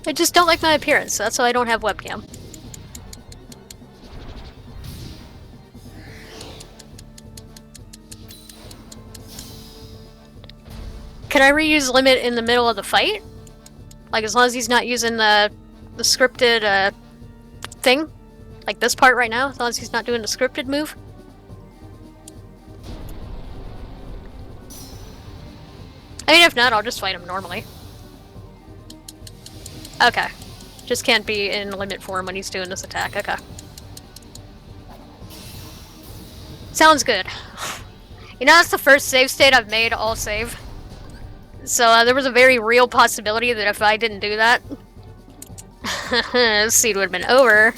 I just don't like my appearance, that's why I don't have webcam. Can I reuse Limit in the middle of the fight? Like, as long as he's not using the scripted, thing? Like this part right now, as long as he's not doing the scripted move? I mean, if not, I'll just fight him normally. Okay. Just can't be in limit form when he's doing this attack. Okay. Sounds good. You know, that's the first save state I've made all save. So there was a very real possibility that if I didn't do that, this seed would have been over.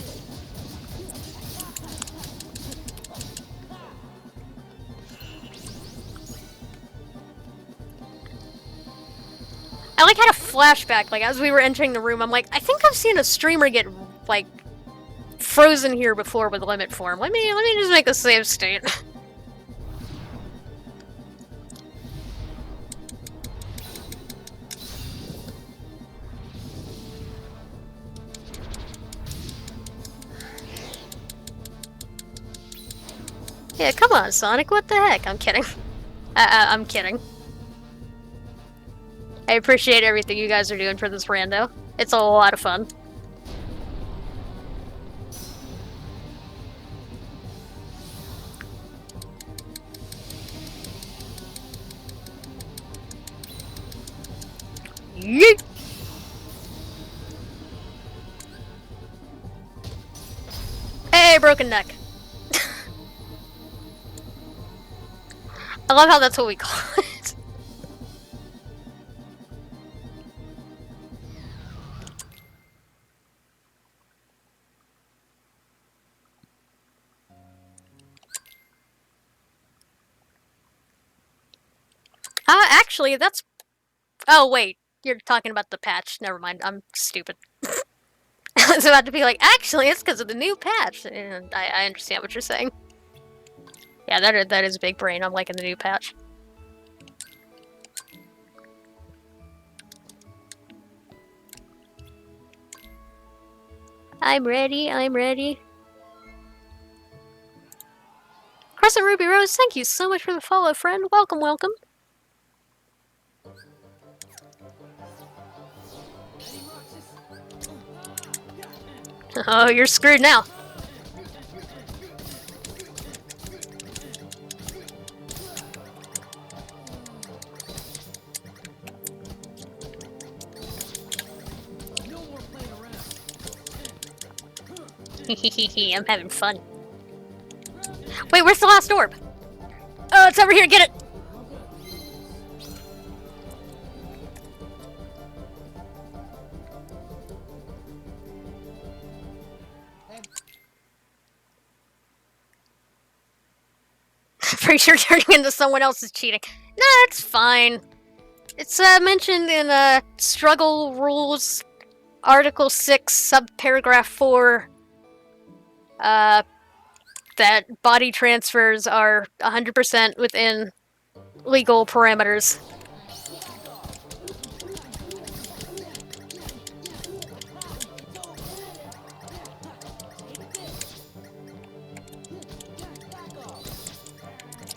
I like had a flashback, like as we were entering the room, I'm like, I think I've seen a streamer get like frozen here before with limit form. Let me just make a save state. Yeah, come on, Sonic, what the heck? I'm kidding. I'm kidding. I appreciate everything you guys are doing for this rando. It's a lot of fun. Yeet! Hey, broken neck. I love how that's what we call it. Actually, that's... Oh, wait. You're talking about the patch. Never mind. I'm stupid. I was about to be like, actually, it's because of the new patch. And I understand what you're saying. Yeah, that is big brain. I'm liking the new patch. I'm ready. I'm ready. Crescent Ruby Rose, thank you so much for the follow, friend. Welcome, welcome. Oh, you're screwed now. I'm having fun. Wait, where's the last orb? Oh, it's over here, get it! Pretty sure turning into someone else is cheating. No, it's fine. It's mentioned in Struggle Rules, Article 6, Subparagraph 4, that body transfers are 100% within legal parameters.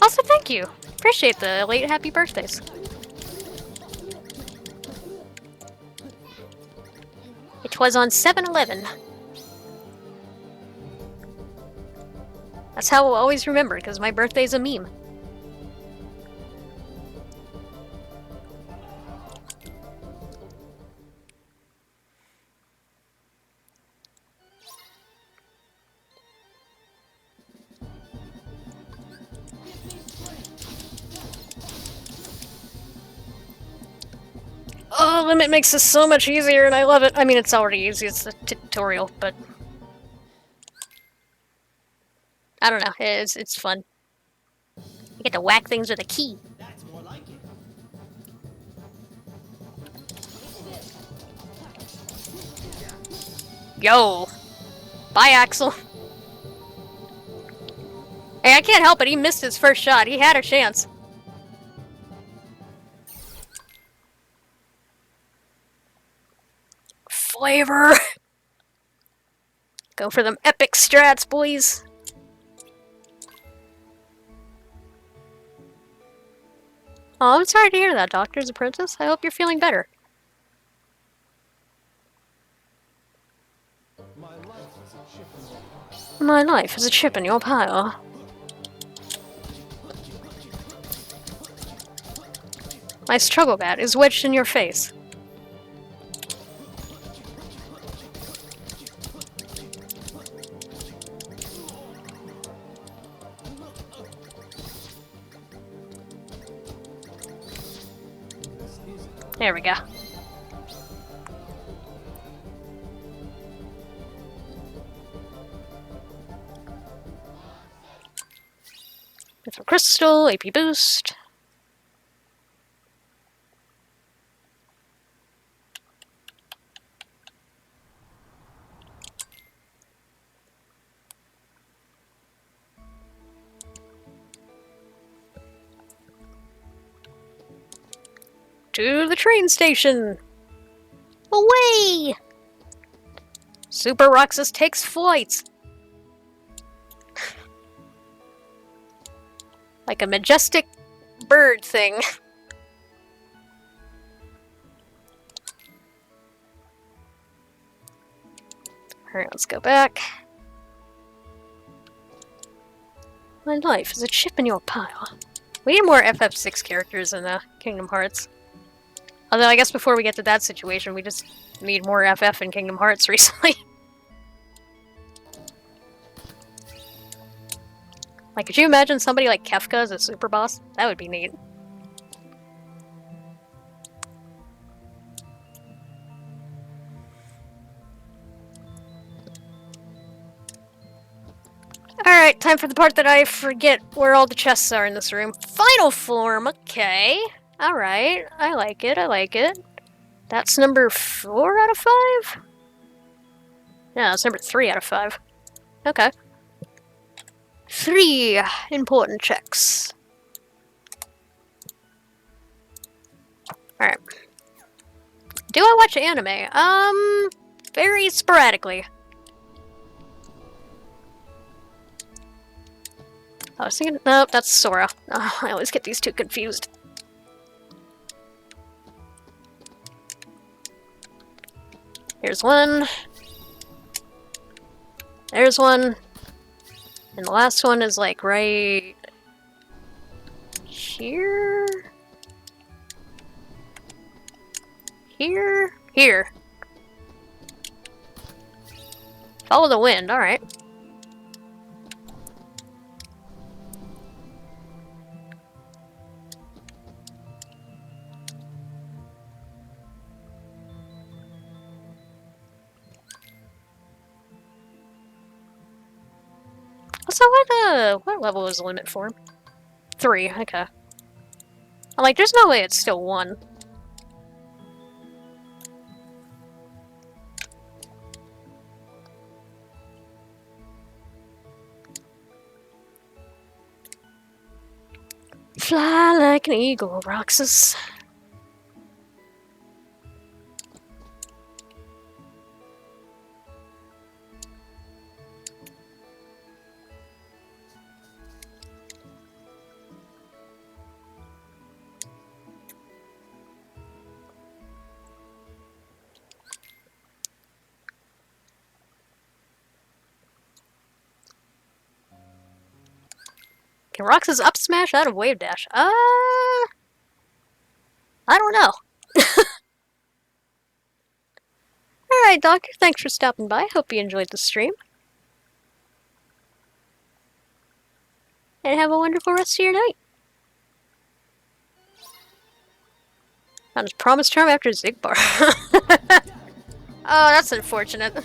Also, thank you. Appreciate the late happy birthdays. It was on 7/11. That's how we'll always remember, because my birthday's a meme. Oh, Limit makes this so much easier, and I love it. I mean, it's already easy. It's a tutorial, but... I don't know. It's fun. You get to whack things with a key. That's more like it. Yo! Bye, Axel. Hey, I can't help it. He missed his first shot. He had a chance. Flavor! Go for them epic strats, boys. Oh, I'm sorry to hear that, Doctor's Apprentice. I hope you're feeling better. My life is a chip in your pile. My life is a chip in your pile. My struggle bat is wedged in your face. There we go. Different crystal, AP boost. To the train station! Away! Super Roxas takes flight! Like a majestic bird thing. Alright, let's go back. My life is a chip in your pile. We need more FF6 characters in Kingdom Hearts. Although I guess before we get to that situation, we just need more FF in Kingdom Hearts recently. Like, could you imagine somebody like Kefka as a super boss? That would be neat. Alright, time for the part that I forget where all the chests are in this room. Final form, okay. Alright, I like it, I like it. That's number 4 out of 5? Yeah, that's number 3 out of 5. Okay. 3 important checks. Alright. Do I watch anime? Very sporadically. I was thinking, nope, that's Sora. Oh, I always get these two confused. Here's one. There's one. And the last one is like right here? Here? Here. Follow the wind, alright. So what level is the limit for? 3, okay. I'm like, there's no way it's still 1. Fly like an eagle, Roxas. Can Roxas up smash out of wave dash? I don't know. Alright, Doctor, thanks for stopping by. Hope you enjoyed the stream. And have a wonderful rest of your night. Found his promise charm after Zigbar. Oh, that's unfortunate.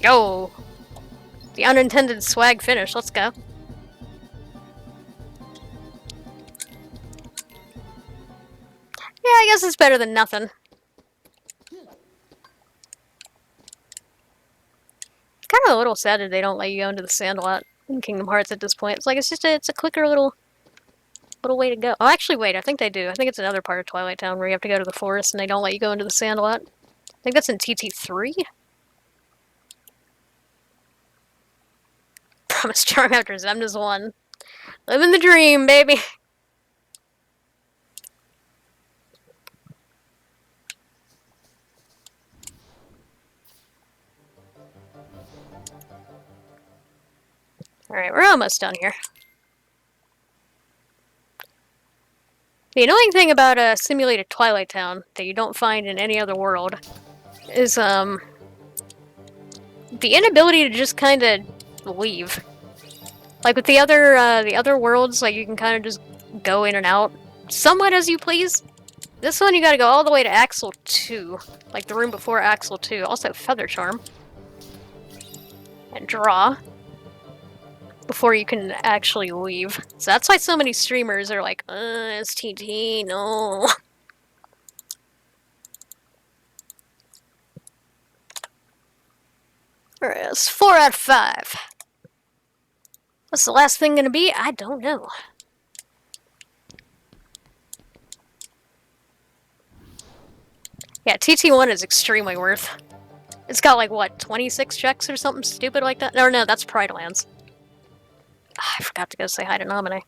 Yo! The unintended swag finish, let's go. Yeah, I guess it's better than nothing. Kind of a little sad that they don't let you go into the Sandlot in Kingdom Hearts at this point. It's like it's a quicker little way to go. Oh, actually, wait, I think they do. I think it's another part of Twilight Town where you have to go to the forest and they don't let you go into the Sandlot. I think that's in TT3. Promise charm after Zemna's 1. Living the dream, baby. Alright, we're almost done here. The annoying thing about a simulated Twilight Town that you don't find in any other world is, the inability to just kind of leave. Like with the other worlds, like you can kind of just go in and out somewhat as you please. This one you gotta go all the way to Axle 2, like the room before Axle 2. Also Feather Charm. And draw. Before you can actually leave. So that's why so many streamers are like, STT, no. Alright, that's 4 out of 5. What's the last thing gonna be? I don't know. Yeah, TT1 is extremely worth. It's got like, what, 26 checks or something stupid like that? No, that's Pride Lands. I forgot to go say hi to Nominee.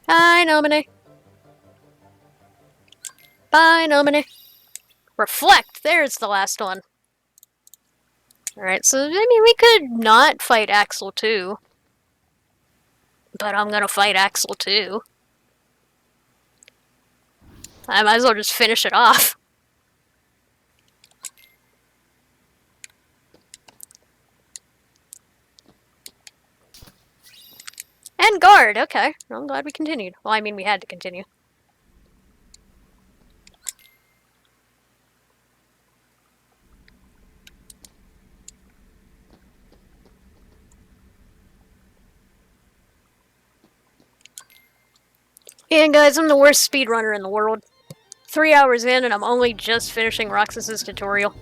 Hi, Nominee. Bye, Nominee. Reflect! There's the last one. Alright, so, I mean, we could not fight Axel 2. But I'm gonna fight Axel 2. I might as well just finish it off. And guard, okay. I'm glad we continued. Well, I mean, we had to continue. And guys, I'm the worst speedrunner in the world. 3 hours in, and I'm only just finishing Roxas's tutorial.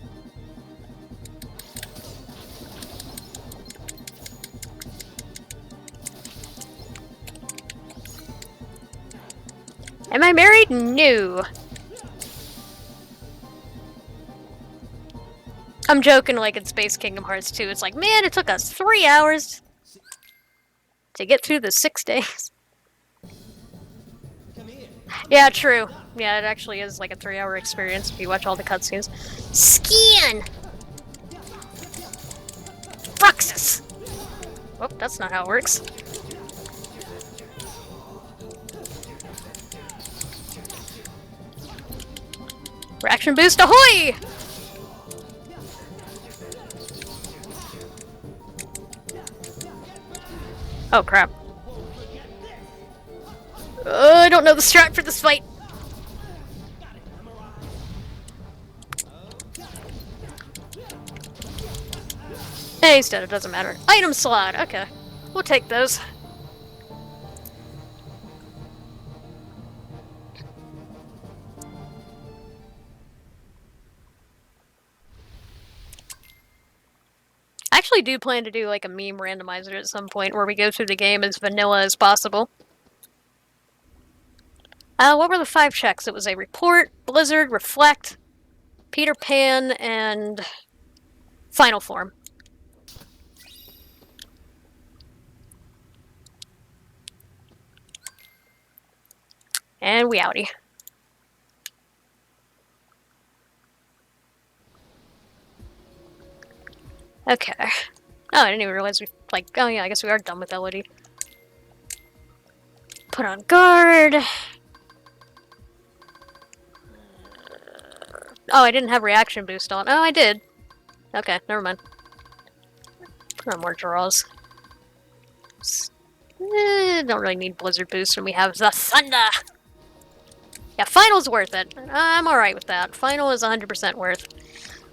Am I married? No. I'm joking like in Space Kingdom Hearts 2. It's like, man, it took us 3 hours to get through the 6 days. Yeah, true. Yeah, it actually is like a 3-hour experience if you watch all the cutscenes. Skin! Roxas! Oh, that's not how it works. Reaction boost ahoy! Oh crap. I don't know the strat for this fight. Hey, he's dead, it doesn't matter. Item slot, okay. We'll take those. I actually do plan to do like a meme randomizer at some point where we go through the game as vanilla as possible. What were the 5 checks? It was a report, Blizzard, Reflect, Peter Pan, and Final Form. And we outie. Okay. Oh, I didn't even realize we, like, oh yeah, I guess we are done with Elodie. Put on guard. Oh, I didn't have reaction boost on. Oh, I did. Okay, never mind. Put on more draws. Don't really need Blizzard boost when we have the Thunder! Yeah, Final's worth it. I'm alright with that. Final is 100% worth.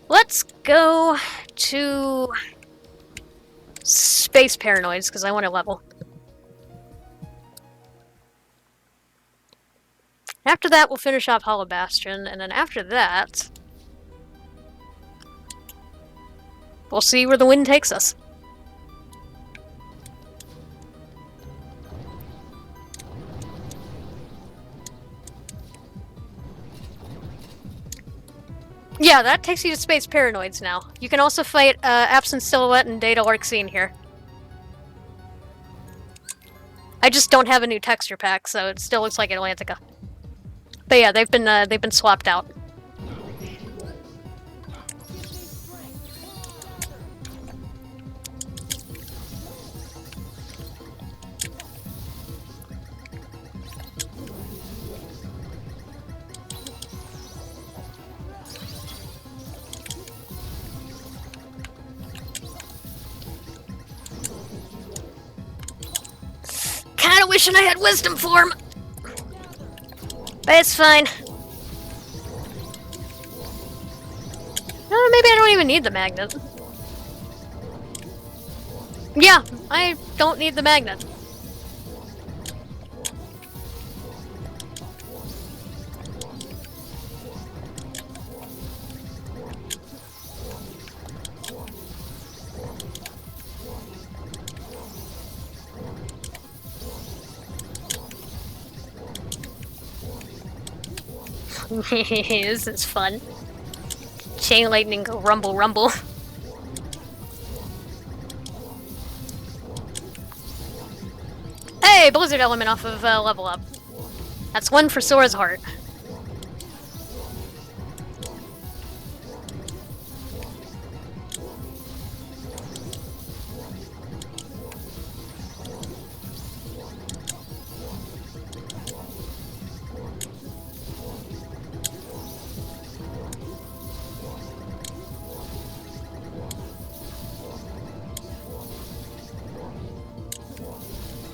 Let's go to Space Paranoids, because I want to level. After that, we'll finish off Hollow Bastion, and then after that, we'll see where the wind takes us. Yeah, that takes you to Space Paranoids now. You can also fight Absent Silhouette and Data Larxene here. I just don't have a new texture pack, so it still looks like Atlantica. But yeah, they've been swapped out. wishing I had wisdom form. But it's fine. Maybe I don't even need the magnet. Yeah, I don't need the magnet. This is fun. Chain lightning go rumble rumble. Hey, blizzard element off of level up. That's one for Sora's heart.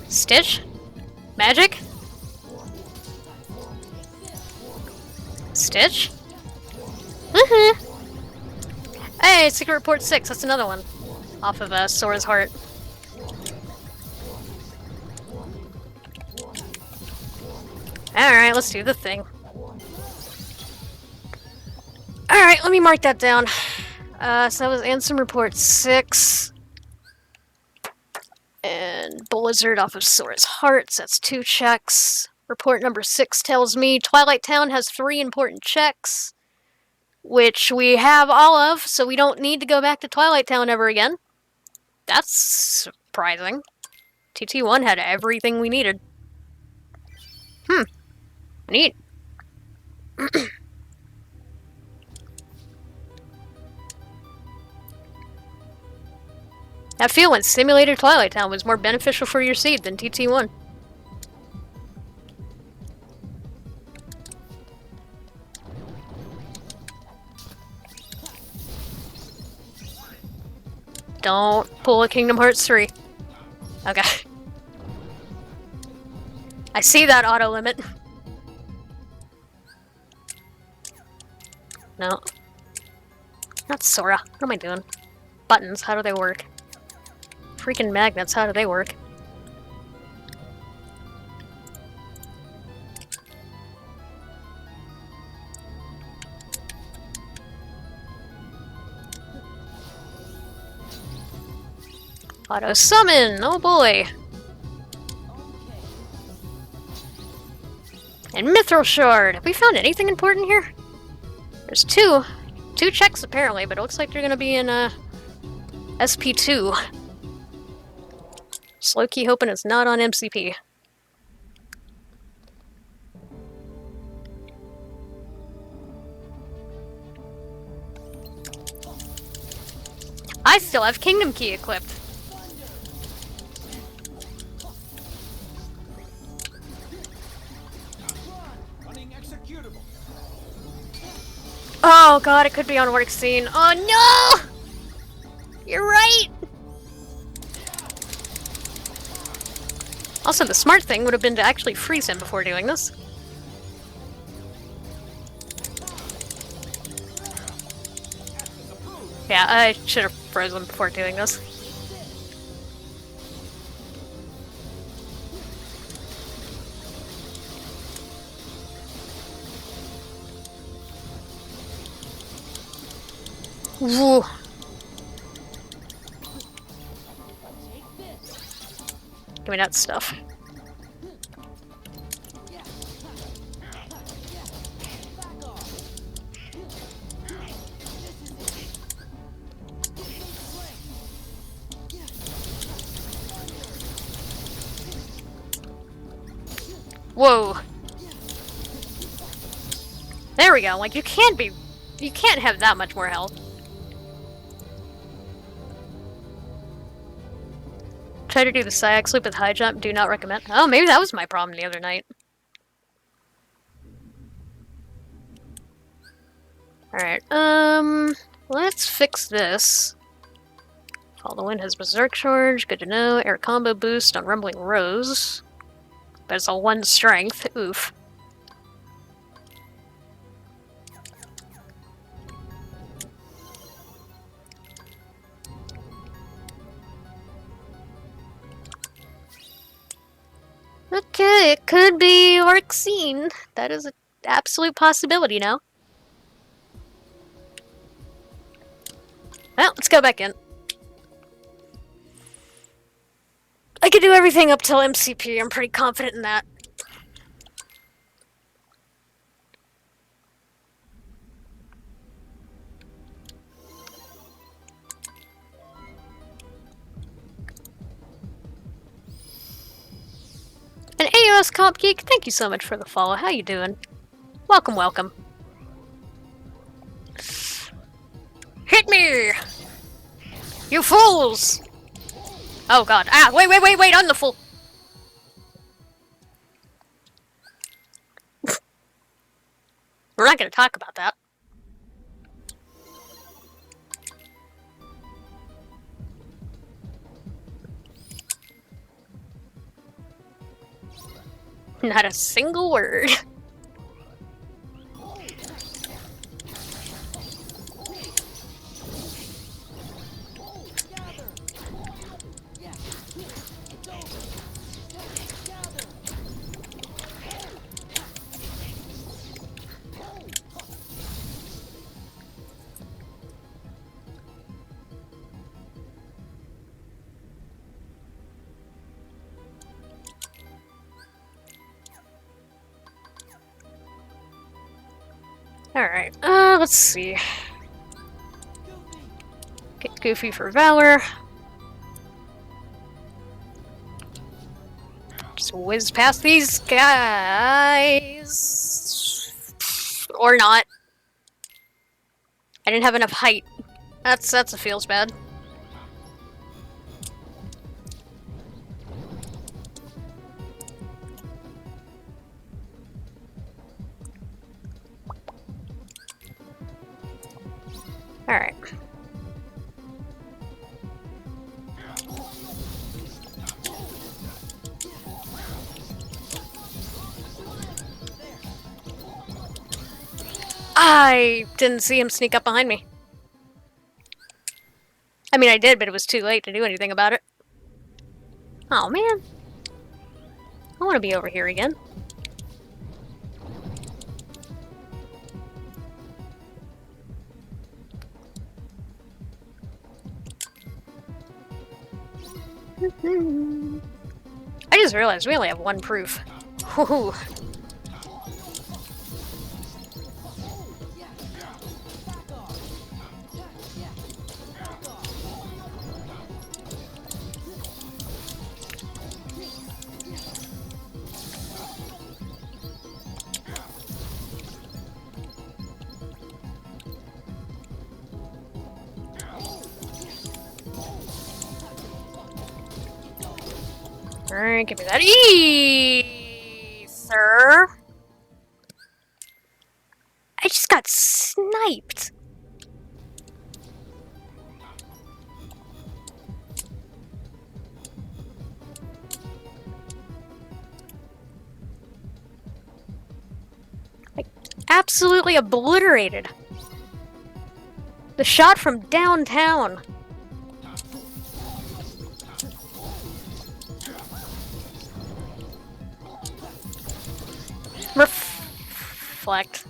Stitch? Magic? Stitch? Hey, Secret Report 6, that's another one. Off of Sora's heart. Alright, let's do the thing. Alright, let me mark that down. So that was Ansem Report 6. And Blizzard off of Sora's Hearts, that's 2 checks. Report number 6 tells me Twilight Town has 3 important checks, which we have all of, so we don't need to go back to Twilight Town ever again. That's surprising. TT1 had everything we needed. Neat. I feel when Simulator Twilight Town was more beneficial for your seed than TT1. Don't pull a Kingdom Hearts 3. Okay. I see that auto limit. No. Not Sora. What am I doing? Buttons, how do they work? Freaking magnets, how do they work? Auto summon! Oh boy! And Mithril Shard! Have we found anything important here? There's two checks apparently, but it looks like they're gonna be in SP2. Slowkey hoping it's not on MCP. I still have Kingdom Key equipped. Oh god, it could be on work scene. Oh no! You're right! Also, the smart thing would have been to actually freeze him before doing this. Yeah, I should have frozen before doing this. Woo. Give me that stuff. Whoa. There we go. Like, you can't have that much more health. Try to do the Syax loop with high jump, do not recommend. Oh, maybe that was my problem the other night. Alright, let's fix this. Follow the Wind has Berserk Charge, good to know. Air combo boost on Rumbling Rose. There's a 1 strength. Oof. Okay, it could be Orxine. That is an absolute possibility now. Well, let's go back in. I can do everything up till MCP. I'm pretty confident in that. And AOS Comp Geek, thank you so much for the follow. How you doing? Welcome, welcome. Hit me! You fools! Oh god. Ah, wait, I'm the fool! We're not gonna talk about that. Not a single word. Alright, let's see. Get Goofy for Valor. Just whiz past these guys. Or not. I didn't have enough height. That's a feels bad. Alright. I didn't see him sneak up behind me. I mean, I did, but it was too late to do anything about it. Oh, man. I want to be over here again. I just realized we only have 1 proof. Whew. Alright, give me that ether. I just got sniped. Like, absolutely obliterated. The shot from downtown. Reflect.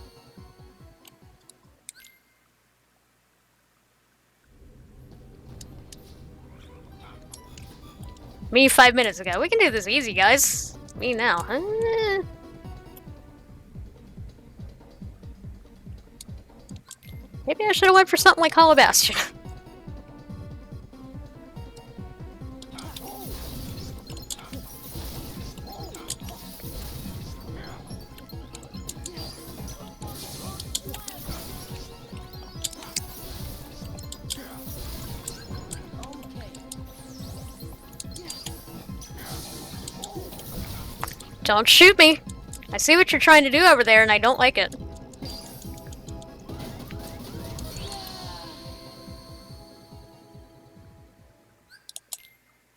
Me 5 minutes ago. We can do this easy, guys. Me now. Maybe I should have went for something like Hollow Bastion. Don't shoot me! I see what you're trying to do over there, and I don't like it.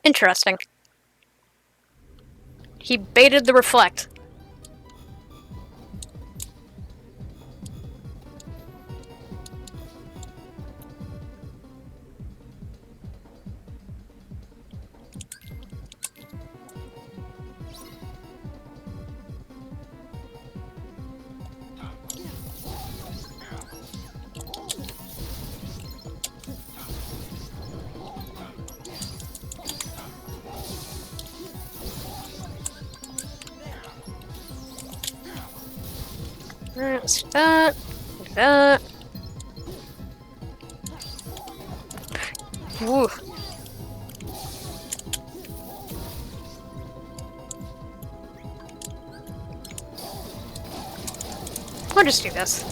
Interesting. He baited the reflect. Alright, let's do that. Do that. Woo. I'll just do this.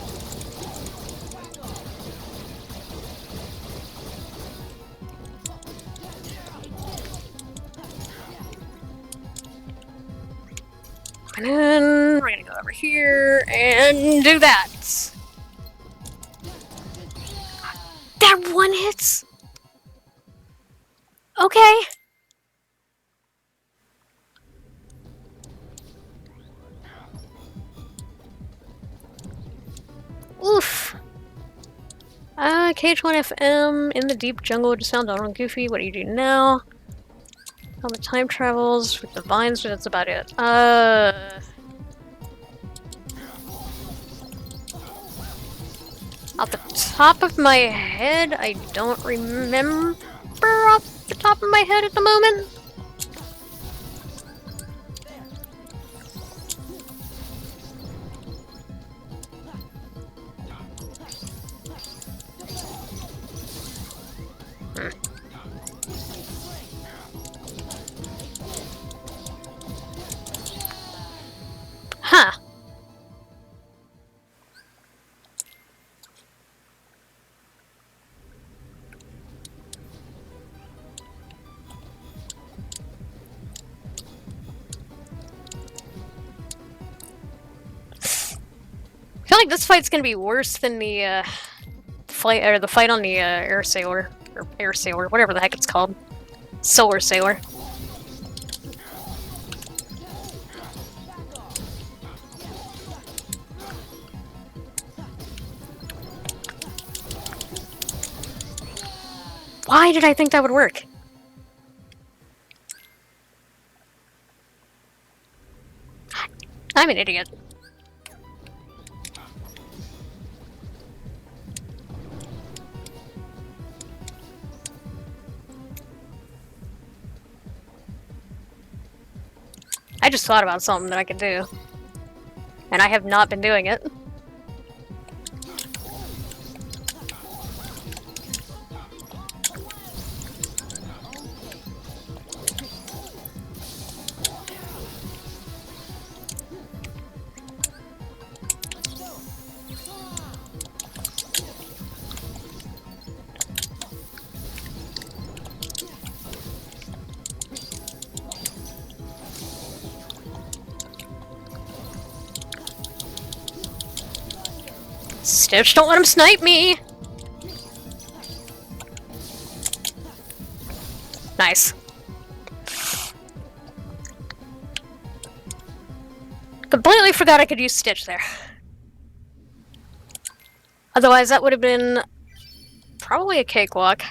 And then we're gonna go over here and do that. That one hits? Okay. Oof. KH2FM in the deep jungle just found Donald Goofy. What do you do now? All the time travels with the vines, but that's about it. Off the top of my head, I don't remember off the top of my head at the moment. Huh. I feel like this fight's gonna be worse than the fight on the air sailor or air sailor, whatever the heck it's called, solar sailor. Why did I think that would work? I'm an idiot. I just thought about something that I could do. And I have not been doing it. Stitch, don't let him snipe me! Nice. Completely forgot I could use Stitch there. Otherwise, that would have been probably a cakewalk.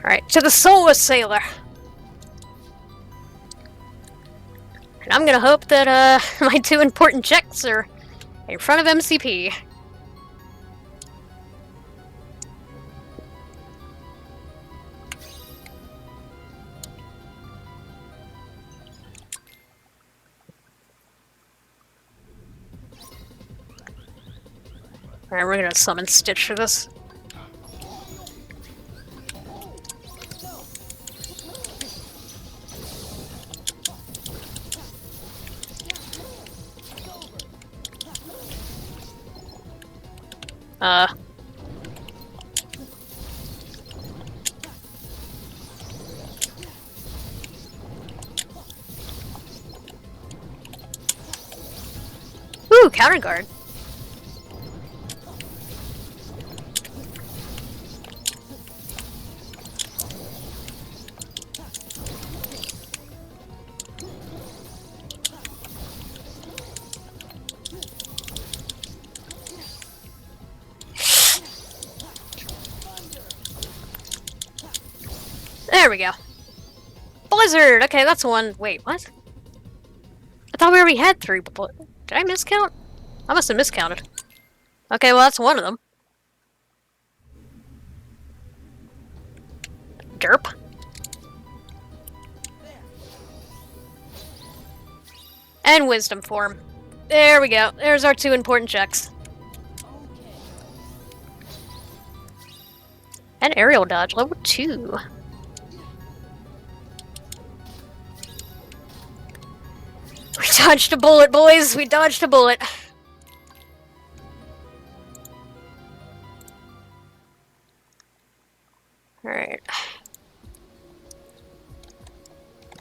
Alright, to the Solar Sailor! And I'm gonna hope that, my two important checks are in front of MCP. Alright, we're gonna summon Stitch for this. counter guard. There we go. Blizzard! Okay, that's one. Wait, what? I thought we already had 3, but did I miscount? I must have miscounted. Okay, well, that's one of them. Derp. And wisdom form. There we go. There's our 2 important checks. And aerial dodge, level 2. We dodged a bullet, boys! We dodged a bullet. Alright.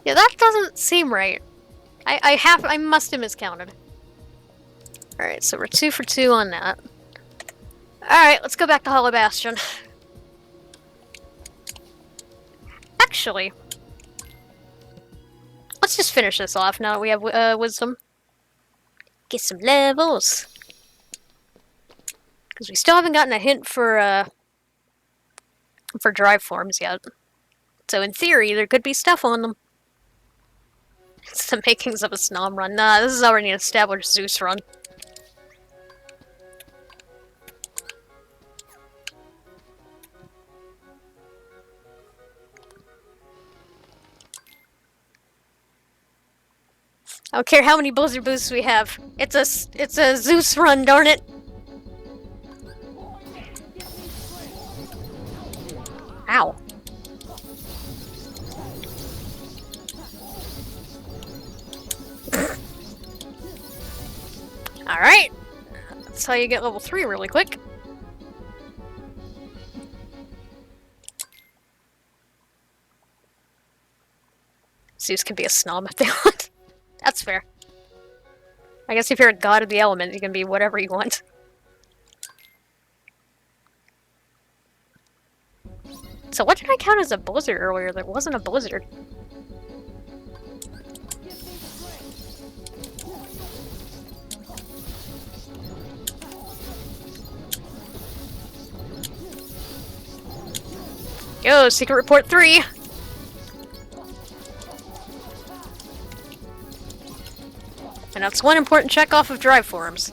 Yeah, that doesn't seem right. I must have miscounted. Alright, so we're 2 for 2 on that. Alright, let's go back to Hollow Bastion. Actually, let's just finish this off now that we have wisdom. Get some levels. Because we still haven't gotten a hint for drive forms yet. So in theory, there could be stuff on them. It's the makings of a Snom run. Nah, this is already an established Zeus run. I don't care how many Blizzard boosts we have. It's a Zeus run, darn it. Ow. Alright. That's how you get level 3 really quick. Zeus can be a snob if they want. That's fair. I guess if you're a god of the element, you can be whatever you want. So what did I count as a blizzard earlier that wasn't a blizzard? Yo, Secret Report 3! And that's one important check off of drive forms.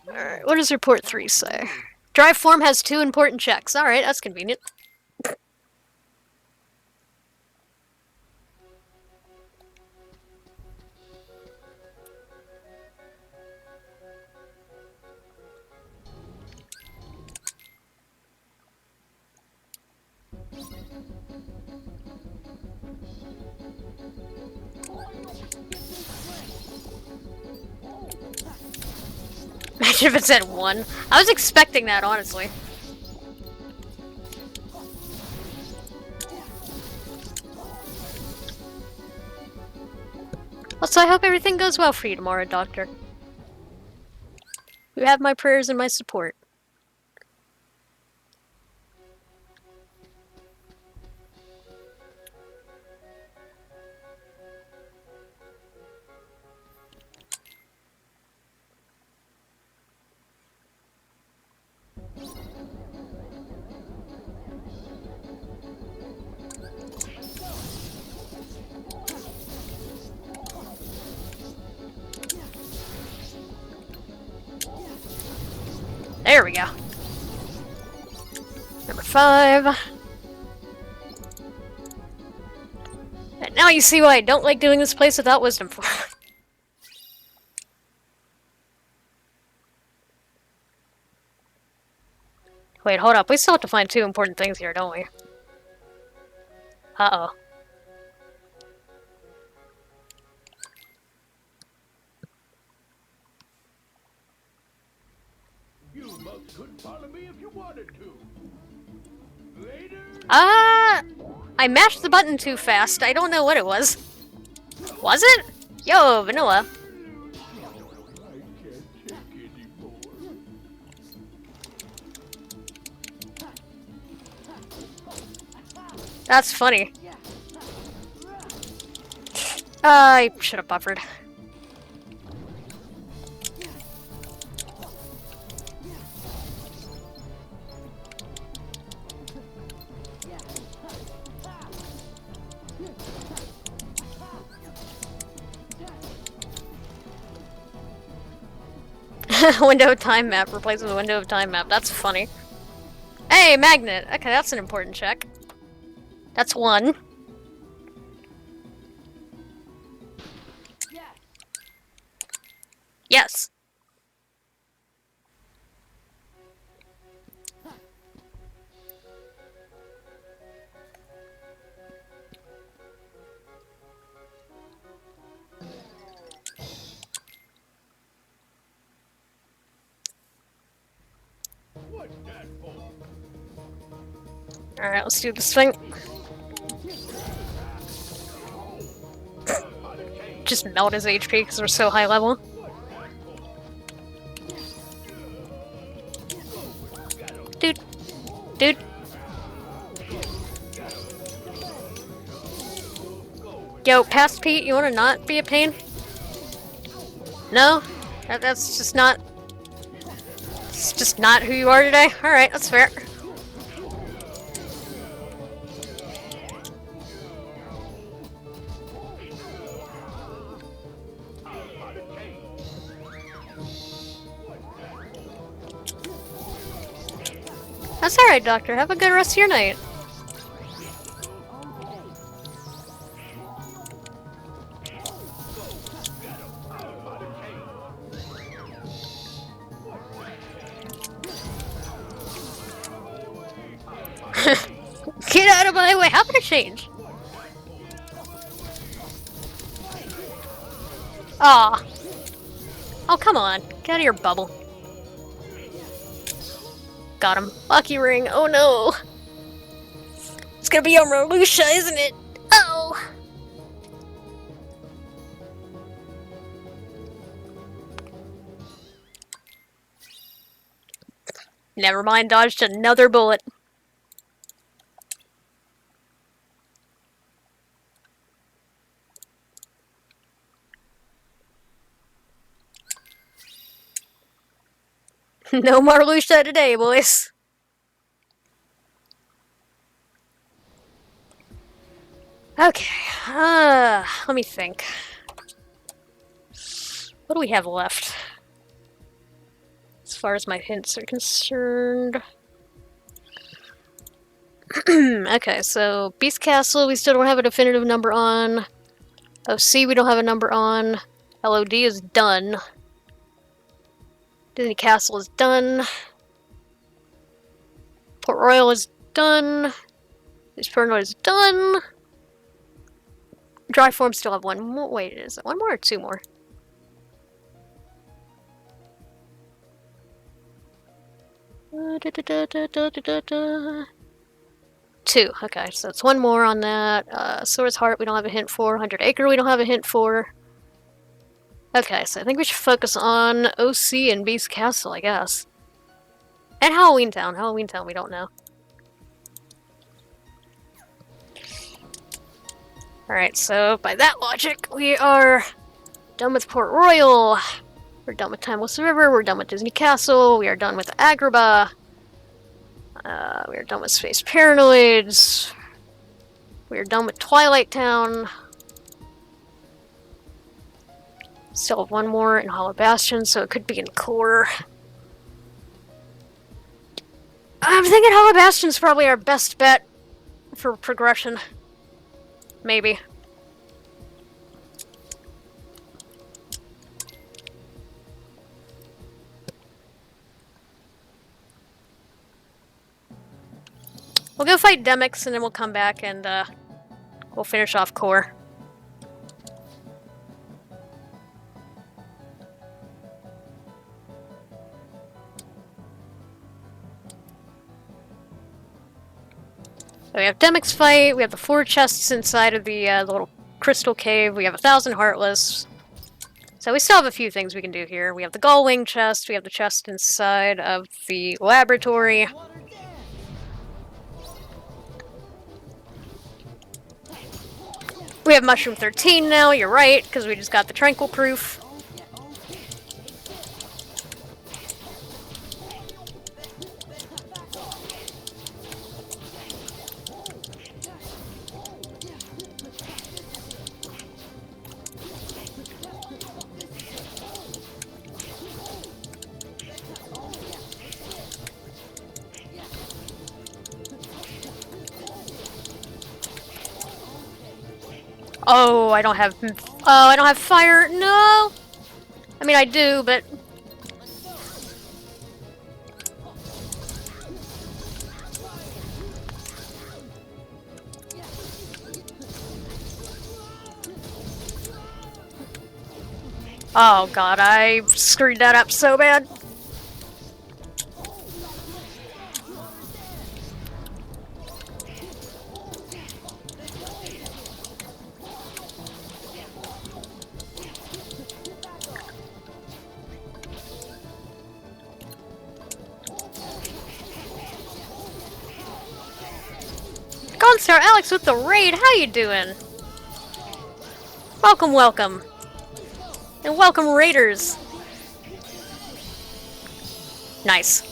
Alright, what does Report 3 say? Drive form has 2 important checks. Alright, that's convenient. Imagine if it said 1. I was expecting that, honestly. Also, I hope everything goes well for you tomorrow, Doctor. You have my prayers and my support. There we go. Number 5. And now you see why I don't like doing this place without wisdom for. Wait, hold up. We still have to find 2 important things here, don't we? Uh-oh. You both could follow me if you wanted to. Later. I mashed the button too fast. I don't know what it was. Was it? Yo, vanilla. That's funny. I should have buffered. Window of time map replaces the window of time map. That's funny. Hey, magnet! Okay, that's an important check. That's one. Yes. Alright, let's do this thing. Just melt his HP because we're so high level. Dude. Dude. Yo, past Pete, you wanna not be a pain? No? That's just not... It's just not who you are today? Alright, that's fair. That's alright, Doctor. Have a good rest of your night. Get out of my way! How can I change? Aw. Oh, come on. Get out of your bubble. Got him. Lucky ring. Oh no. It's gonna be on Marluxia, isn't it? Oh. Never mind, dodged another bullet. No Marluxia today, boys. Okay, let me think. What do we have left? As far as my hints are concerned. Okay, so Beast Castle we still don't have a definitive number on. OC we don't have a number on. LOD is done. Disney Castle is done. Port Royal is done. East Paranoid is done. Dry Form still have one more. Wait, is it one more or two more? Two. Okay, so it's one more on that. Swords Heart we don't have a hint for. 100 Acre we don't have a hint for. Okay, so I think we should focus on OC and Beast Castle, I guess. And Halloween Town. Halloween Town we don't know. Alright, so by that logic, we are done with Port Royal. We're done with Timeless River. We're done with Disney Castle. We are done with Agrabah. We are done with Space Paranoids. We are done with Twilight Town. Still have one more in Hollow Bastion, so it could be in Core. I'm thinking Hollow Bastion's probably our best bet for progression. Maybe. We'll go fight Demix and then we'll come back and we'll finish off Core. So we have Demyx fight, we have the 4 chests inside of the little crystal cave, we have 1,000 Heartless. So we still have a few things we can do here. We have the Gull Wing chest, we have the chest inside of the laboratory. We have Mushroom 13 now, you're right, because we just got the Tranquil Proof. Oh, I don't have... Oh, I don't have fire. No! I mean, I do, but... Oh god, I screwed that up so bad. Goldstar Alex with the raid, how you doing? Welcome, welcome. And welcome, raiders. Nice.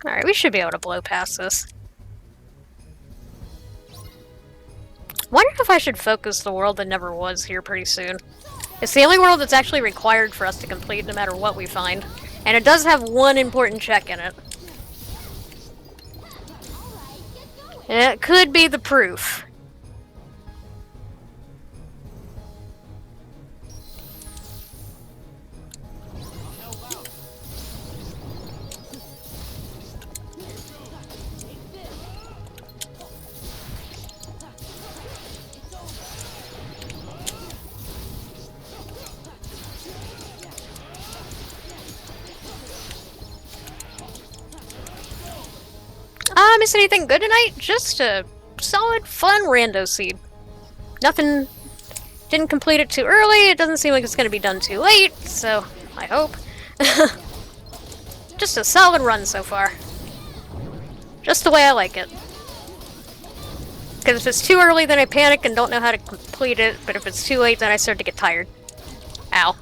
Alright, we should be able to blow past this. Wondering if I should focus the world that never was here pretty soon. It's the only world that's actually required for us to complete no matter what we find. And it does have one important check in it. It could be the proof. Miss anything good tonight? Just a solid, fun rando seed. Nothing... Didn't complete it too early, it doesn't seem like it's gonna be done too late, so I hope. Just a solid run so far. Just the way I like it. Because if it's too early, then I panic and don't know how to complete it, but if it's too late, then I start to get tired. Ow.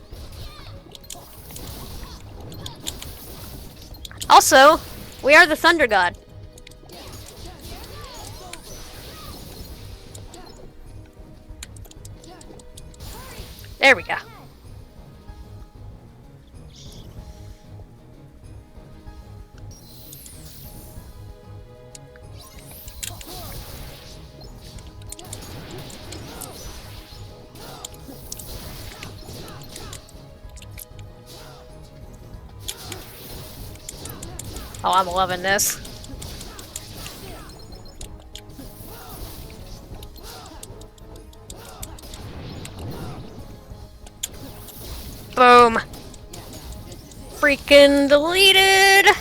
Also, we are the Thunder God. There we go. Oh, I'm loving this. Boom. Freaking deleted.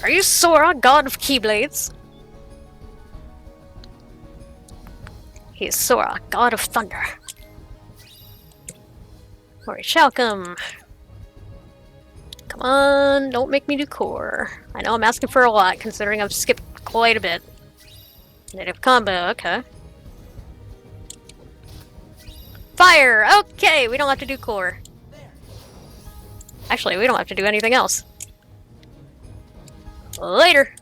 Are you Sora, god of Keyblades? He is Sora, god of thunder. Alright, Shalcom. Come on, don't make me do core. I know I'm asking for a lot, considering I've skipped quite a bit. Native combo, okay. Fire! Okay, we don't have to do core. Actually, we don't have to do anything else. Later!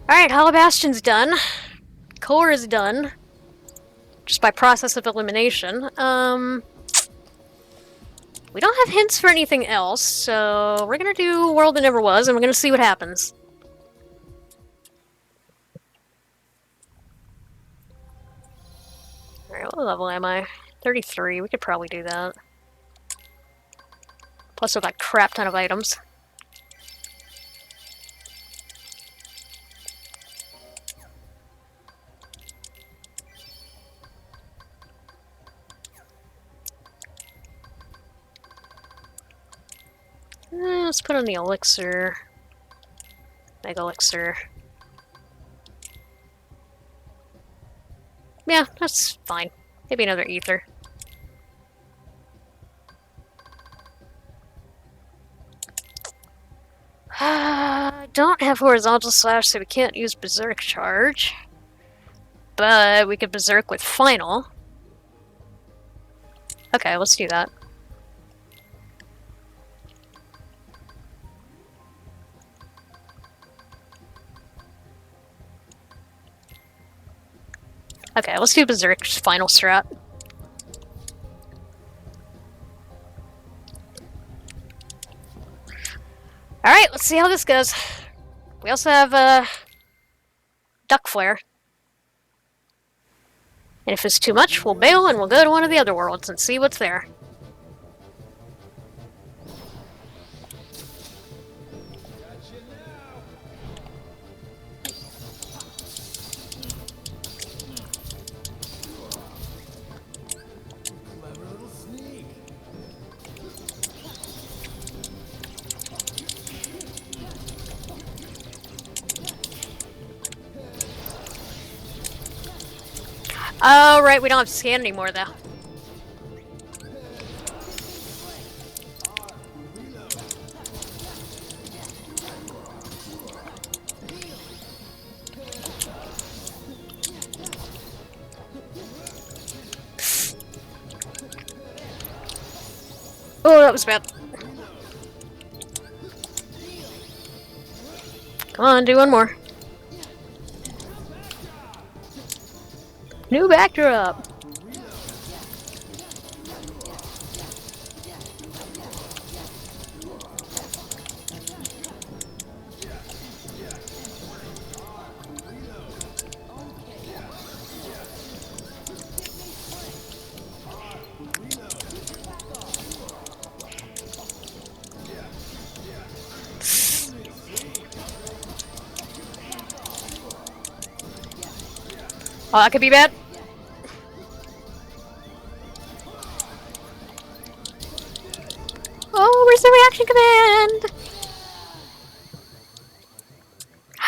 Alright, Hollow Bastion's done. Core is done. Just by process of elimination. We don't have hints for anything else, so we're gonna do World That Never Was, and we're gonna see what happens. Alright, what level am I? 33, we could probably do that. Plus with a crap ton of items. Let's put on the elixir. Mega elixir. Yeah, that's fine. Maybe another ether. Don't have horizontal slash, so we can't use berserk charge. But we could berserk with final. Okay, let's do that. Okay, let's do berserk final strat. Alright, let's see how this goes. We also have duck flare. And if it's too much, we'll bail and we'll go to one of the other worlds and see what's there. Clever little sneak. Oh, right, we don't have scan anymore, though. Oh, that was bad. Come on, do one more. New backdrop. Oh, that could be bad. Oh, where's the reaction command?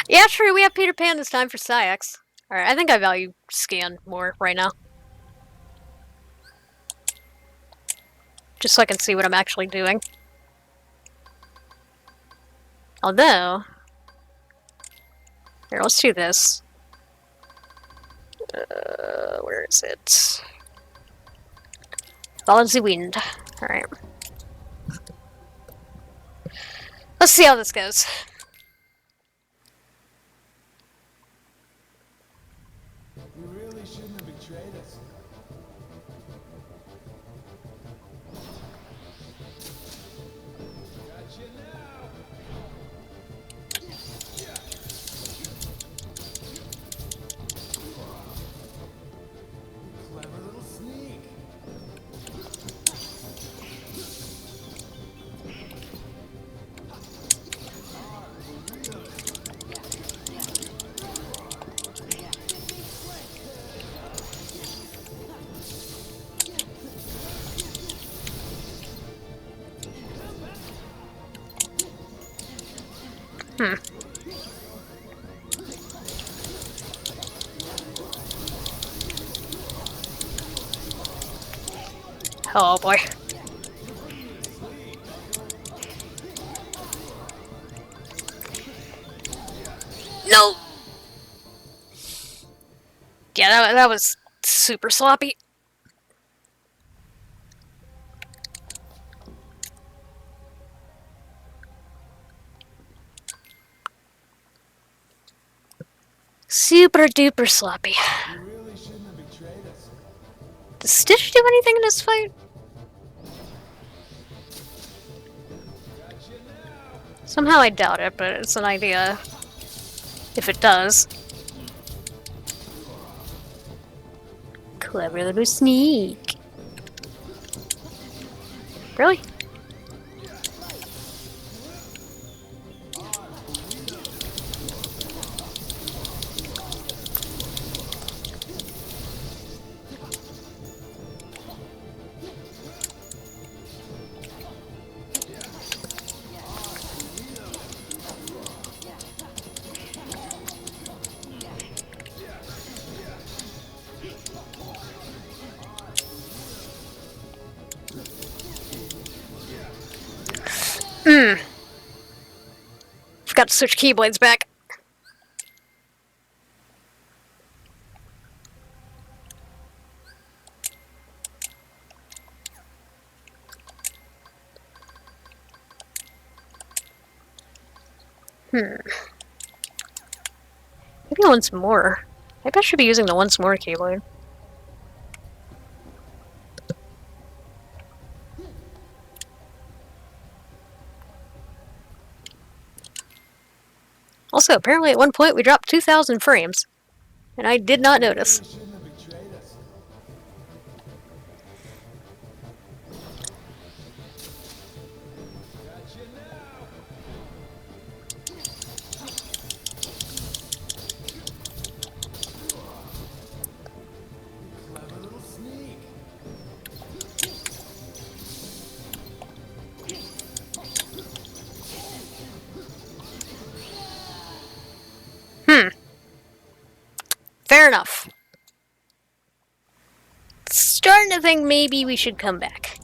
Yeah, true, we have Peter Pan this time for Psyx. Alright, I think I value scan more right now. Just so I can see what I'm actually doing. Although... Here, let's do this. Where is it? Follow the wind. Alright. Let's see how this goes. You really shouldn't have betrayed us. Gotcha now. Clever little sneak. Oh boy. No! Yeah, that was super sloppy. Super duper sloppy. You really shouldn't have betrayed us. Does Stitch do anything in this fight? Somehow I doubt it, but it's an idea. If it does. Clever little sneak. Really? Forgot to switch keyblades back. Maybe once more. Maybe I should be using the once more keyblade. Also, apparently at one point we dropped 2,000 frames. And I did not notice. You shouldn't have betrayed us. Gotcha now. Clever little sneak. Fair enough. Starting to think maybe we should come back.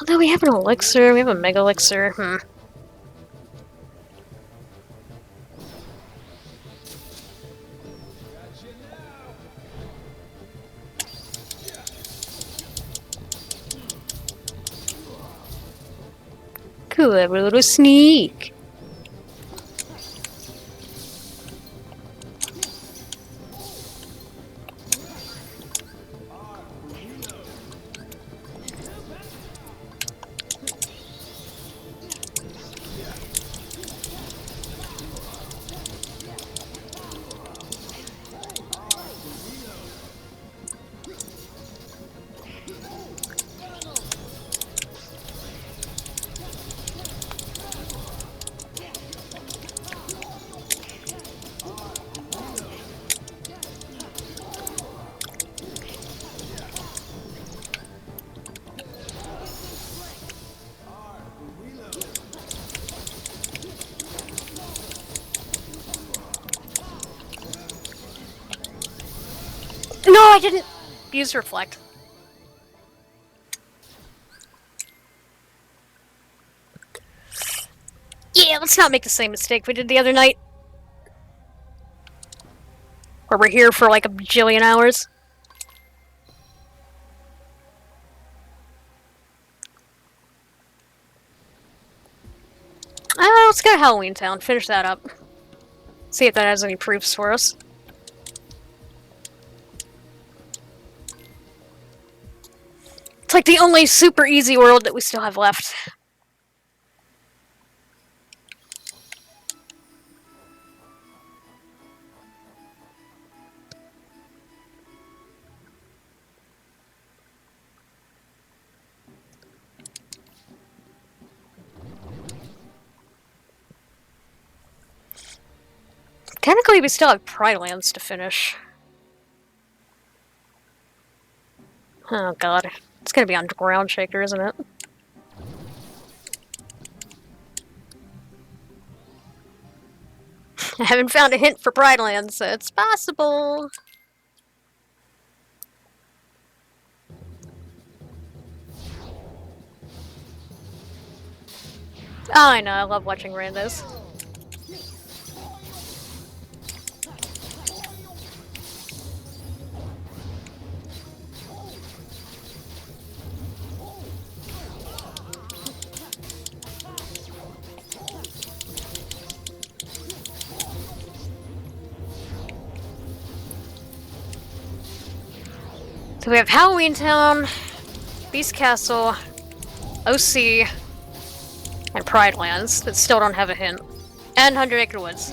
Although we have an elixir, we have a mega elixir. Clever little sneak. No, I didn't use reflect. Yeah, let's not make the same mistake we did the other night. Where we're here for like a bajillion hours. Let's go to Halloween Town, finish that up. See if that has any proofs for us. It's like the only super easy world that we still have left. Technically, we still have Pride Lands to finish. Oh god. It's gonna be on Ground Shaker, isn't it? I haven't found a hint for Pride Lands, so it's possible. Oh, I know, I love watching randos. So we have Halloween Town, Beast Castle, OC, and Pride Lands that still don't have a hint. And 100 Acre Woods.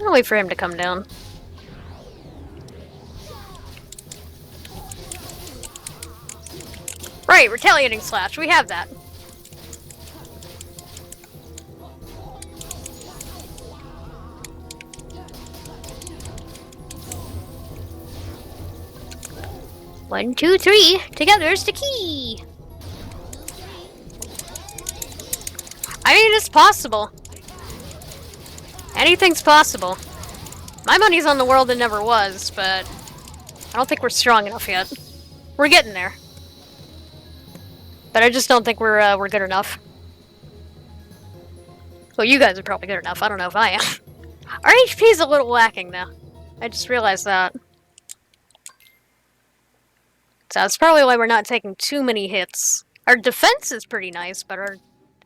I'll wait for him to come down. Right, retaliating slash, we have that. One, two, three. Together's the key. mean, it's possible. Anything's possible. My money's on the world that never was, but I don't think we're strong enough yet. We're getting there. But I just don't think we're good enough. Well, you guys are probably good enough. I don't know if I am. Our HP is a little lacking now. I just realized that. So that's probably why we're not taking too many hits. Our defense is pretty nice, but our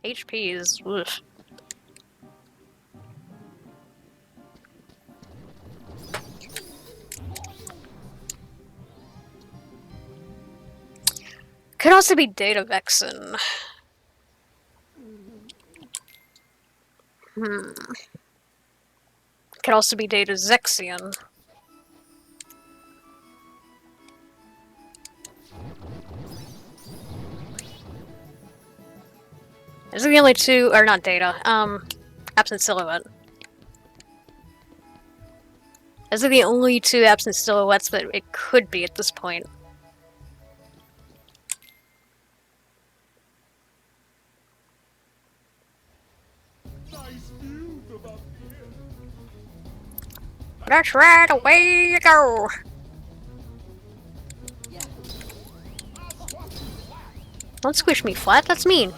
HP is... Oof. Could also be Data Vexen. Could also be Data Zexion. Those are the only two, or not Data, Absent Silhouette. Those are the only two Absent Silhouettes that it could be at this point. That's right, away you go! Don't squish me flat, that's mean.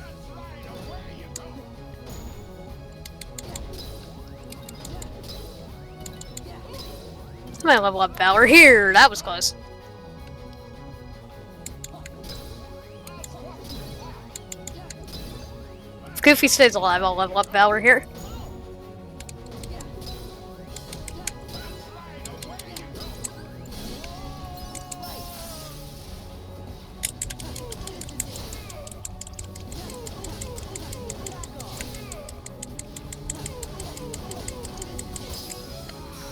I might level up Valor here, that was close. If Goofy stays alive, I'll level up Valor here.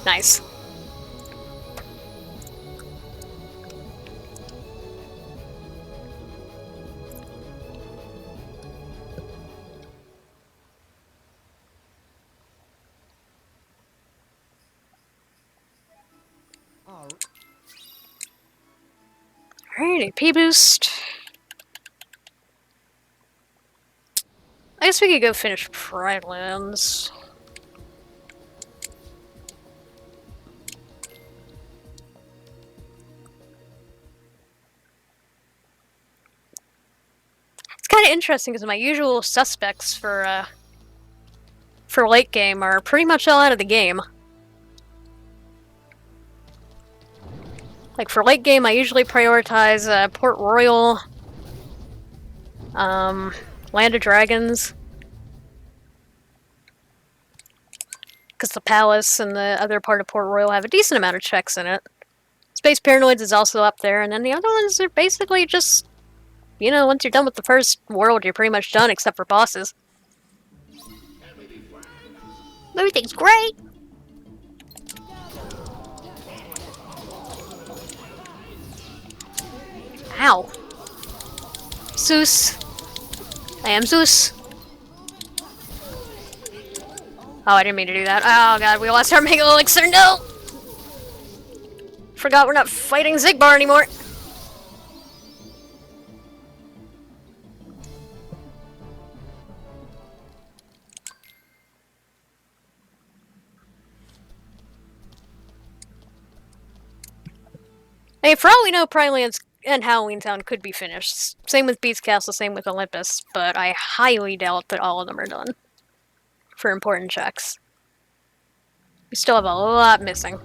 Nice. Alright, AP boost. I guess we could go finish Pride Lands. It's kind of interesting because my usual suspects for late game are pretty much all out of the game. Like for late game, I usually prioritize Port Royal, Land of Dragons, because the Palace and the other part of Port Royal have a decent amount of checks in it. Space Paranoids is also up there, and then the other ones are basically just, you know, once you're done with the first world, you're pretty much done except for bosses. Everything's great! Ow. Zeus. I am Zeus. Oh, I didn't mean to do that. Oh god, we lost our Mega Elixir, no! Forgot we're not fighting Zigbar anymore. Hey, for all we know, Pride Lands and Halloween Town could be finished. Same with Beast Castle, same with Olympus, but I highly doubt that all of them are done for important checks. We still have a lot missing.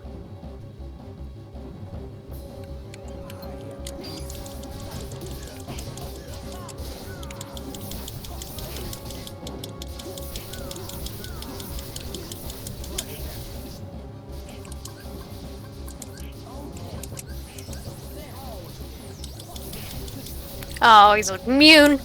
Oh, he's immune.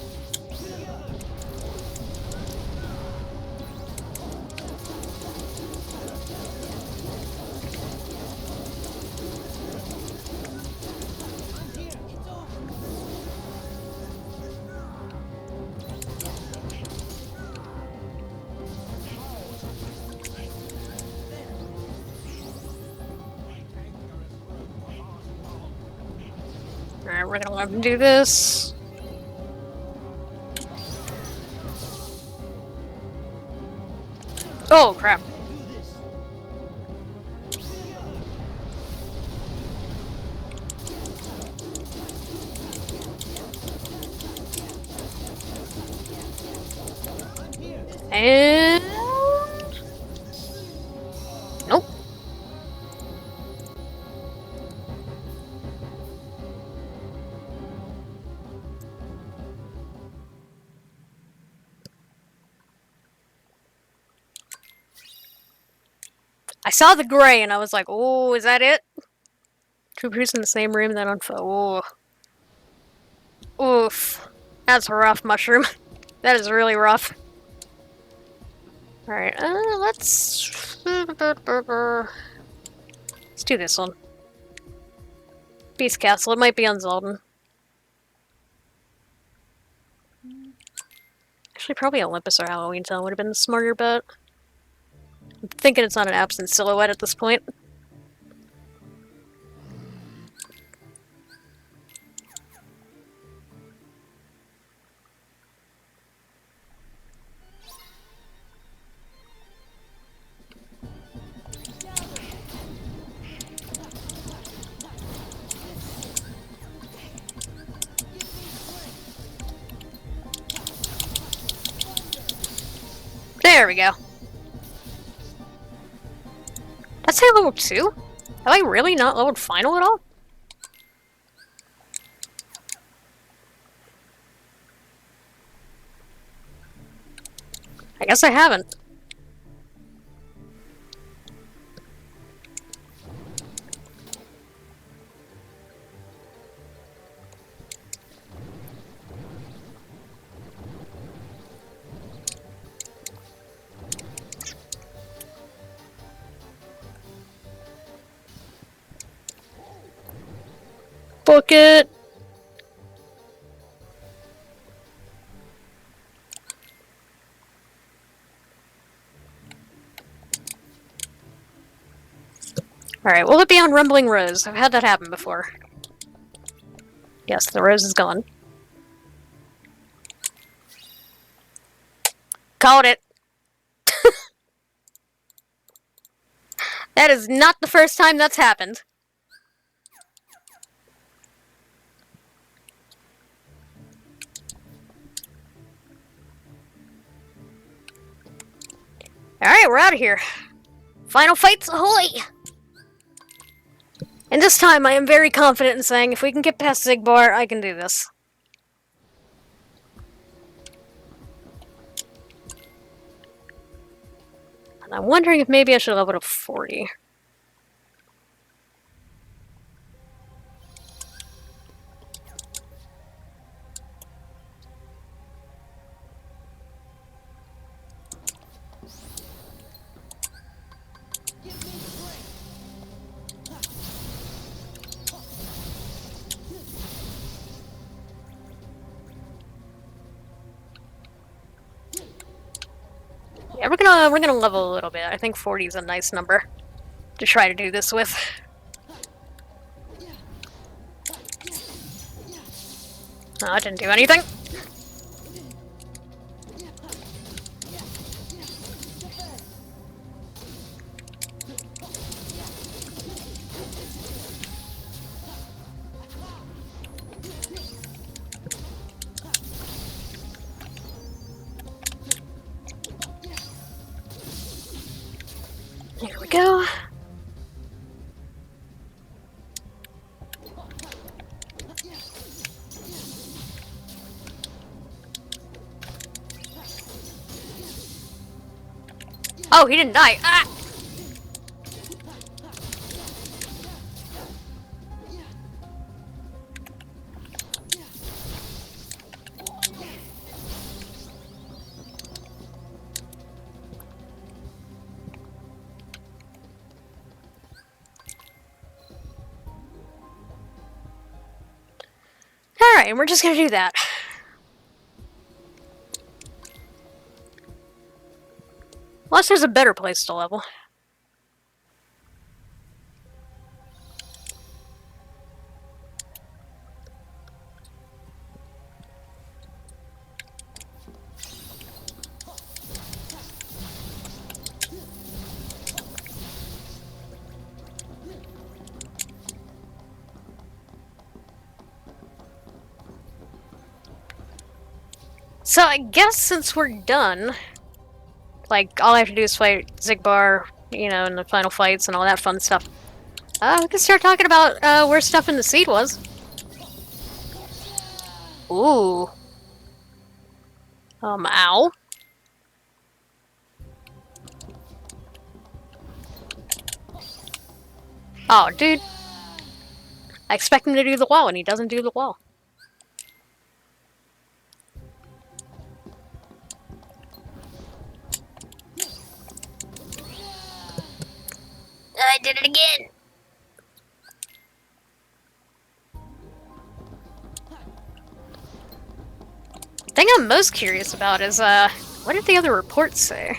Alright, we're gonna let him do this. Oh, crap. And... Nope. I saw the gray and I was like, oh, is that it? Troopers in the same room that unfold. Oh. Oof. That's rough, Mushroom. That is really rough. Alright, let's do this one. Beast Castle. It might be on Zelden. Actually, probably Olympus or Halloween Town would have been the smarter bet. I'm thinking it's not an absent silhouette at this point. There we go. That's a level 2? Have I really not leveled final at all? I guess I haven't. Book it! Alright, will it be on Rumbling Rose? I've had that happen before. Yes, the rose is gone. Called it! That is not the first time that's happened. Alright, we're out of here. Final fights, ahoy! And this time I am very confident in saying if we can get past Zigbar, I can do this. And I'm wondering if maybe I should level to 40. Yeah, we're gonna level a little bit. I think 40 is a nice number to try to do this with. Oh, I didn't do anything. Here we go. Oh, he didn't die. Ah! Alright, and we're just gonna do that. Unless there's a better place to level. So I guess since we're done, like, all I have to do is fight Zigbar, you know, in the final fights and all that fun stuff. We can start talking about where stuff in the seed was. Ooh. Ow. Oh, dude. I expect him to do the wall, and he doesn't do the wall. I did it again! The thing I'm most curious about is, what did the other reports say?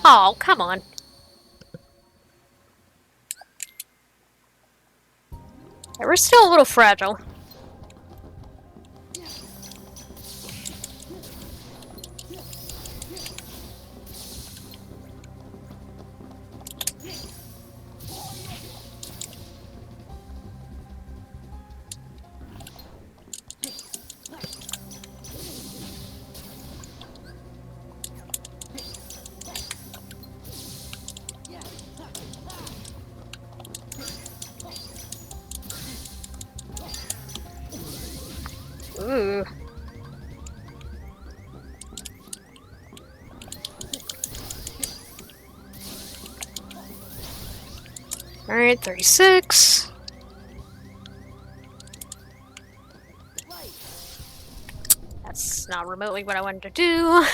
Oh, come on. Yeah, we're still a little fragile. Ooh. Alright, 36. That's not remotely what I wanted to do.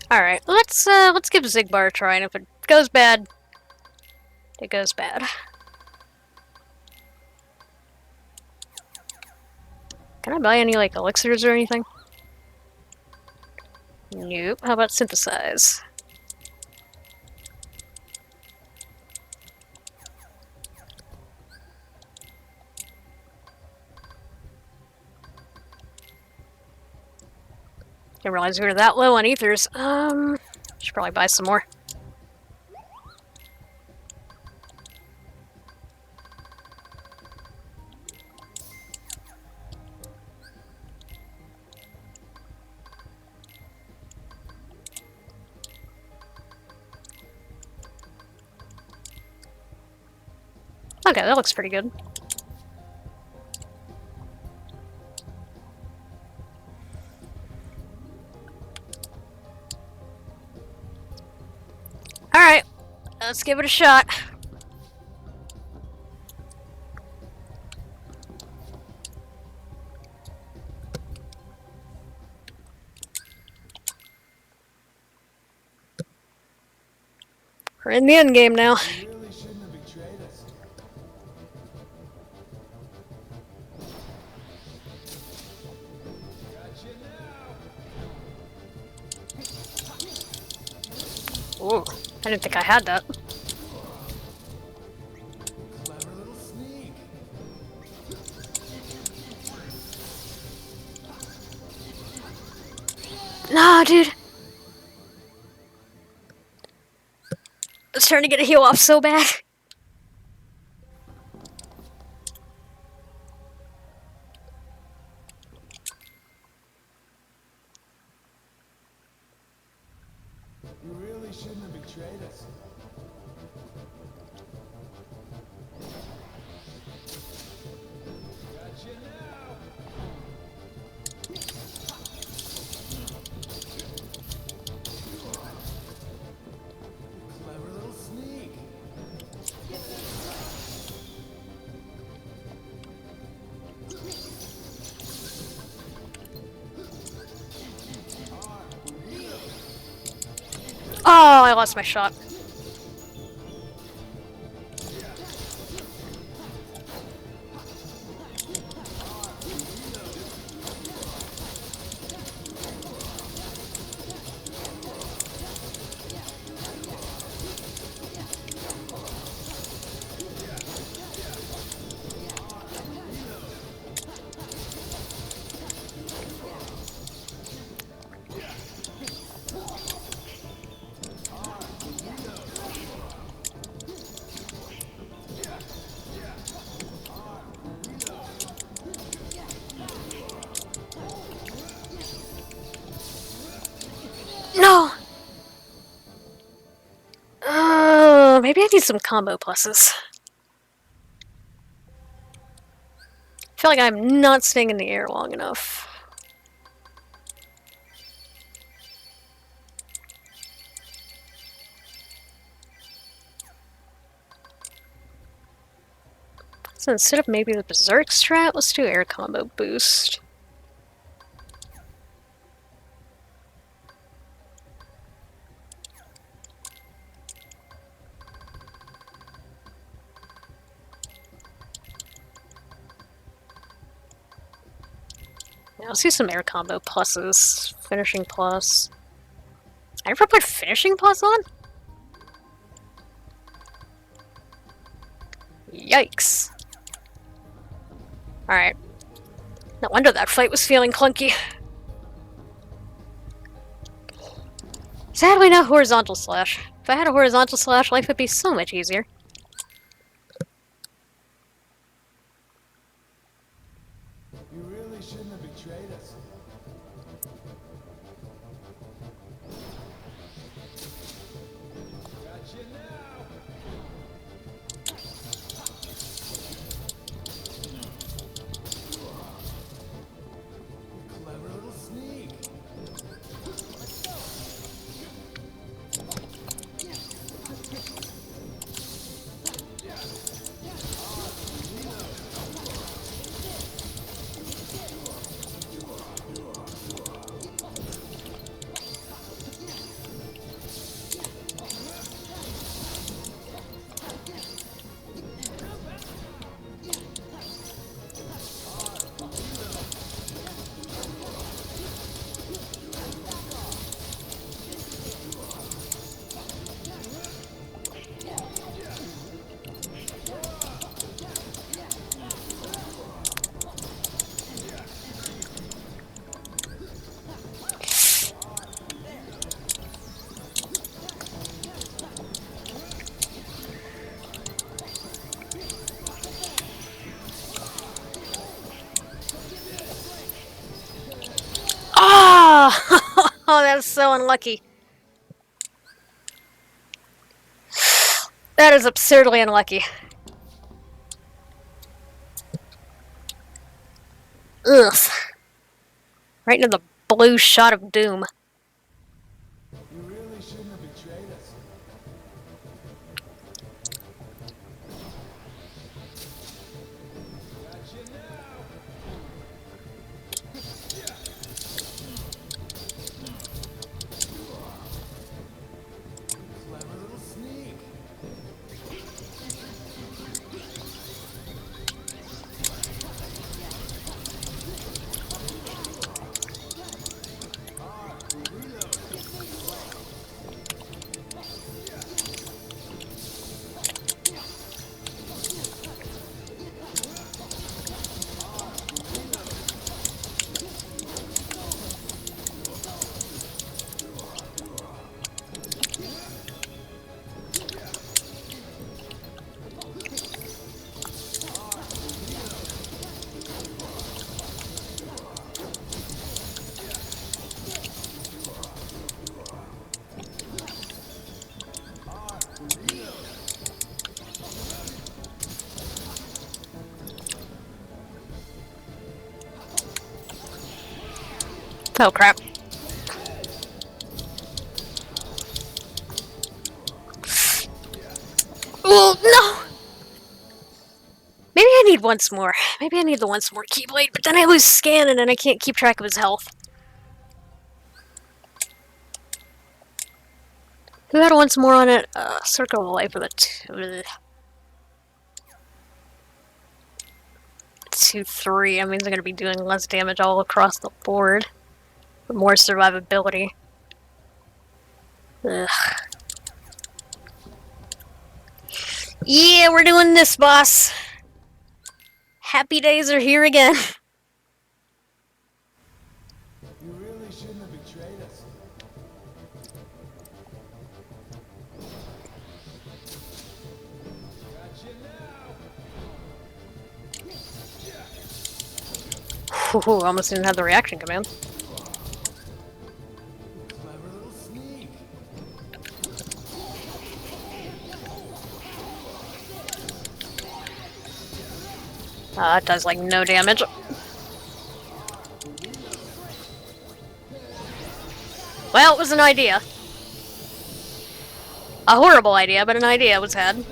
Alright, let's give Zigbar a try, and if it goes bad, it goes bad. Can I buy any, like, elixirs or anything? Nope. How about synthesize? Didn't realize we were that low on ethers. Should probably buy some more. Okay, that looks pretty good. Alright, let's give it a shot. We're in the end game now. You really shouldn't have betrayed us. Gotcha now. Ooh, I didn't think I had that. Clever little sneak. Nah, dude. I was trying to get a heal off so bad. You really shouldn't have betrayed us. Gotcha now. Clever little sneak. Oh, I lost my shot. No! Maybe I need some combo pluses. I feel like I'm not staying in the air long enough. So instead of maybe the Berserk strat, let's do air combo boost. Now let's do some air combo pluses. Finishing plus. I never put finishing plus on? Yikes. Alright. No wonder that fight was feeling clunky. Sadly, no horizontal slash. If I had a horizontal slash, life would be so much easier. You really shouldn't have betrayed us. Gotcha now. Clever little sneak. Ah! Oh, that was so unlucky. That is absurdly unlucky. Ugh. Right into the blue shot of doom. You really shouldn't have betrayed us. Gotcha now. Clever little sneak. Oh crap. Oh no! Maybe I need once more. Maybe I need the once more Keyblade, but then I lose scan and then I can't keep track of his health. Who had once more on it? Circle of Life with a 2-3. That means I'm going to be doing less damage all across the board. But more survivability. Ugh. Yeah, we're doing this, boss! Happy days are here again. You really shouldn't have betrayed us. Gotcha now. Ooh, almost didn't have the reaction command. Clever little sneak. It does like no damage. Well, it was an idea. A horrible idea, but an idea was had.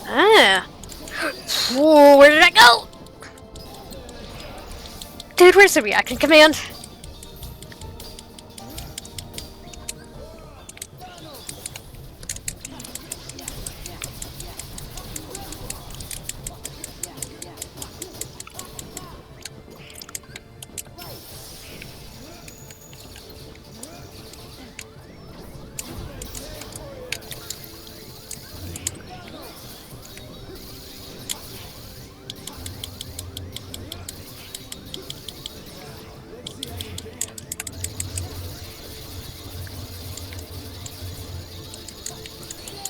Ah. Whoa, where did I go? Dude, where's the reaction command?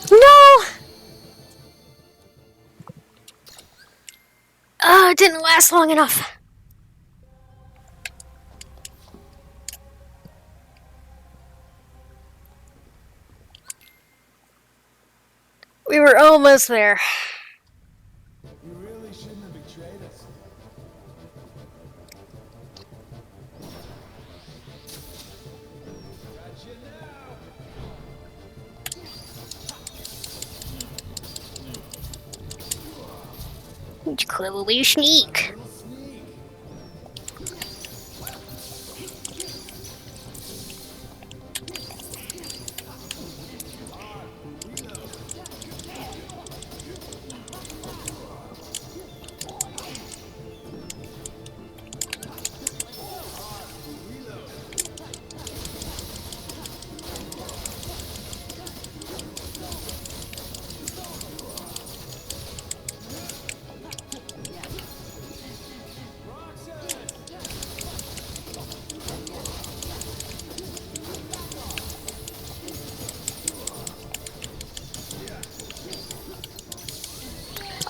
No! It didn't last long enough. We were almost there. You really shouldn't have betrayed us. Gotcha now. Cleverly sneak. Little sneak.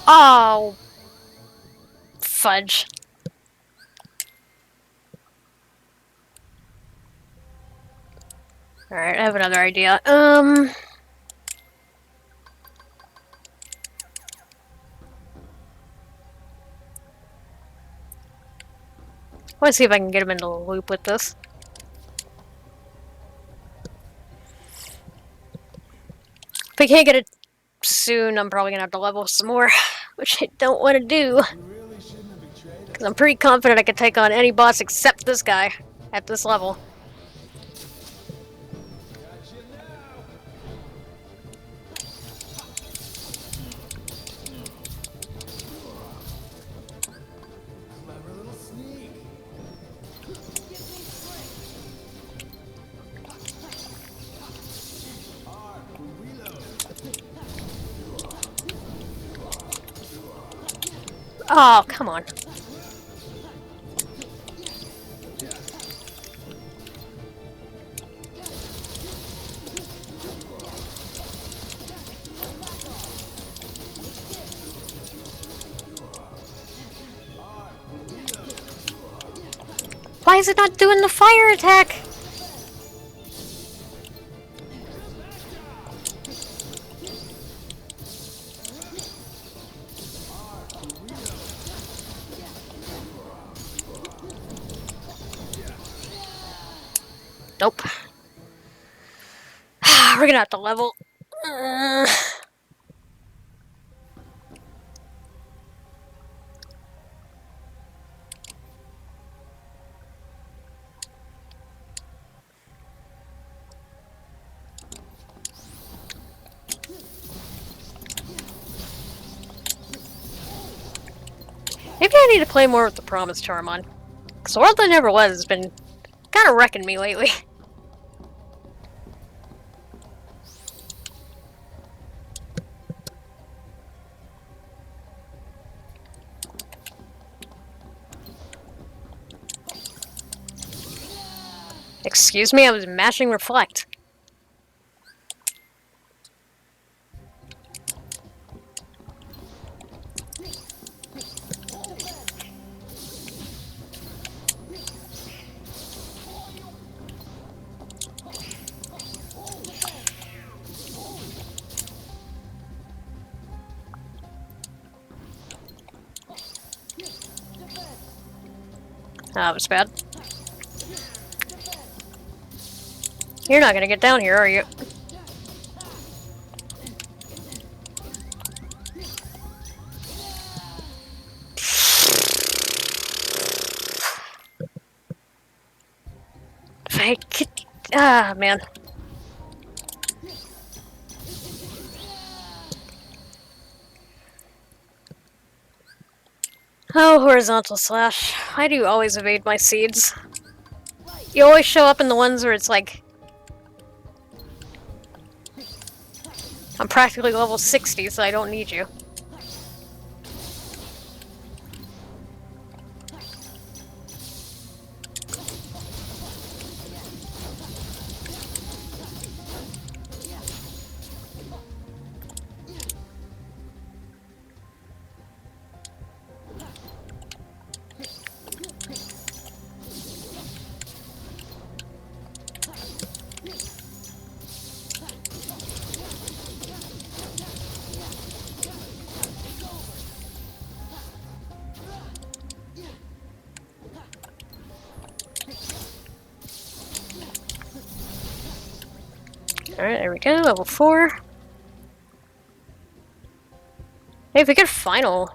Oh. Fudge. Alright, I have another idea. Let's see if I can get him into the loop with this. If I can't get it soon, I'm probably gonna have to level some more, which I don't want to do. You really shouldn't have betrayed us. Because I'm pretty confident I can take on any boss except this guy at this level. Gotcha now. Clever little sneak. Reload. Oh, come on. Why is it not doing the fire attack? Nope. We're gonna have to level. Maybe I need to play more with the Promise Charm on. Because the World That Never Was has been kind of wrecking me lately. Excuse me, I was mashing reflect. That was bad. You're not gonna get down here, are you? If I could... Ah, man. Oh, horizontal slash. I do always evade my seeds. You always show up in the ones where it's like... I'm practically level 60, so I don't need you. Alright, there we go, level 4. Hey, if we get final,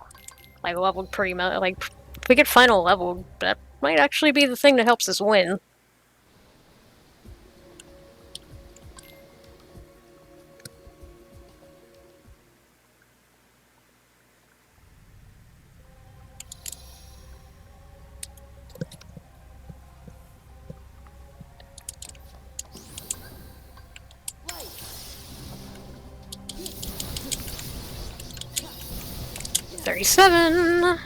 like, leveled pretty much, like, if we get final leveled, that might actually be the thing that helps us win. $37.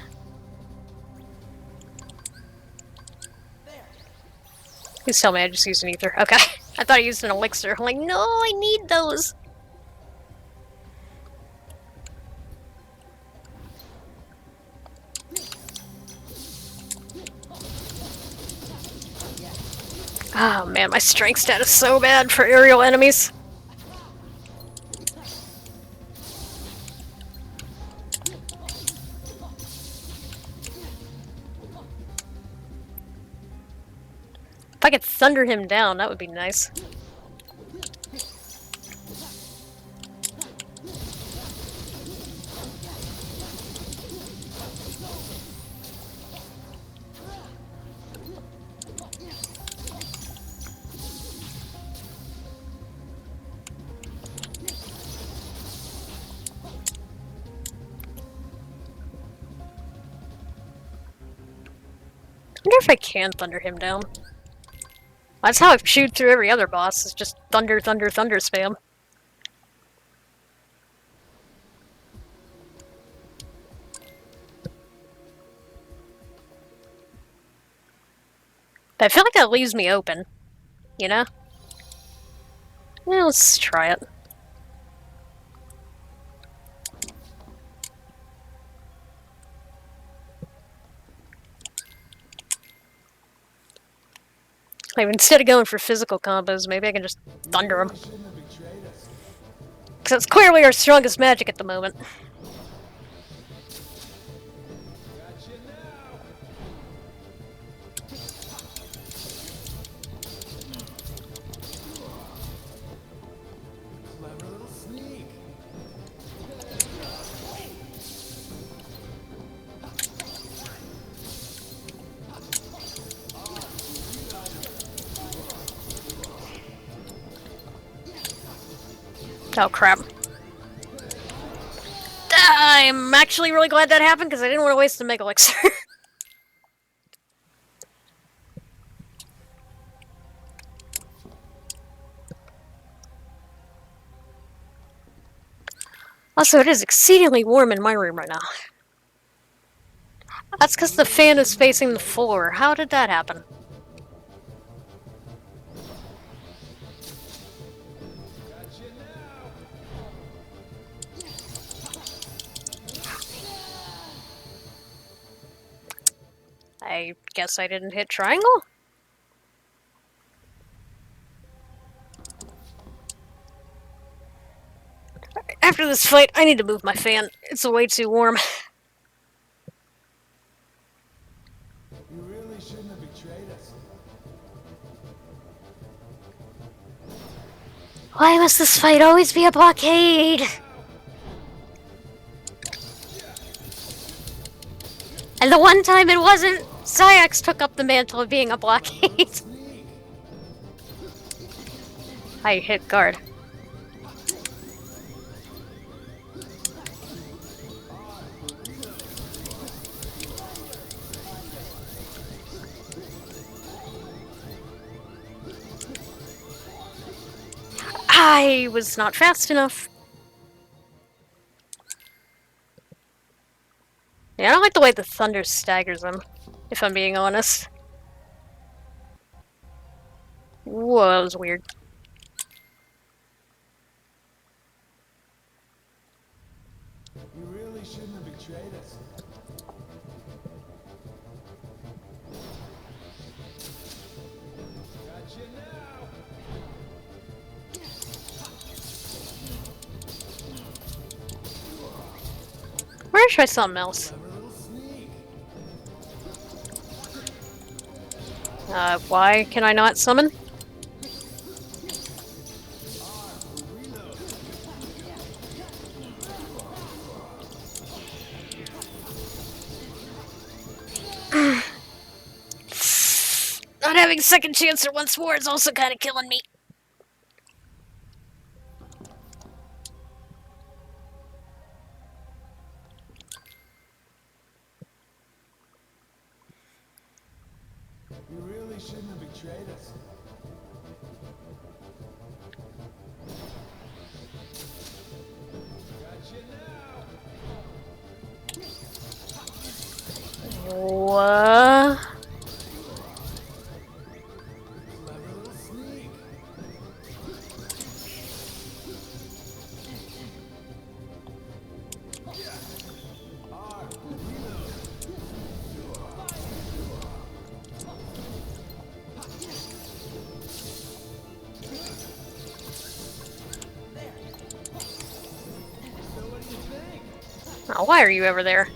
Please tell me I just used an ether. Okay. I thought I used an elixir. I'm like, no, I need those. Oh man, my strength stat is so bad for aerial enemies. If I could thunder him down, that would be nice. I wonder if I can thunder him down. That's how I shoot through every other boss, is just thunder, thunder, thunder spam. But I feel like that leaves me open, you know? Yeah, let's try it. Like, instead of going for physical combos, maybe I can just thunder him. Because it's clearly our strongest magic at the moment. Oh crap. I'm actually really glad that happened because I didn't want to waste the Mega Elixir. Also, it is exceedingly warm in my room right now. That's because the fan is facing the floor. How did that happen? I guess I didn't hit triangle? After this fight, I need to move my fan. It's way too warm. You really shouldn't have betrayed us. Why must this fight always be a blockade? And the one time it wasn't, Sayax took up the mantle of being a blockade. I hit guard. I was not fast enough. Yeah, I don't like the way the thunder staggers him, if I'm being honest. Whoa, that was weird. You really shouldn't have betrayed us. Gotcha now. We're gonna try something else. Clever little sneak. Why can I not summon? Not having second chancer once more is also kind of killing me. You really shouldn't have betrayed us. Gotcha now. What? Clever little sneak. Oh, why are you ever there?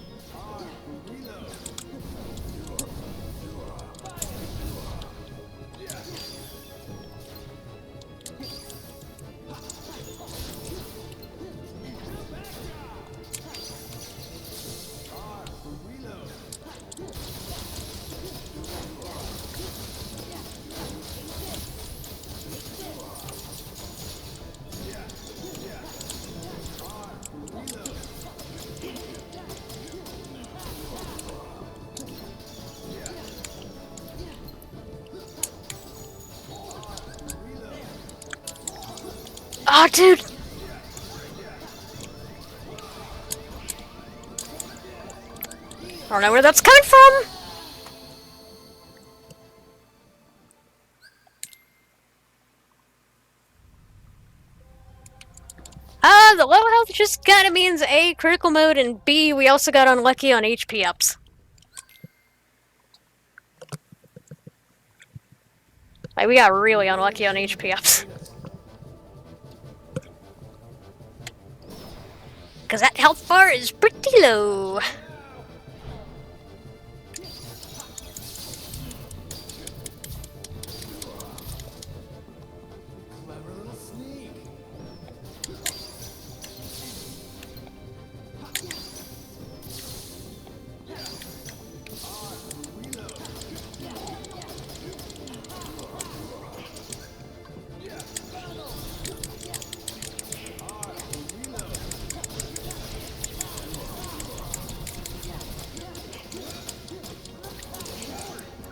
Oh, dude! I don't know where that's coming from! The low health just kinda means A, critical mode, and B, we also got unlucky on HP ups. Like, we got really unlucky on HP ups. Because that health bar is pretty low. Clever little sneak.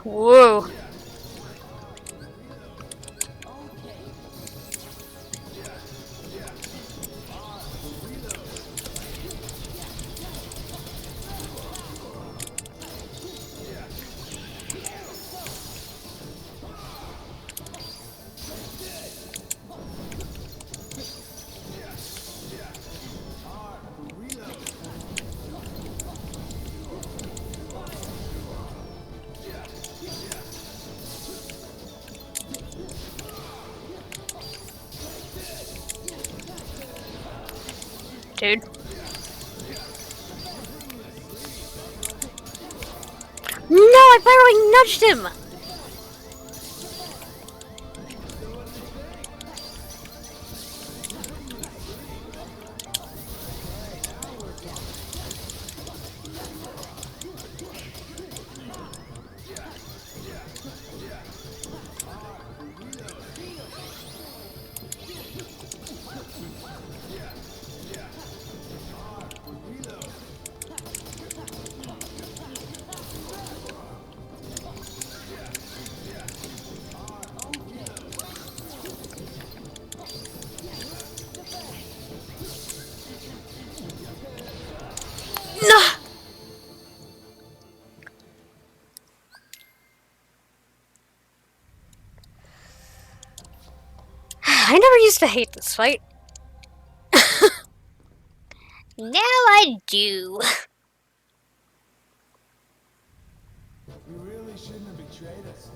Whoa. Dude. No, I barely nudged him! No! I never used to hate this fight. Now I do. You really shouldn't have betrayed us.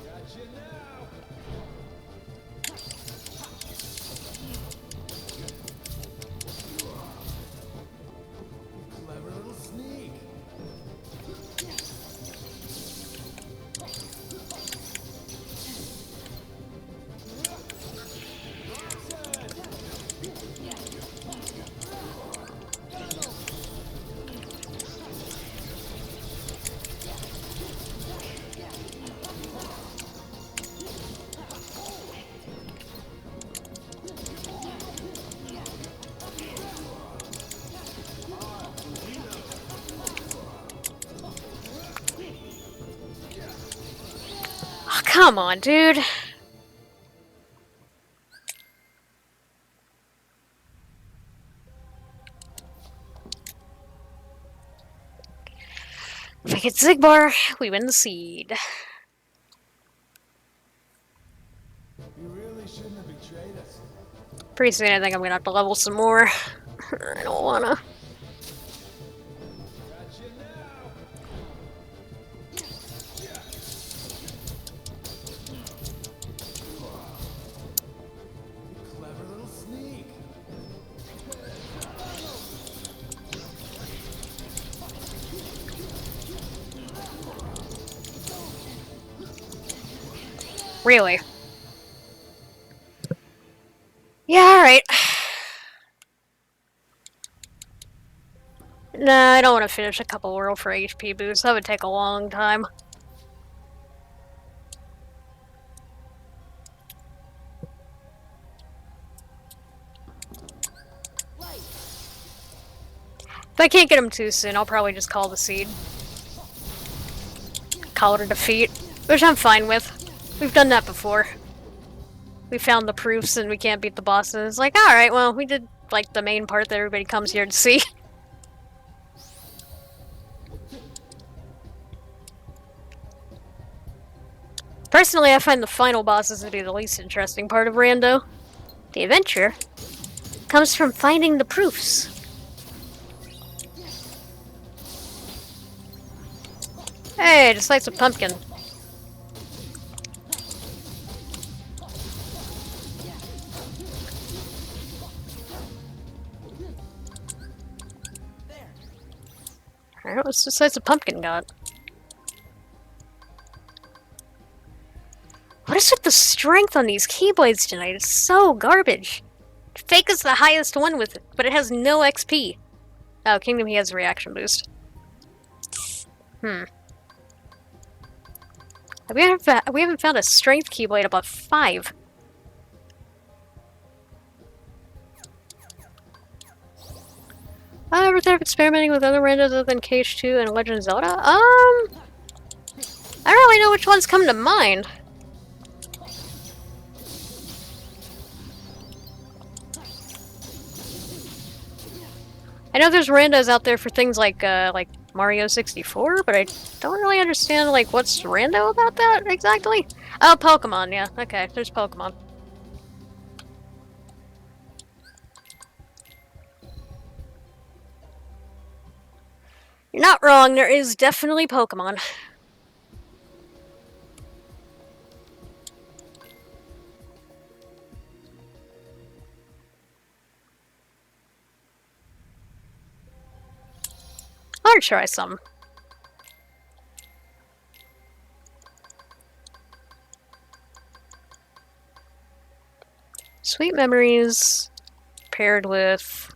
Gotcha now. Clever little sneak. Oh, come on, dude. If I get Zigbar, we win the seed. You really shouldn't have betrayed us. Pretty soon I think I'm gonna have to level some more. I don't wanna. Gotcha now. Clever little sneak. Really? Yeah, alright. Nah, I don't want to finish a couple world for HP boosts. That would take a long time. If I can't get him too soon, I'll probably just call the seed. Call it a defeat, which I'm fine with. We've done that before. We found the proofs and we can't beat the bosses. Like, alright, well, we did, like, the main part that everybody comes here to see. Personally, I find the final bosses to be the least interesting part of Rando. The adventure comes from finding the proofs. Hey, just like some pumpkin. Alright, what's the size of pumpkin got? What is with the strength on these Keyblades tonight? It's so garbage. Fake is the highest one with it, but it has no XP. Oh, Kingdom he has a reaction boost. We haven't found a strength Keyblade above 5. Whatever. method of experimenting with other randos other than KH2 and Legend of Zelda? I don't really know which ones come to mind. I know there's randos out there for things like Mario 64, but I don't really understand, like, what's rando about that exactly? Oh, Pokemon, yeah. Okay, there's Pokemon. You're not wrong, there is definitely Pokemon. I'll try some. Sweet memories paired with...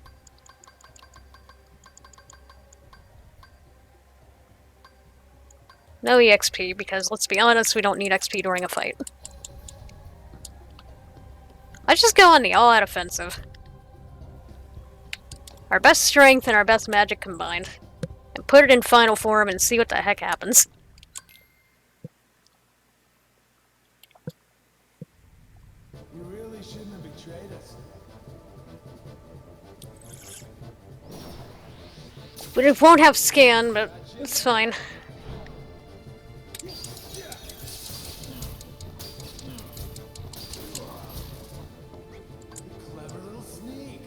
no EXP, because let's be honest, we don't need XP during a fight. Let's just go on the all-out offensive. Our best strength and our best magic combined. And put it in final form and see what the heck happens. You really shouldn't have betrayed us. But it won't have scan, but it's fine. Clever little sneak.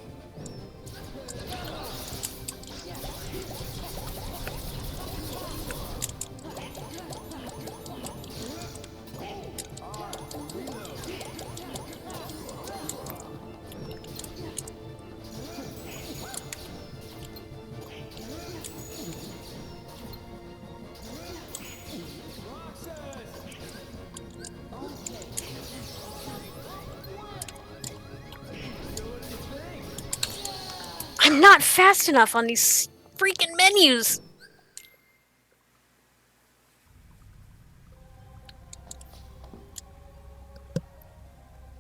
I'm not fast enough on these freaking menus!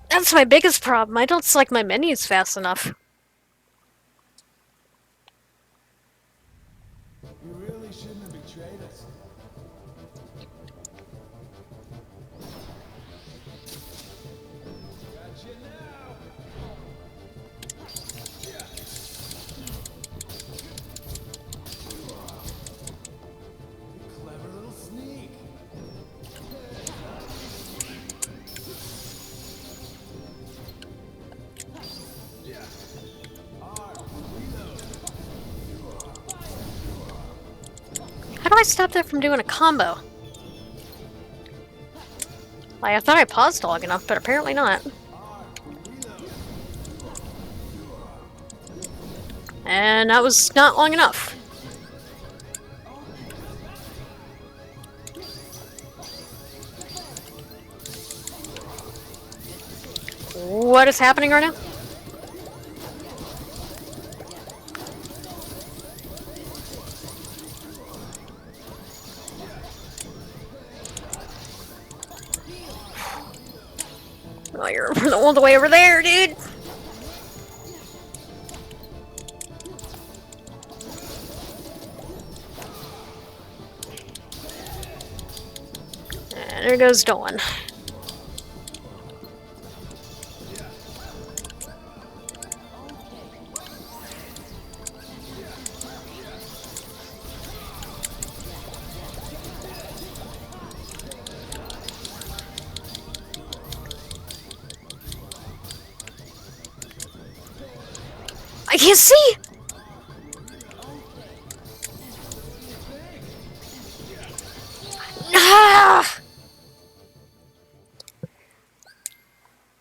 That's my biggest problem. I don't select my menus fast enough. You really shouldn't have betrayed us. Gotcha now. Clever little sneak. How do I stop that from doing a combo? Like, I thought I paused long enough, but apparently not. And that was not long enough. What is happening right now? Oh, you're all the way over there, dude! And there goes Dawn. I can't see! Ah!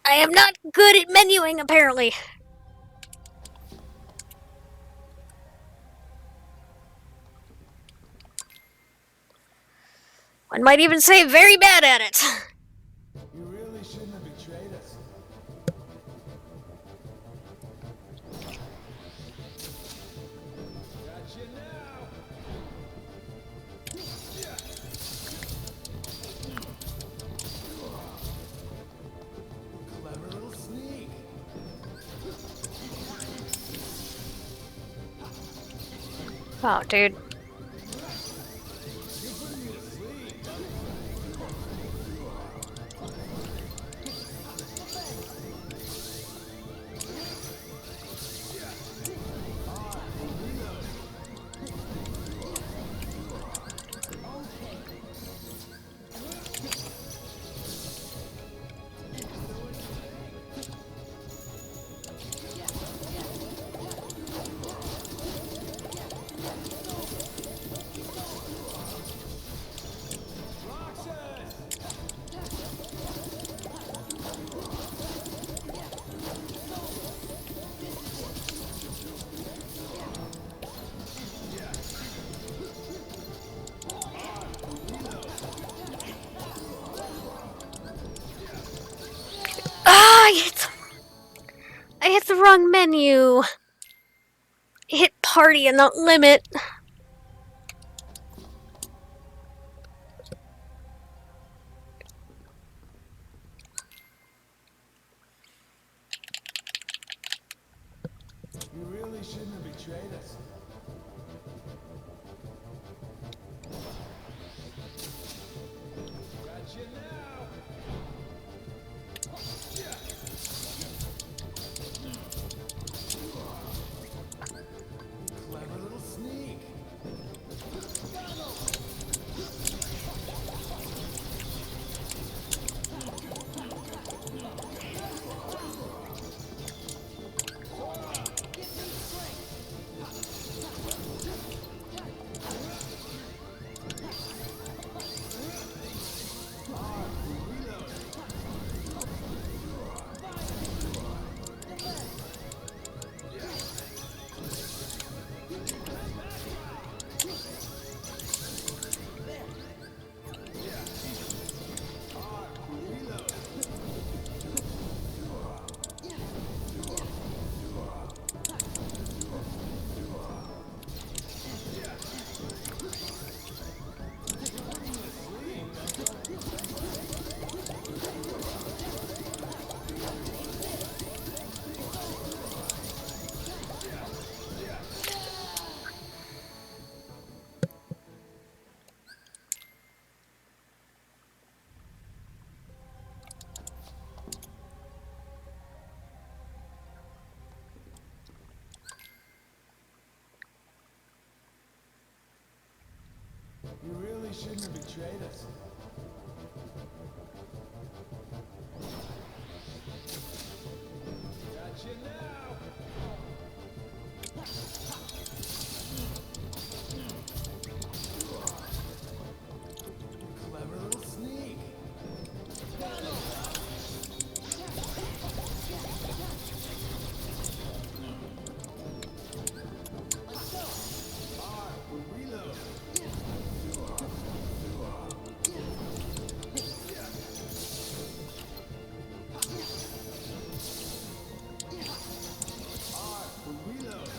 I am not good at menuing, apparently. One might even say very bad at it. You really shouldn't have betrayed us. Gotcha now. Clever little sneak. Oh, dude. Ah, I hit the wrong menu. I hit party and not limit. You really shouldn't have betrayed us. Gotcha now. Clever little sneak. You really shouldn't have betrayed us. Gotcha now. Clever little sneak. Reload.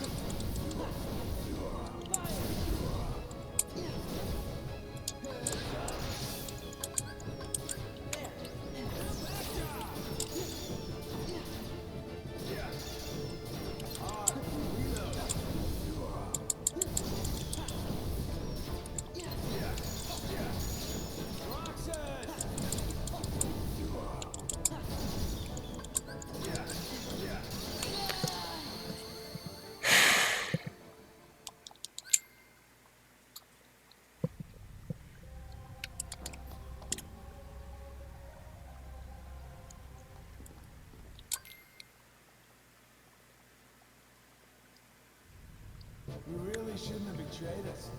You really shouldn't have betrayed us.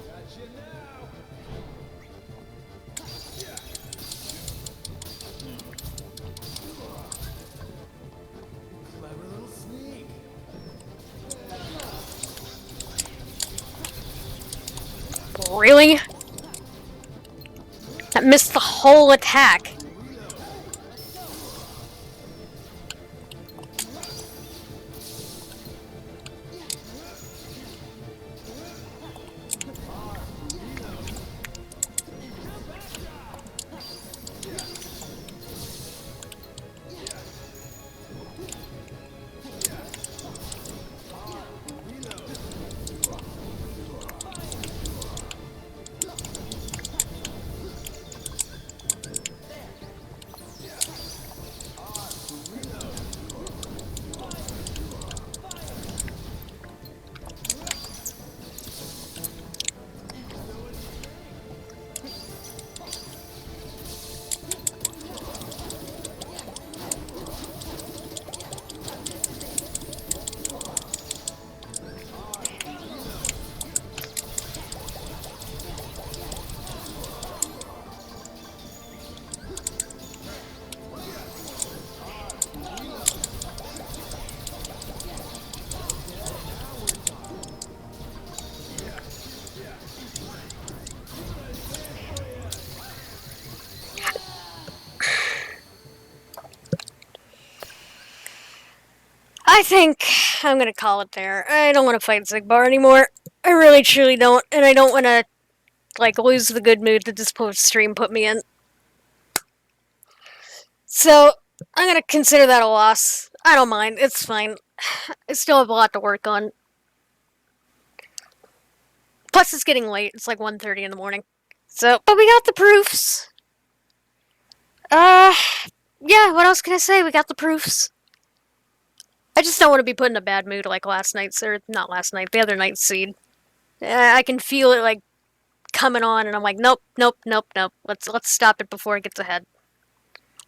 Gotcha now. Clever little sneak. Really? That missed the whole attack. I think I'm gonna call it there. I don't want to fight Zigbar anymore. I really, truly don't, and I don't want to like lose the good mood that this stream put me in. So I'm gonna consider that a loss. I don't mind. It's fine. I still have a lot to work on. Plus, it's getting late. It's like 1:30 in the morning. So, but we got the proofs. Yeah. What else can I say? We got the proofs. I just don't want to be put in a bad mood like last night's, or not last night, the other night's seed. I can feel it like coming on, and I'm like, nope, nope, nope, nope. Let's stop it before it gets ahead.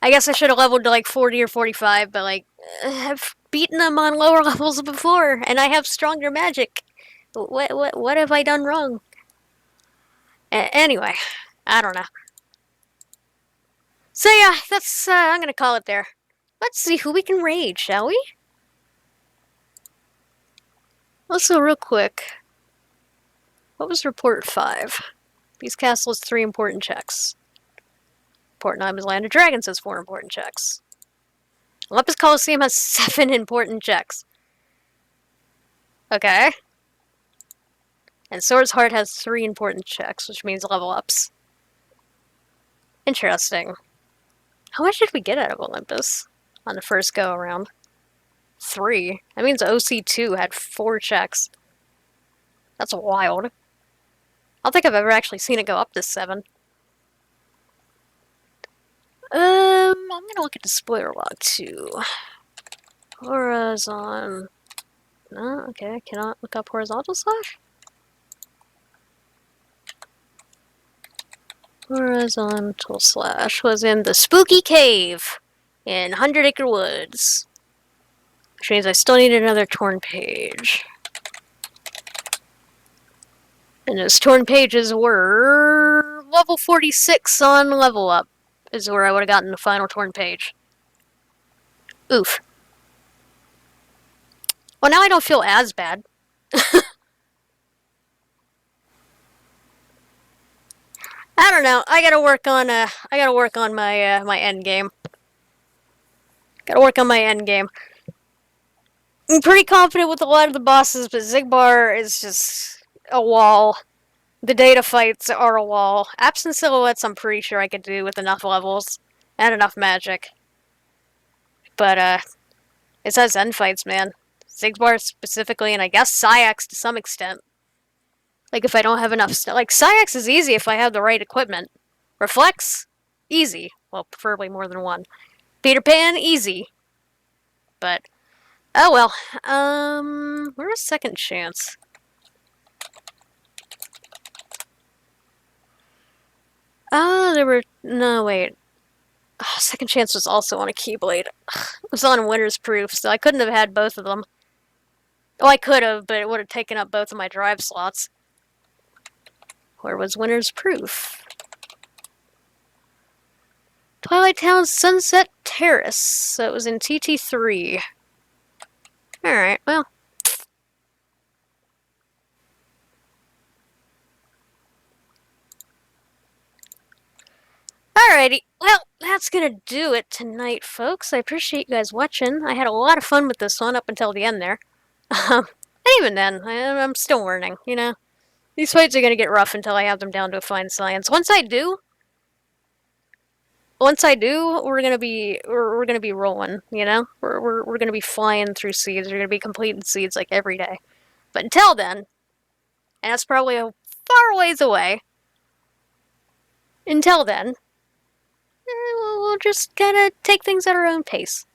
I guess I should have leveled to like 40 or 45, but like, I've beaten them on lower levels before, and I have stronger magic. What have I done wrong? Anyway, I don't know. So yeah, that's I'm gonna call it there. Let's see who we can raid, shall we? Also, real quick, what was report 5? Beast Castle has 3 important checks. Port 9 is Land of Dragons has 4 important checks. Olympus Coliseum has 7 important checks. Okay. And Swords Heart has 3 important checks, which means level ups. Interesting. How much did we get out of Olympus on the first go around? 3. That means OC2 had 4 checks. That's wild. I don't think I've ever actually seen it go up to 7. I'm gonna look at the spoiler log too. Horizon. No, okay, I cannot look up horizontal slash. Horizontal slash was in the spooky cave in 100 Acre Woods. Which means I still need another torn page. And those torn pages were level 46 on level up, is where I would have gotten the final torn page. Oof. Well, now I don't feel as bad. I don't know. I gotta work on my my end game. Gotta work on my end game. I'm pretty confident with a lot of the bosses, but Zigbar is just a wall. The data fights are a wall. Absent Silhouettes, I'm pretty sure I could do with enough levels and enough magic. But it's those end fights, man. Zigbar specifically, and I guess Syax to some extent. Like, if I don't have enough stuff. Like, Syax is easy if I have the right equipment. Reflex? Easy. Well, preferably more than one. Peter Pan? Easy. But, oh well. Where's Second Chance? There were... No, wait. Second Chance was also on a Keyblade. It was on Winter's Proof, so I couldn't have had both of them. Oh, I could have, but it would have taken up both of my drive slots. Where was Winter's Proof? Twilight Town Sunset Terrace. So it was in TT3. Alright, well. Alrighty, well, that's gonna do it tonight, folks. I appreciate you guys watching. I had a lot of fun with this one up until the end there. And even then, I'm still learning, you know? These fights are gonna get rough until I have them down to a fine science. Once I do, we're gonna be rolling, you know? We're gonna be flying through seeds. We're gonna be completing seeds like every day. But until then, and that's probably a far ways away. Until then, we'll just kind of take things at our own pace.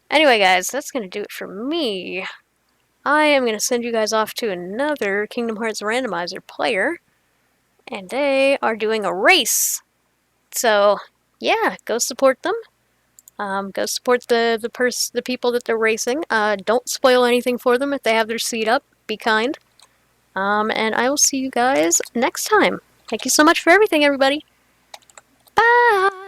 Anyway, guys, that's going to do it for me. I am going to send you guys off to another Kingdom Hearts Randomizer player. And they are doing a race. So, yeah, go support them. Go support the people that they're racing. Don't spoil anything for them if they have their seat up. Be kind. And I will see you guys next time. Thank you so much for everything, everybody. Bye!